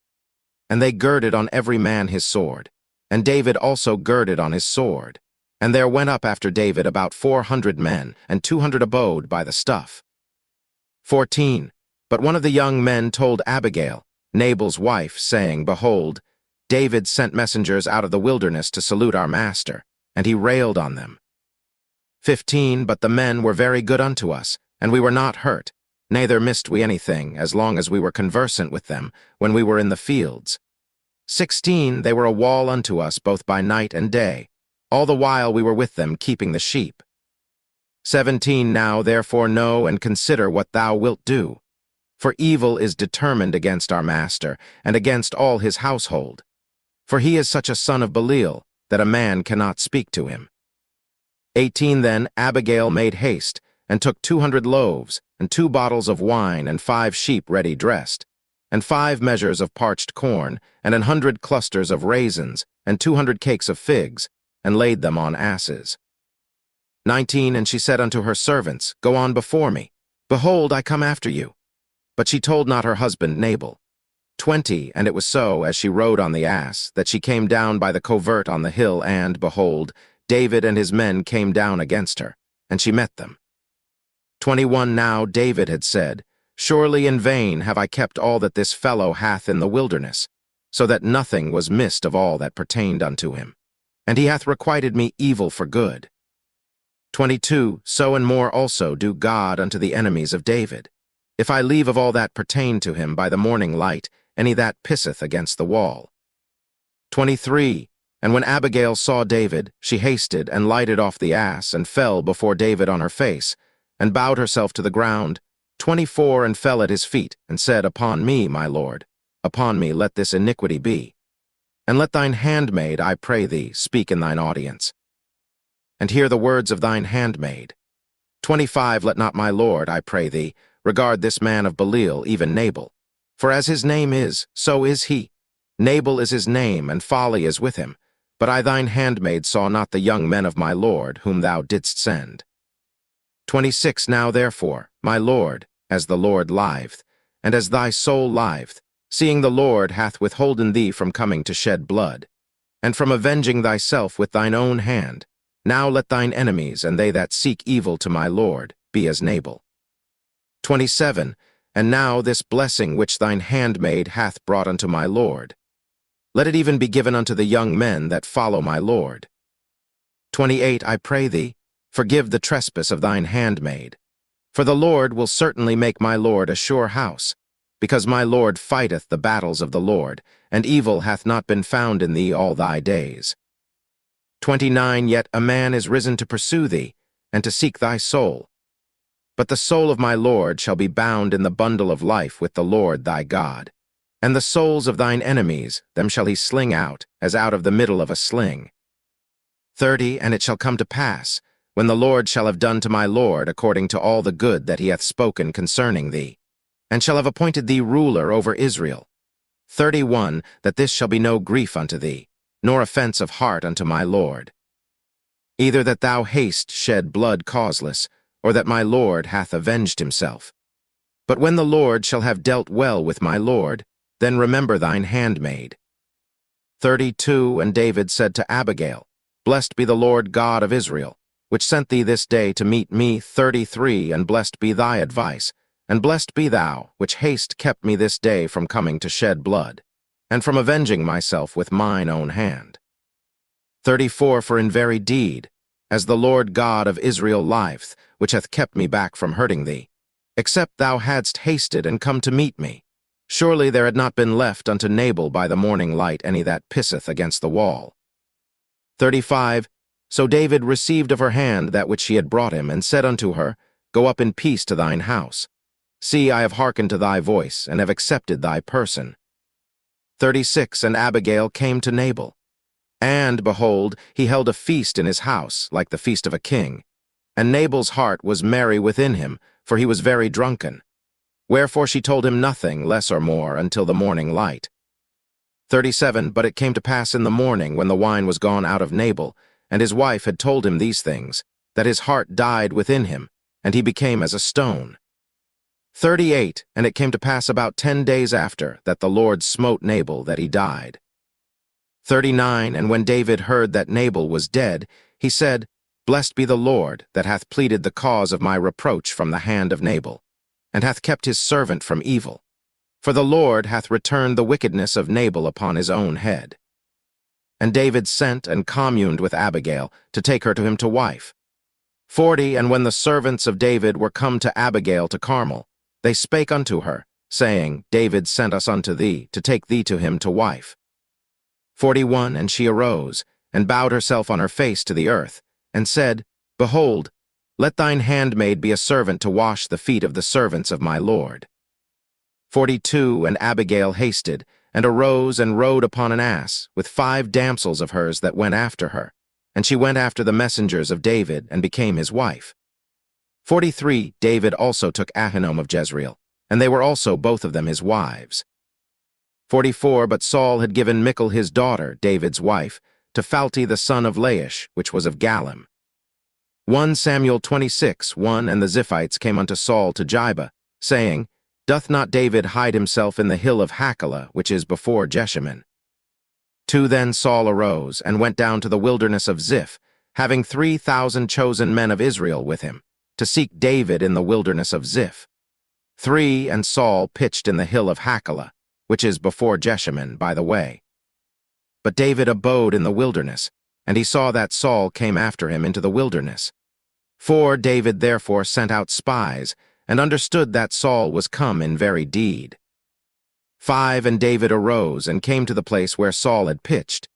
And they girded on every man his sword. And David also girded on his sword. And there went up after David about 400 men, and 200 abode by the stuff. 14 But one of the young men told Abigail, Nabal's wife, saying, Behold, David sent messengers out of the wilderness to salute our master, and he railed on them. 15 But the men were very good unto us, and we were not hurt, neither missed we anything, as long as we were conversant with them, when we were in the fields. 16 They were a wall unto us both by night and day, all the while we were with them keeping the sheep. 17 Now therefore know and consider what thou wilt do, for evil is determined against our master, and against all his household. For he is such a son of Belial, that a man cannot speak to him. 18 Then Abigail made haste, and took 200 loaves, and 2 bottles of wine, and 5 sheep ready dressed, and 5 measures of parched corn, and 100 clusters of raisins, and 200 cakes of figs, and laid them on asses. 19 And she said unto her servants, Go on before me. Behold, I come after you. But she told not her husband Nabal. 20 And it was so, as she rode on the ass, that she came down by the covert on the hill, and, behold, David and his men came down against her, and she met them. 21 Now David had said, Surely in vain have I kept all that this fellow hath in the wilderness, so that nothing was missed of all that pertained unto him. And he hath requited me evil for good. 22 So and more also do God unto the enemies of David, if I leave of all that pertain to him by the morning light any that pisseth against the wall. 23 And when Abigail saw David, she hasted and lighted off the ass, and fell before David on her face, and bowed herself to the ground. 24 And fell at his feet, and said, Upon me, my lord, upon me let this iniquity be. And let thine handmaid, I pray thee, speak in thine audience, and hear the words of thine handmaid. 25 Let not my lord, I pray thee, regard this man of Belial, even Nabal. For as his name is, so is he. Nabal is his name, and folly is with him. But I thine handmaid saw not the young men of my lord, whom thou didst send. 26 Now therefore, my lord, as the Lord liveth, and as thy soul liveth, seeing the Lord hath withholden thee from coming to shed blood, and from avenging thyself with thine own hand, now let thine enemies, and they that seek evil to my lord, be as Nabal. 27 And now this blessing which thine handmaid hath brought unto my lord, let it even be given unto the young men that follow my lord. 28 I pray thee, forgive the trespass of thine handmaid. For the Lord will certainly make my lord a sure house, because my lord fighteth the battles of the Lord, and evil hath not been found in thee all thy days. 29 Yet a man is risen to pursue thee, and to seek thy soul. But the soul of my lord shall be bound in the bundle of life with the Lord thy God. And the souls of thine enemies, them shall he sling out, as out of the middle of a sling. 30 And it shall come to pass, when the Lord shall have done to my lord according to all the good that he hath spoken concerning thee, and shall have appointed thee ruler over Israel. 31 That this shall be no grief unto thee, nor offense of heart unto my lord. Either that thou haste shed blood causeless, or that my lord hath avenged himself. But when the Lord shall have dealt well with my lord, then remember thine handmaid. 32 And David said to Abigail, Blessed be the Lord God of Israel, which sent thee this day to meet me. 33 And blessed be thy advice, and blessed be thou, which haste kept me this day from coming to shed blood, and from avenging myself with mine own hand. 34 For in very deed, as the Lord God of Israel liveth, which hath kept me back from hurting thee, except thou hadst hasted and come to meet me, surely there had not been left unto Nabal by the morning light any that pisseth against the wall. 35 So David received of her hand that which she had brought him, and said unto her, Go up in peace to thine house. See, I have hearkened to thy voice, and have accepted thy person. 36 And Abigail came to Nabal. And, behold, he held a feast in his house, like the feast of a king. And Nabal's heart was merry within him, for he was very drunken. Wherefore she told him nothing, less or more, until the morning light. 37. But it came to pass in the morning, when the wine was gone out of Nabal, and his wife had told him these things, that his heart died within him, and he became as a stone. 38. And it came to pass about 10 days after, that the Lord smote Nabal, that he died. 39. And when David heard that Nabal was dead, he said, Blessed be the Lord, that hath pleaded the cause of my reproach from the hand of Nabal, and hath kept his servant from evil. For the Lord hath returned the wickedness of Nabal upon his own head. And David sent and communed with Abigail, to take her to him to wife. 40. And when the servants of David were come to Abigail to Carmel, they spake unto her, saying, David sent us unto thee, to take thee to him to wife. 41. And she arose, and bowed herself on her face to the earth, and said, Behold, let thine handmaid be a servant to wash the feet of the servants of my Lord. 42. And Abigail hasted, and arose and rode upon an ass, with 5 damsels of hers that went after her. And she went after the messengers of David, and became his wife. 43. David also took Ahinoam of Jezreel, and they were also both of them his wives. 44. But Saul had given Michal his daughter, David's wife, to Phalti the son of Laish, which was of Galim. 1 Samuel 26. 1. And the Ziphites came unto Saul to Gibeah, saying, Doth not David hide himself in the hill of Hachilah, which is before Jeshemin? 2. Then Saul arose, and went down to the wilderness of Ziph, having 3,000 chosen men of Israel with him, to seek David in the wilderness of Ziph. 3. And Saul pitched in the hill of Hachilah, which is before Jeshemin, by the way. But David abode in the wilderness, and he saw that Saul came after him into the wilderness. 4. David therefore sent out spies, and understood that Saul was come in very deed. 5. And David arose, and came to the place where Saul had pitched.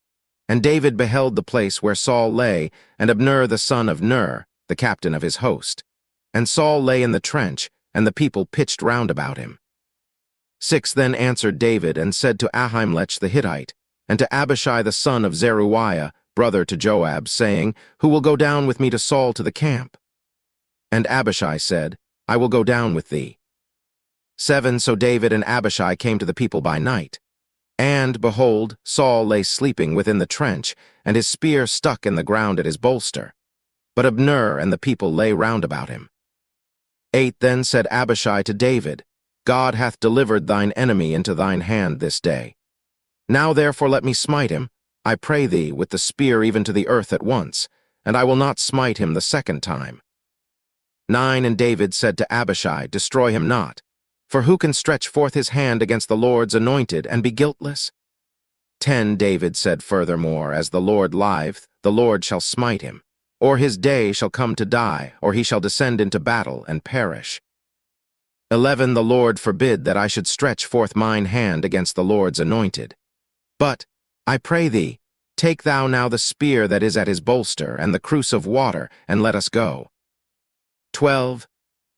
And David beheld the place where Saul lay, and Abner the son of Ner, the captain of his host. And Saul lay in the trench, and the people pitched round about him. 6. Then answered David, and said to Ahimelech the Hittite, and to Abishai the son of Zeruiah, brother to Joab, saying, Who will go down with me to Saul to the camp? And Abishai said, I will go down with thee. 7. So David and Abishai came to the people by night. And, behold, Saul lay sleeping within the trench, and his spear stuck in the ground at his bolster. But Abner and the people lay round about him. 8. Then said Abishai to David, God hath delivered thine enemy into thine hand this day. Now therefore let me smite him, I pray thee, with the spear even to the earth at once, and I will not smite him the second time. 9. And David said to Abishai, Destroy him not, for who can stretch forth his hand against the Lord's anointed and be guiltless? 10. David said furthermore, As the Lord liveth, the Lord shall smite him, or his day shall come to die, or he shall descend into battle and perish. 11. The Lord forbid that I should stretch forth mine hand against the Lord's anointed. But, I pray thee, take thou now the spear that is at his bolster, and the cruse of water, and let us go. 12.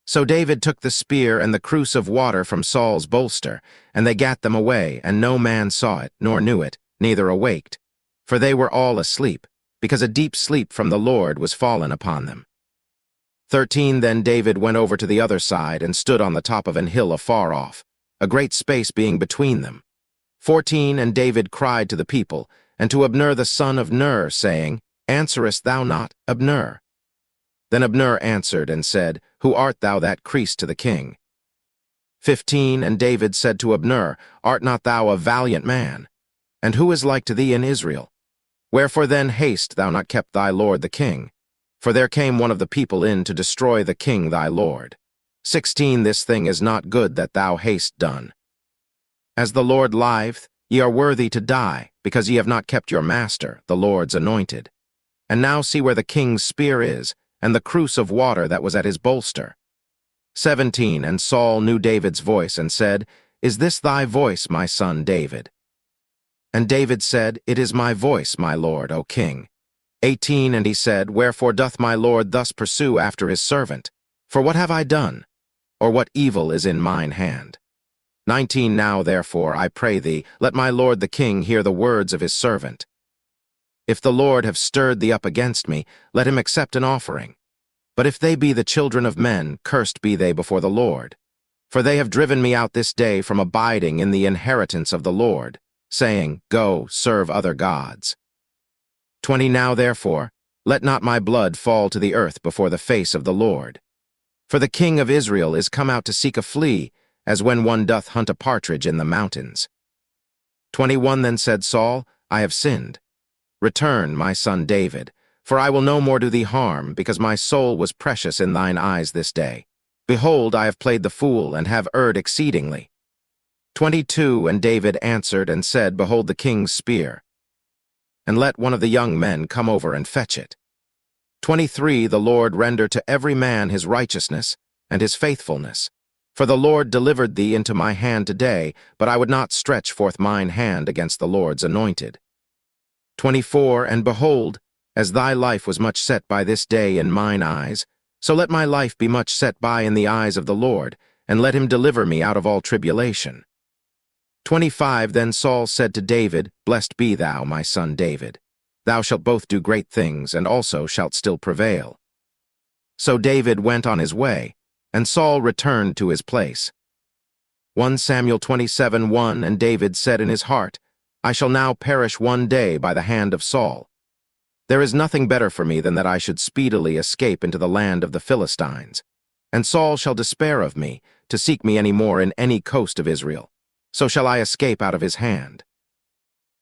So David took the spear and the cruse of water from Saul's bolster, and they gat them away, and no man saw it, nor knew it, neither awaked. For they were all asleep, because a deep sleep from the Lord was fallen upon them. 13. Then David went over to the other side, and stood on the top of an hill afar off, a great space being between them. 14. And David cried to the people, and to Abner the son of Ner, saying, Answerest thou not, Abner? Then Abner answered and said, Who art thou that criest to the king? 15. And David said to Abner, Art not thou a valiant man? And who is like to thee in Israel? Wherefore then haste thou not kept thy lord the king? For there came one of the people in to destroy the king thy lord. 16. This thing is not good that thou hast done. As the Lord liveth, ye are worthy to die, because ye have not kept your master, the Lord's anointed. And now see where the king's spear is, and the cruse of water that was at his bolster. 17. And Saul knew David's voice, and said, Is this thy voice, my son David? And David said, It is my voice, my lord, O king. 18. And he said, Wherefore doth my lord thus pursue after his servant? For what have I done? Or what evil is in mine hand? 19. Now therefore, I pray thee, let my lord the king hear the words of his servant. If the Lord have stirred thee up against me, let him accept an offering. But if they be the children of men, cursed be they before the Lord. For they have driven me out this day from abiding in the inheritance of the Lord, saying, Go, serve other gods. 20 Now therefore, let not my blood fall to the earth before the face of the Lord. For the king of Israel is come out to seek a flea, as when one doth hunt a partridge in the mountains. 21 Then said Saul, I have sinned. Return, my son David, for I will no more do thee harm, because my soul was precious in thine eyes this day. Behold, I have played the fool, and have erred exceedingly. 22 And David answered and said, Behold the king's spear. And let one of the young men come over and fetch it. 23 The Lord render to every man his righteousness and his faithfulness. For the Lord delivered thee into my hand today, but I would not stretch forth mine hand against the Lord's anointed. 24 And behold, as thy life was much set by this day in mine eyes, so let my life be much set by in the eyes of the Lord, and let him deliver me out of all tribulation. 25 Then Saul said to David, Blessed be thou, my son David. Thou shalt both do great things, and also shalt still prevail. So David went on his way, and Saul returned to his place. 1 Samuel 27:1 And David said in his heart, I shall now perish one day by the hand of Saul. There is nothing better for me than that I should speedily escape into the land of the Philistines. And Saul shall despair of me, to seek me any more in any coast of Israel. So shall I escape out of his hand.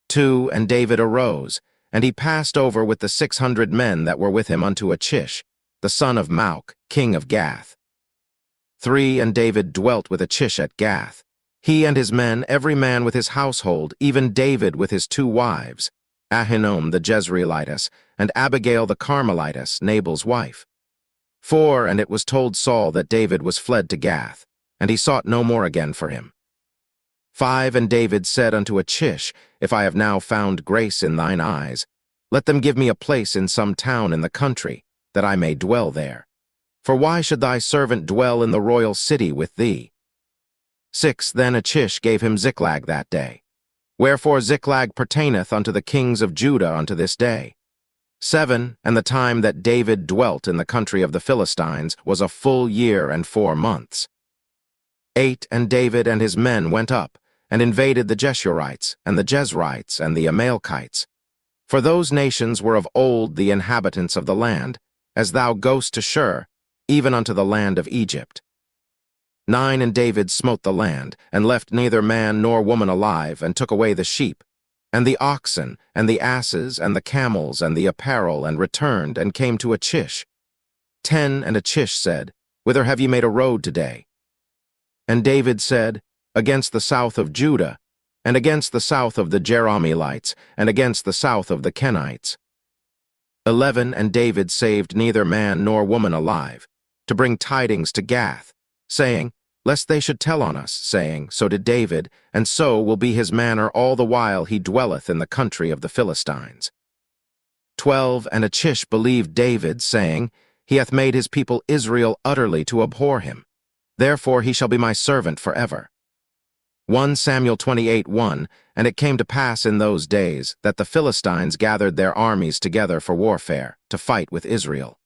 2 And David arose, and he passed over with the 600 men that were with him unto Achish, the son of Maoch, king of Gath. 3 And David dwelt with Achish at Gath, he and his men, every man with his household, even David with his 2 wives, Ahinoam the Jezreelitess, and Abigail the Carmelitess, Nabal's wife. 4 And it was told Saul that David was fled to Gath, and he sought no more again for him. 5 And David said unto Achish, If I have now found grace in thine eyes, let them give me a place in some town in the country, that I may dwell there. For why should thy servant dwell in the royal city with thee? 6 Then Achish gave him Ziklag that day. Wherefore Ziklag pertaineth unto the kings of Judah unto this day. 7 And the time that David dwelt in the country of the Philistines was a full year and 4 months. 8 And David and his men went up, and invaded the Geshurites, and the Jezrites, and the Amalekites. For those nations were of old the inhabitants of the land, as thou goest to Shur, even unto the land of Egypt. 9 And David smote the land, and left neither man nor woman alive, and took away the sheep, and the oxen, and the asses, and the camels, and the apparel, and returned, and came to Achish. 10 And Achish said, Whither have ye made a road today? And David said, Against the south of Judah, and against the south of the Jerahmeelites, and against the south of the Kenites. 11 And David saved neither man nor woman alive, to bring tidings to Gath, saying, Lest they should tell on us, saying, So did David, and so will be his manner all the while he dwelleth in the country of the Philistines. 12 And Achish believed David, saying, He hath made his people Israel utterly to abhor him. Therefore he shall be my servant forever. 1 Samuel 28:1 And it came to pass in those days that the Philistines gathered their armies together for warfare, to fight with Israel.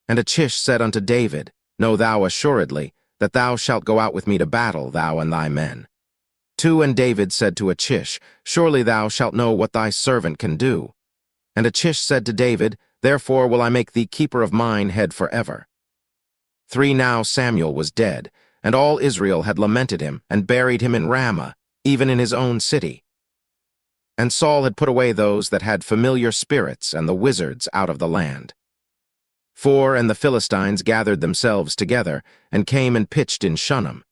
And Achish said unto David, Know thou assuredly, that thou shalt go out with me to battle, thou and thy men. 2 And David said to Achish, Surely thou shalt know what thy servant can do. And Achish said to David, Therefore will I make thee keeper of mine head forever. 3 Now Samuel was dead, and all Israel had lamented him, and buried him in Ramah, even in his own city. And Saul had put away those that had familiar spirits and the wizards out of the land. 4 And the Philistines gathered themselves together, and came and pitched in Shunem.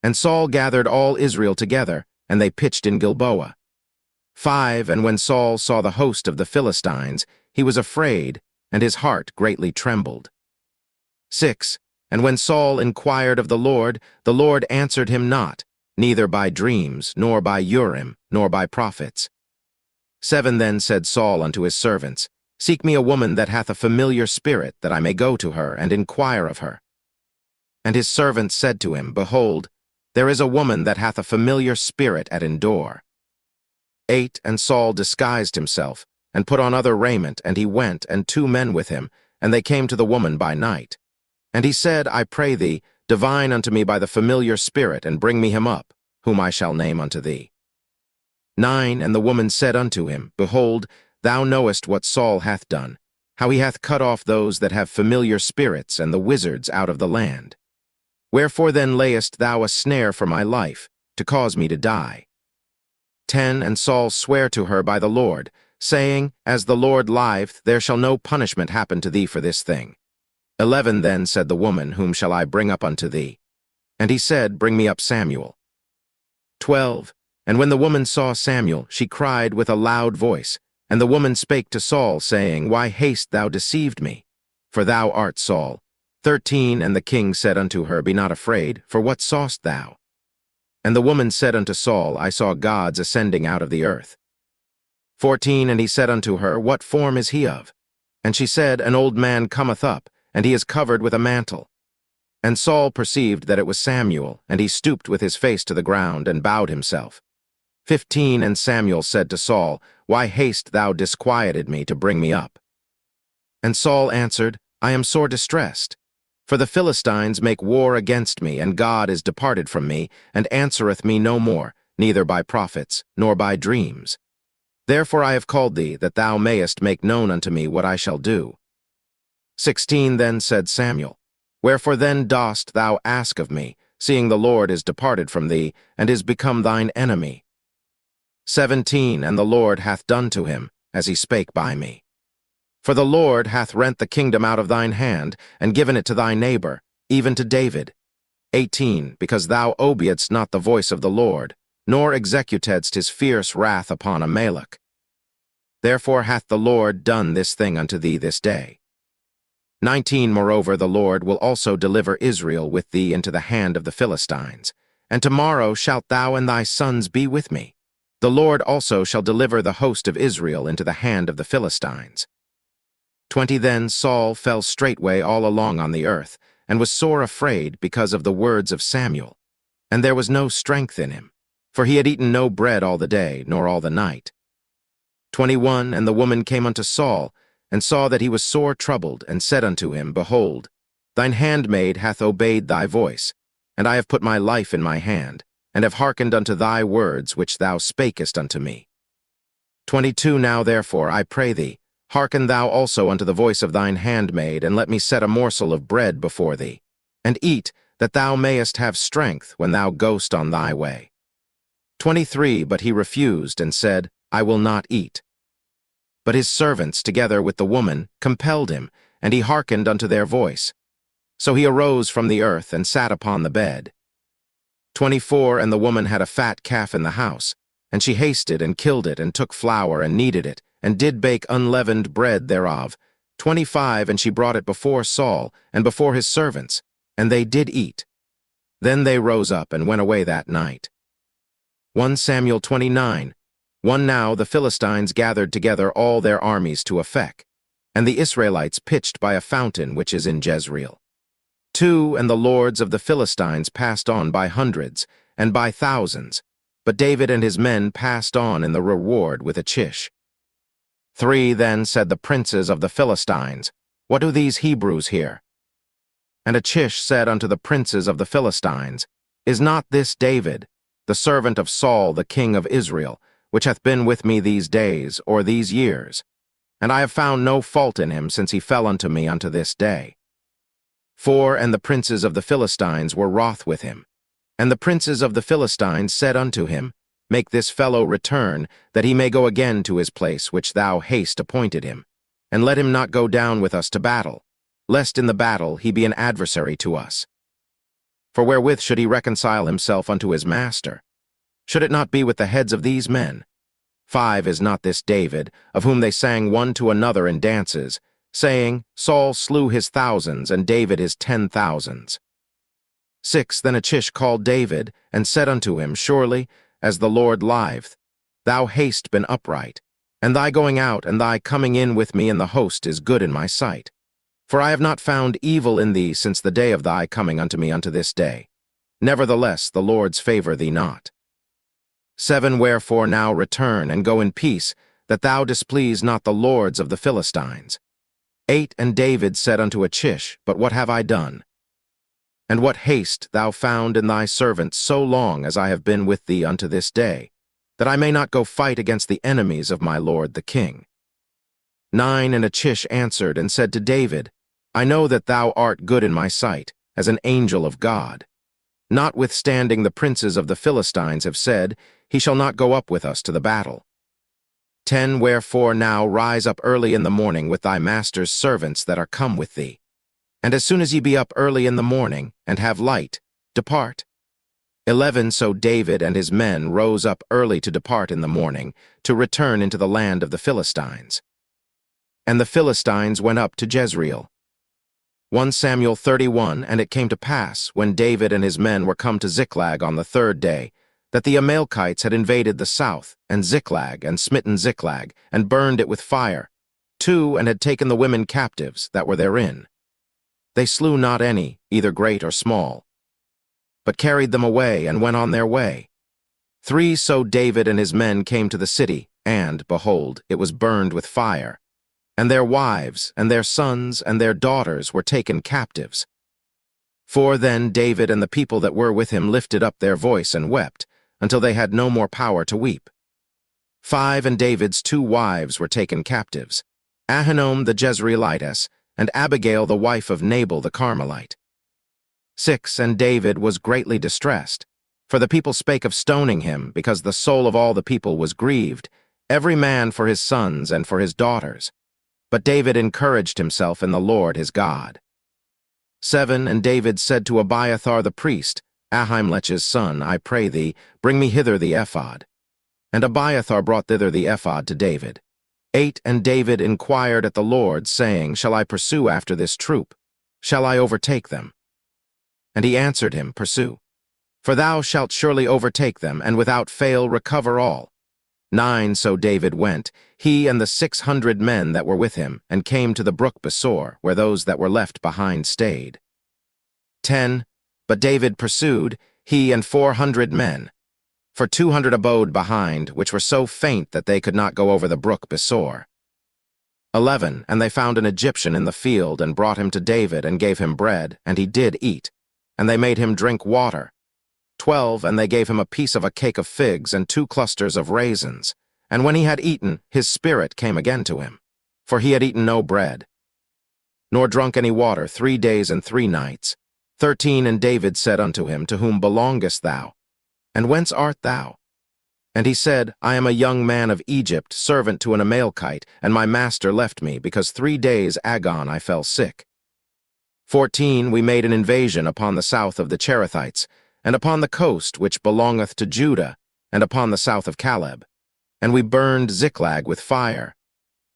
And Saul gathered all Israel together, and they pitched in Gilboa. 5 And when Saul saw the host of the Philistines, he was afraid, and his heart greatly trembled. 6 And when Saul inquired of the Lord answered him not, neither by dreams, nor by Urim, nor by prophets. 7 Then said Saul unto his servants, Seek me a woman that hath a familiar spirit, that I may go to her, and inquire of her. And his servants said to him, Behold, there is a woman that hath a familiar spirit at Endor. 8 And Saul disguised himself, and put on other raiment, and he went, and 2 men with him, and they came to the woman by night. And he said, I pray thee, Divine unto me by the familiar spirit, and bring me him up, whom I shall name unto thee. 9. And the woman said unto him, Behold, thou knowest what Saul hath done, how he hath cut off those that have familiar spirits and the wizards out of the land. Wherefore then layest thou a snare for my life, to cause me to die? 10. And Saul sware to her by the Lord, saying, As the Lord liveth, there shall no punishment happen to thee for this thing. 11. Then said the woman, Whom shall I bring up unto thee? And he said, Bring me up Samuel. 12. And when the woman saw Samuel, she cried with a loud voice. And the woman spake to Saul, saying, Why hast thou deceived me? For thou art Saul. 13. And the king said unto her, Be not afraid, for what sawest thou? And the woman said unto Saul, I saw gods ascending out of the earth. 14. And he said unto her, What form is he of? And she said, An old man cometh up, and he is covered with a mantle. And Saul perceived that it was Samuel, and he stooped with his face to the ground, and bowed himself. 15. And Samuel said to Saul, Why hast thou disquieted me to bring me up? And Saul answered, I am sore distressed. For the Philistines make war against me, and God is departed from me, and answereth me no more, neither by prophets, nor by dreams. Therefore I have called thee, that thou mayest make known unto me what I shall do. 16. Then said Samuel, Wherefore then dost thou ask of me, seeing the Lord is departed from thee, and is become thine enemy? 17. And the Lord hath done to him, as he spake by me. For the Lord hath rent the kingdom out of thine hand, and given it to thy neighbor, even to David. 18. Because thou obeyedst not the voice of the Lord, nor executedst his fierce wrath upon Amalek. Therefore hath the Lord done this thing unto thee this day. 19. Moreover, the Lord will also deliver Israel with thee into the hand of the Philistines. And tomorrow shalt thou and thy sons be with me. The Lord also shall deliver the host of Israel into the hand of the Philistines. 20. Then Saul fell straightway all along on the earth, and was sore afraid because of the words of Samuel. And there was no strength in him, for he had eaten no bread all the day, nor all the night. 21. And the woman came unto Saul, and saw that he was sore troubled, and said unto him, Behold, thine handmaid hath obeyed thy voice, and I have put my life in my hand, and have hearkened unto thy words which thou spakest unto me. 22. Now therefore, I pray thee, hearken thou also unto the voice of thine handmaid, and let me set a morsel of bread before thee, and eat, that thou mayest have strength when thou goest on thy way. 23. But he refused, and said, I will not eat. But his servants, together with the woman, compelled him, and he hearkened unto their voice. So he arose from the earth, and sat upon the bed. 24. And the woman had a fat calf in the house, and she hasted, and killed it, and took flour, and kneaded it, and did bake unleavened bread thereof. 25. And she brought it before Saul, and before his servants, and they did eat. Then they rose up, and went away that night. 1 Samuel 29. Now the Philistines gathered together all their armies to Aphek, and the Israelites pitched by a fountain which is in Jezreel. 2. And the lords of the Philistines passed on by hundreds, and by thousands, but David and his men passed on in the reward with Achish. 3. Then said the princes of the Philistines, What do these Hebrews here? And Achish said unto the princes of the Philistines, Is not this David, the servant of Saul the king of Israel, which hath been with me these days, or these years? And I have found no fault in him since he fell unto me unto this day. 4. And the princes of the Philistines were wroth with him. And the princes of the Philistines said unto him, Make this fellow return, that he may go again to his place which thou hast appointed him, and let him not go down with us to battle, lest in the battle he be an adversary to us. For wherewith should he reconcile himself unto his master? Should it not be with the heads of these men? 5. Is not this David, of whom they sang one to another in dances, saying, Saul slew his thousands, and David his 10,000s? 6. Then Achish called David, and said unto him, Surely, as the Lord liveth, thou hast been upright, and thy going out and thy coming in with me in the host is good in my sight. For I have not found evil in thee since the day of thy coming unto me unto this day. Nevertheless, the Lord's favor thee not. 7. Wherefore now return, and go in peace, that thou displease not the lords of the Philistines. 8. And David said unto Achish, But what have I done? And what haste thou found in thy servant so long as I have been with thee unto this day, that I may not go fight against the enemies of my lord the king. 9 And Achish answered and said to David, I know that thou art good in my sight, as an angel of God. Notwithstanding the princes of the Philistines have said, He shall not go up with us to the battle. 10 Wherefore now rise up early in the morning with thy master's servants that are come with thee. And as soon as ye be up early in the morning, and have light, depart. 11 So David and his men rose up early to depart in the morning, to return into the land of the Philistines. And the Philistines went up to Jezreel. 1 Samuel 31 And it came to pass, when David and his men were come to Ziklag on the 3rd day, that the Amalekites had invaded the south, and Ziklag, and smitten Ziklag, and burned it with fire. 2 And had taken the women captives that were therein. They slew not any, either great or small, but carried them away, and went on their way. 3 So David and his men came to the city, and, behold, it was burned with fire. And their wives, and their sons, and their daughters were taken captives. 4 Then David and the people that were with him lifted up their voice and wept, until they had no more power to weep. 5 And David's 2 wives were taken captives, Ahinoam the Jezreelitess, and Abigail the wife of Nabal the Carmelite. 6 And David was greatly distressed, for the people spake of stoning him, because the soul of all the people was grieved, every man for his sons and for his daughters. But David encouraged himself in the Lord his God. 7 And David said to Abiathar the priest, Ahimelech's son, I pray thee, bring me hither the ephod. And Abiathar brought thither the ephod to David. 8 And David inquired at the Lord, saying, Shall I pursue after this troop? Shall I overtake them? And he answered him, Pursue. For thou shalt surely overtake them, and without fail recover all. 9 So David went, he and the 600 men that were with him, and came to the brook Besor, where those that were left behind stayed. 10 But David pursued, he and 400 men. For 200 abode behind, which were so faint that they could not go over the brook Besor. 11 And they found an Egyptian in the field, and brought him to David, and gave him bread, and he did eat. And they made him drink water. 12 And they gave him a piece of a cake of figs, and 2 clusters of raisins. And when he had eaten, his spirit came again to him, for he had eaten no bread, nor drunk any water 3 days and 3 nights. 13 And David said unto him, To whom belongest thou? And whence art thou? And he said, I am a young man of Egypt, servant to an Amalekite, and my master left me, because 3 days agone I fell sick. 14 We made an invasion upon the south of the Cherethites, and upon the coast which belongeth to Judah, and upon the south of Caleb. And we burned Ziklag with fire.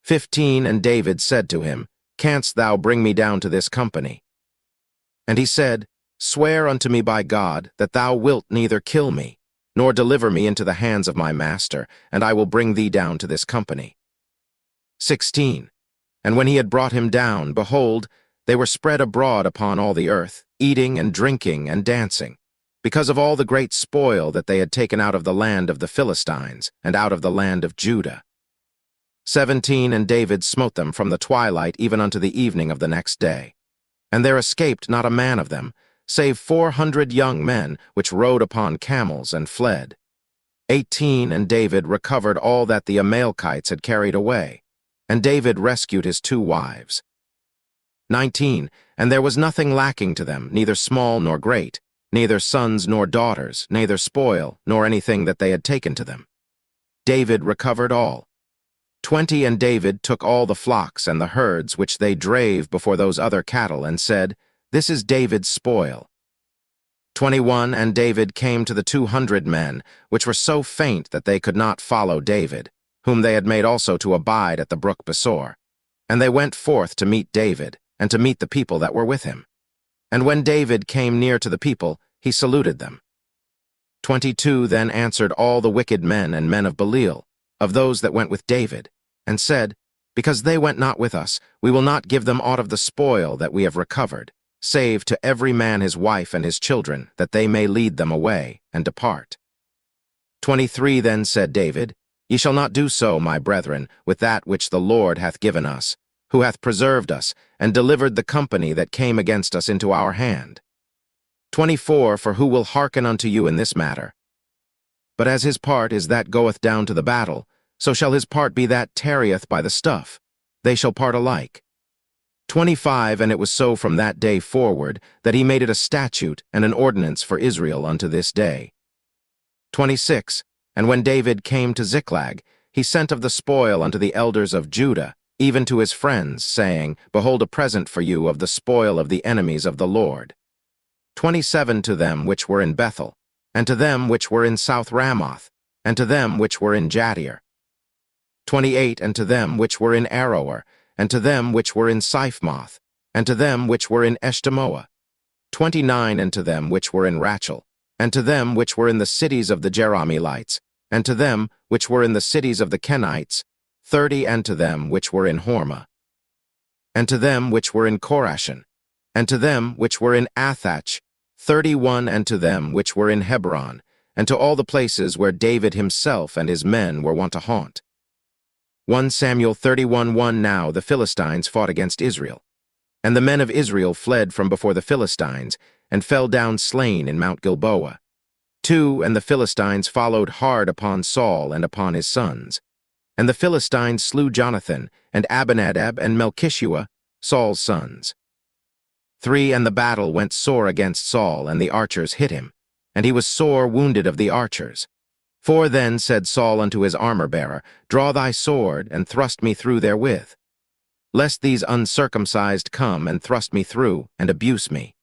15 And David said to him, Canst thou bring me down to this company? And he said, Swear unto me by God, that thou wilt neither kill me, nor deliver me into the hands of my master, and I will bring thee down to this company. 16 And when he had brought him down, behold, they were spread abroad upon all the earth, eating and drinking and dancing, because of all the great spoil that they had taken out of the land of the Philistines, and out of the land of Judah. 17 And David smote them from the twilight even unto the evening of the next day. And there escaped not a man of them, save 400 young men, which rode upon camels and fled. 18 And David recovered all that the Amalekites had carried away, and David rescued his 2 wives. 19 And there was nothing lacking to them, neither small nor great, neither sons nor daughters, neither spoil, nor anything that they had taken to them. David recovered all. 20 And David took all the flocks and the herds which they drave before those other cattle, and said, This is David's spoil. 21 And David came to the 200 men, which were so faint that they could not follow David, whom they had made also to abide at the brook Besor. And they went forth to meet David, and to meet the people that were with him. And when David came near to the people, he saluted them. 22 Then answered all the wicked men and men of Belial, of those that went with David, and said, Because they went not with us, we will not give them aught of the spoil that we have recovered, save to every man his wife and his children, that they may lead them away, and depart. 23 Then said David, Ye shall not do so, my brethren, with that which the Lord hath given us, who hath preserved us, and delivered the company that came against us into our hand. 24 For who will hearken unto you in this matter? But as his part is that goeth down to the battle, so shall his part be that tarrieth by the stuff. They shall part alike. 25 And it was so from that day forward, that he made it a statute and an ordinance for Israel unto this day. 26 And when David came to Ziklag, he sent of the spoil unto the elders of Judah, even to his friends, saying, Behold a present for you of the spoil of the enemies of the Lord. 27 To them which were in Bethel, and to them which were in South Ramoth, and to them which were in Jatir. 28 And to them which were in Aroer, and to them which were in Siphmoth, and to them which were in Eshtemoa. 29 And to them which were in Rachel, and to them which were in the cities of the Jerahmeelites, and to them which were in the cities of the Kenites. 30 And to them which were in Hormah, and to them which were in Korashan, and to them which were in Athach. 31 And to them which were in Hebron, and to all the places where David himself and his men were wont to haunt. 1 Samuel 31:1 Now the Philistines fought against Israel. And the men of Israel fled from before the Philistines, and fell down slain in Mount Gilboa. 2 And the Philistines followed hard upon Saul and upon his sons. And the Philistines slew Jonathan, and Abinadab, and Melchishua, Saul's sons. 3 And the battle went sore against Saul, and the archers hit him, and he was sore wounded of the archers. 4 Then said Saul unto his armor-bearer, Draw thy sword, and thrust me through therewith, lest these uncircumcised come and thrust me through, and abuse me.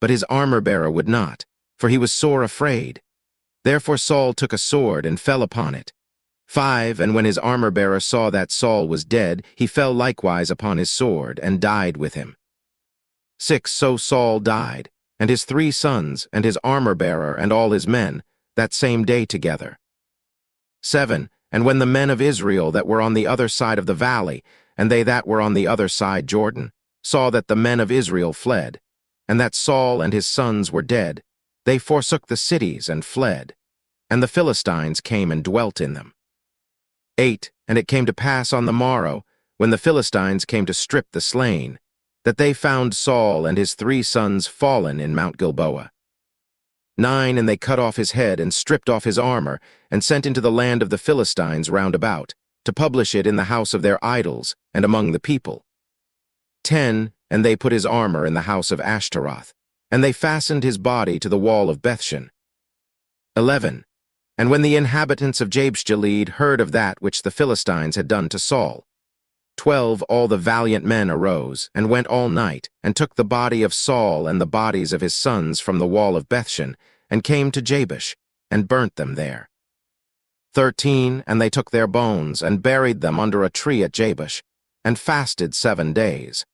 But his armor-bearer would not, for he was sore afraid. Therefore Saul took a sword, and fell upon it. 5 And when his armor-bearer saw that Saul was dead, he fell likewise upon his sword, and died with him. 6 So Saul died, and his 3 sons, and his armor-bearer, and all his men, that same day together. 7 And when the men of Israel that were on the other side of the valley, and they that were on the other side Jordan, saw that the men of Israel fled, and that Saul and his sons were dead, they forsook the cities and fled, and the Philistines came and dwelt in them. 8 And it came to pass on the morrow, when the Philistines came to strip the slain, that they found Saul and his 3 sons fallen in Mount Gilboa. 9 And they cut off his head, and stripped off his armor, and sent into the land of the Philistines round about, to publish it in the house of their idols, and among the people. 10 And they put his armor in the house of Ashtaroth, and they fastened his body to the wall of Bethshan. 11 And when the inhabitants of Jabeshgilead heard of that which the Philistines had done to Saul, 12 All the valiant men arose, and went all night, and took the body of Saul and the bodies of his sons from the wall of Bethshan, and came to Jabesh, and burnt them there. 13 And they took their bones, and buried them under a tree at Jabesh, and fasted 7 days.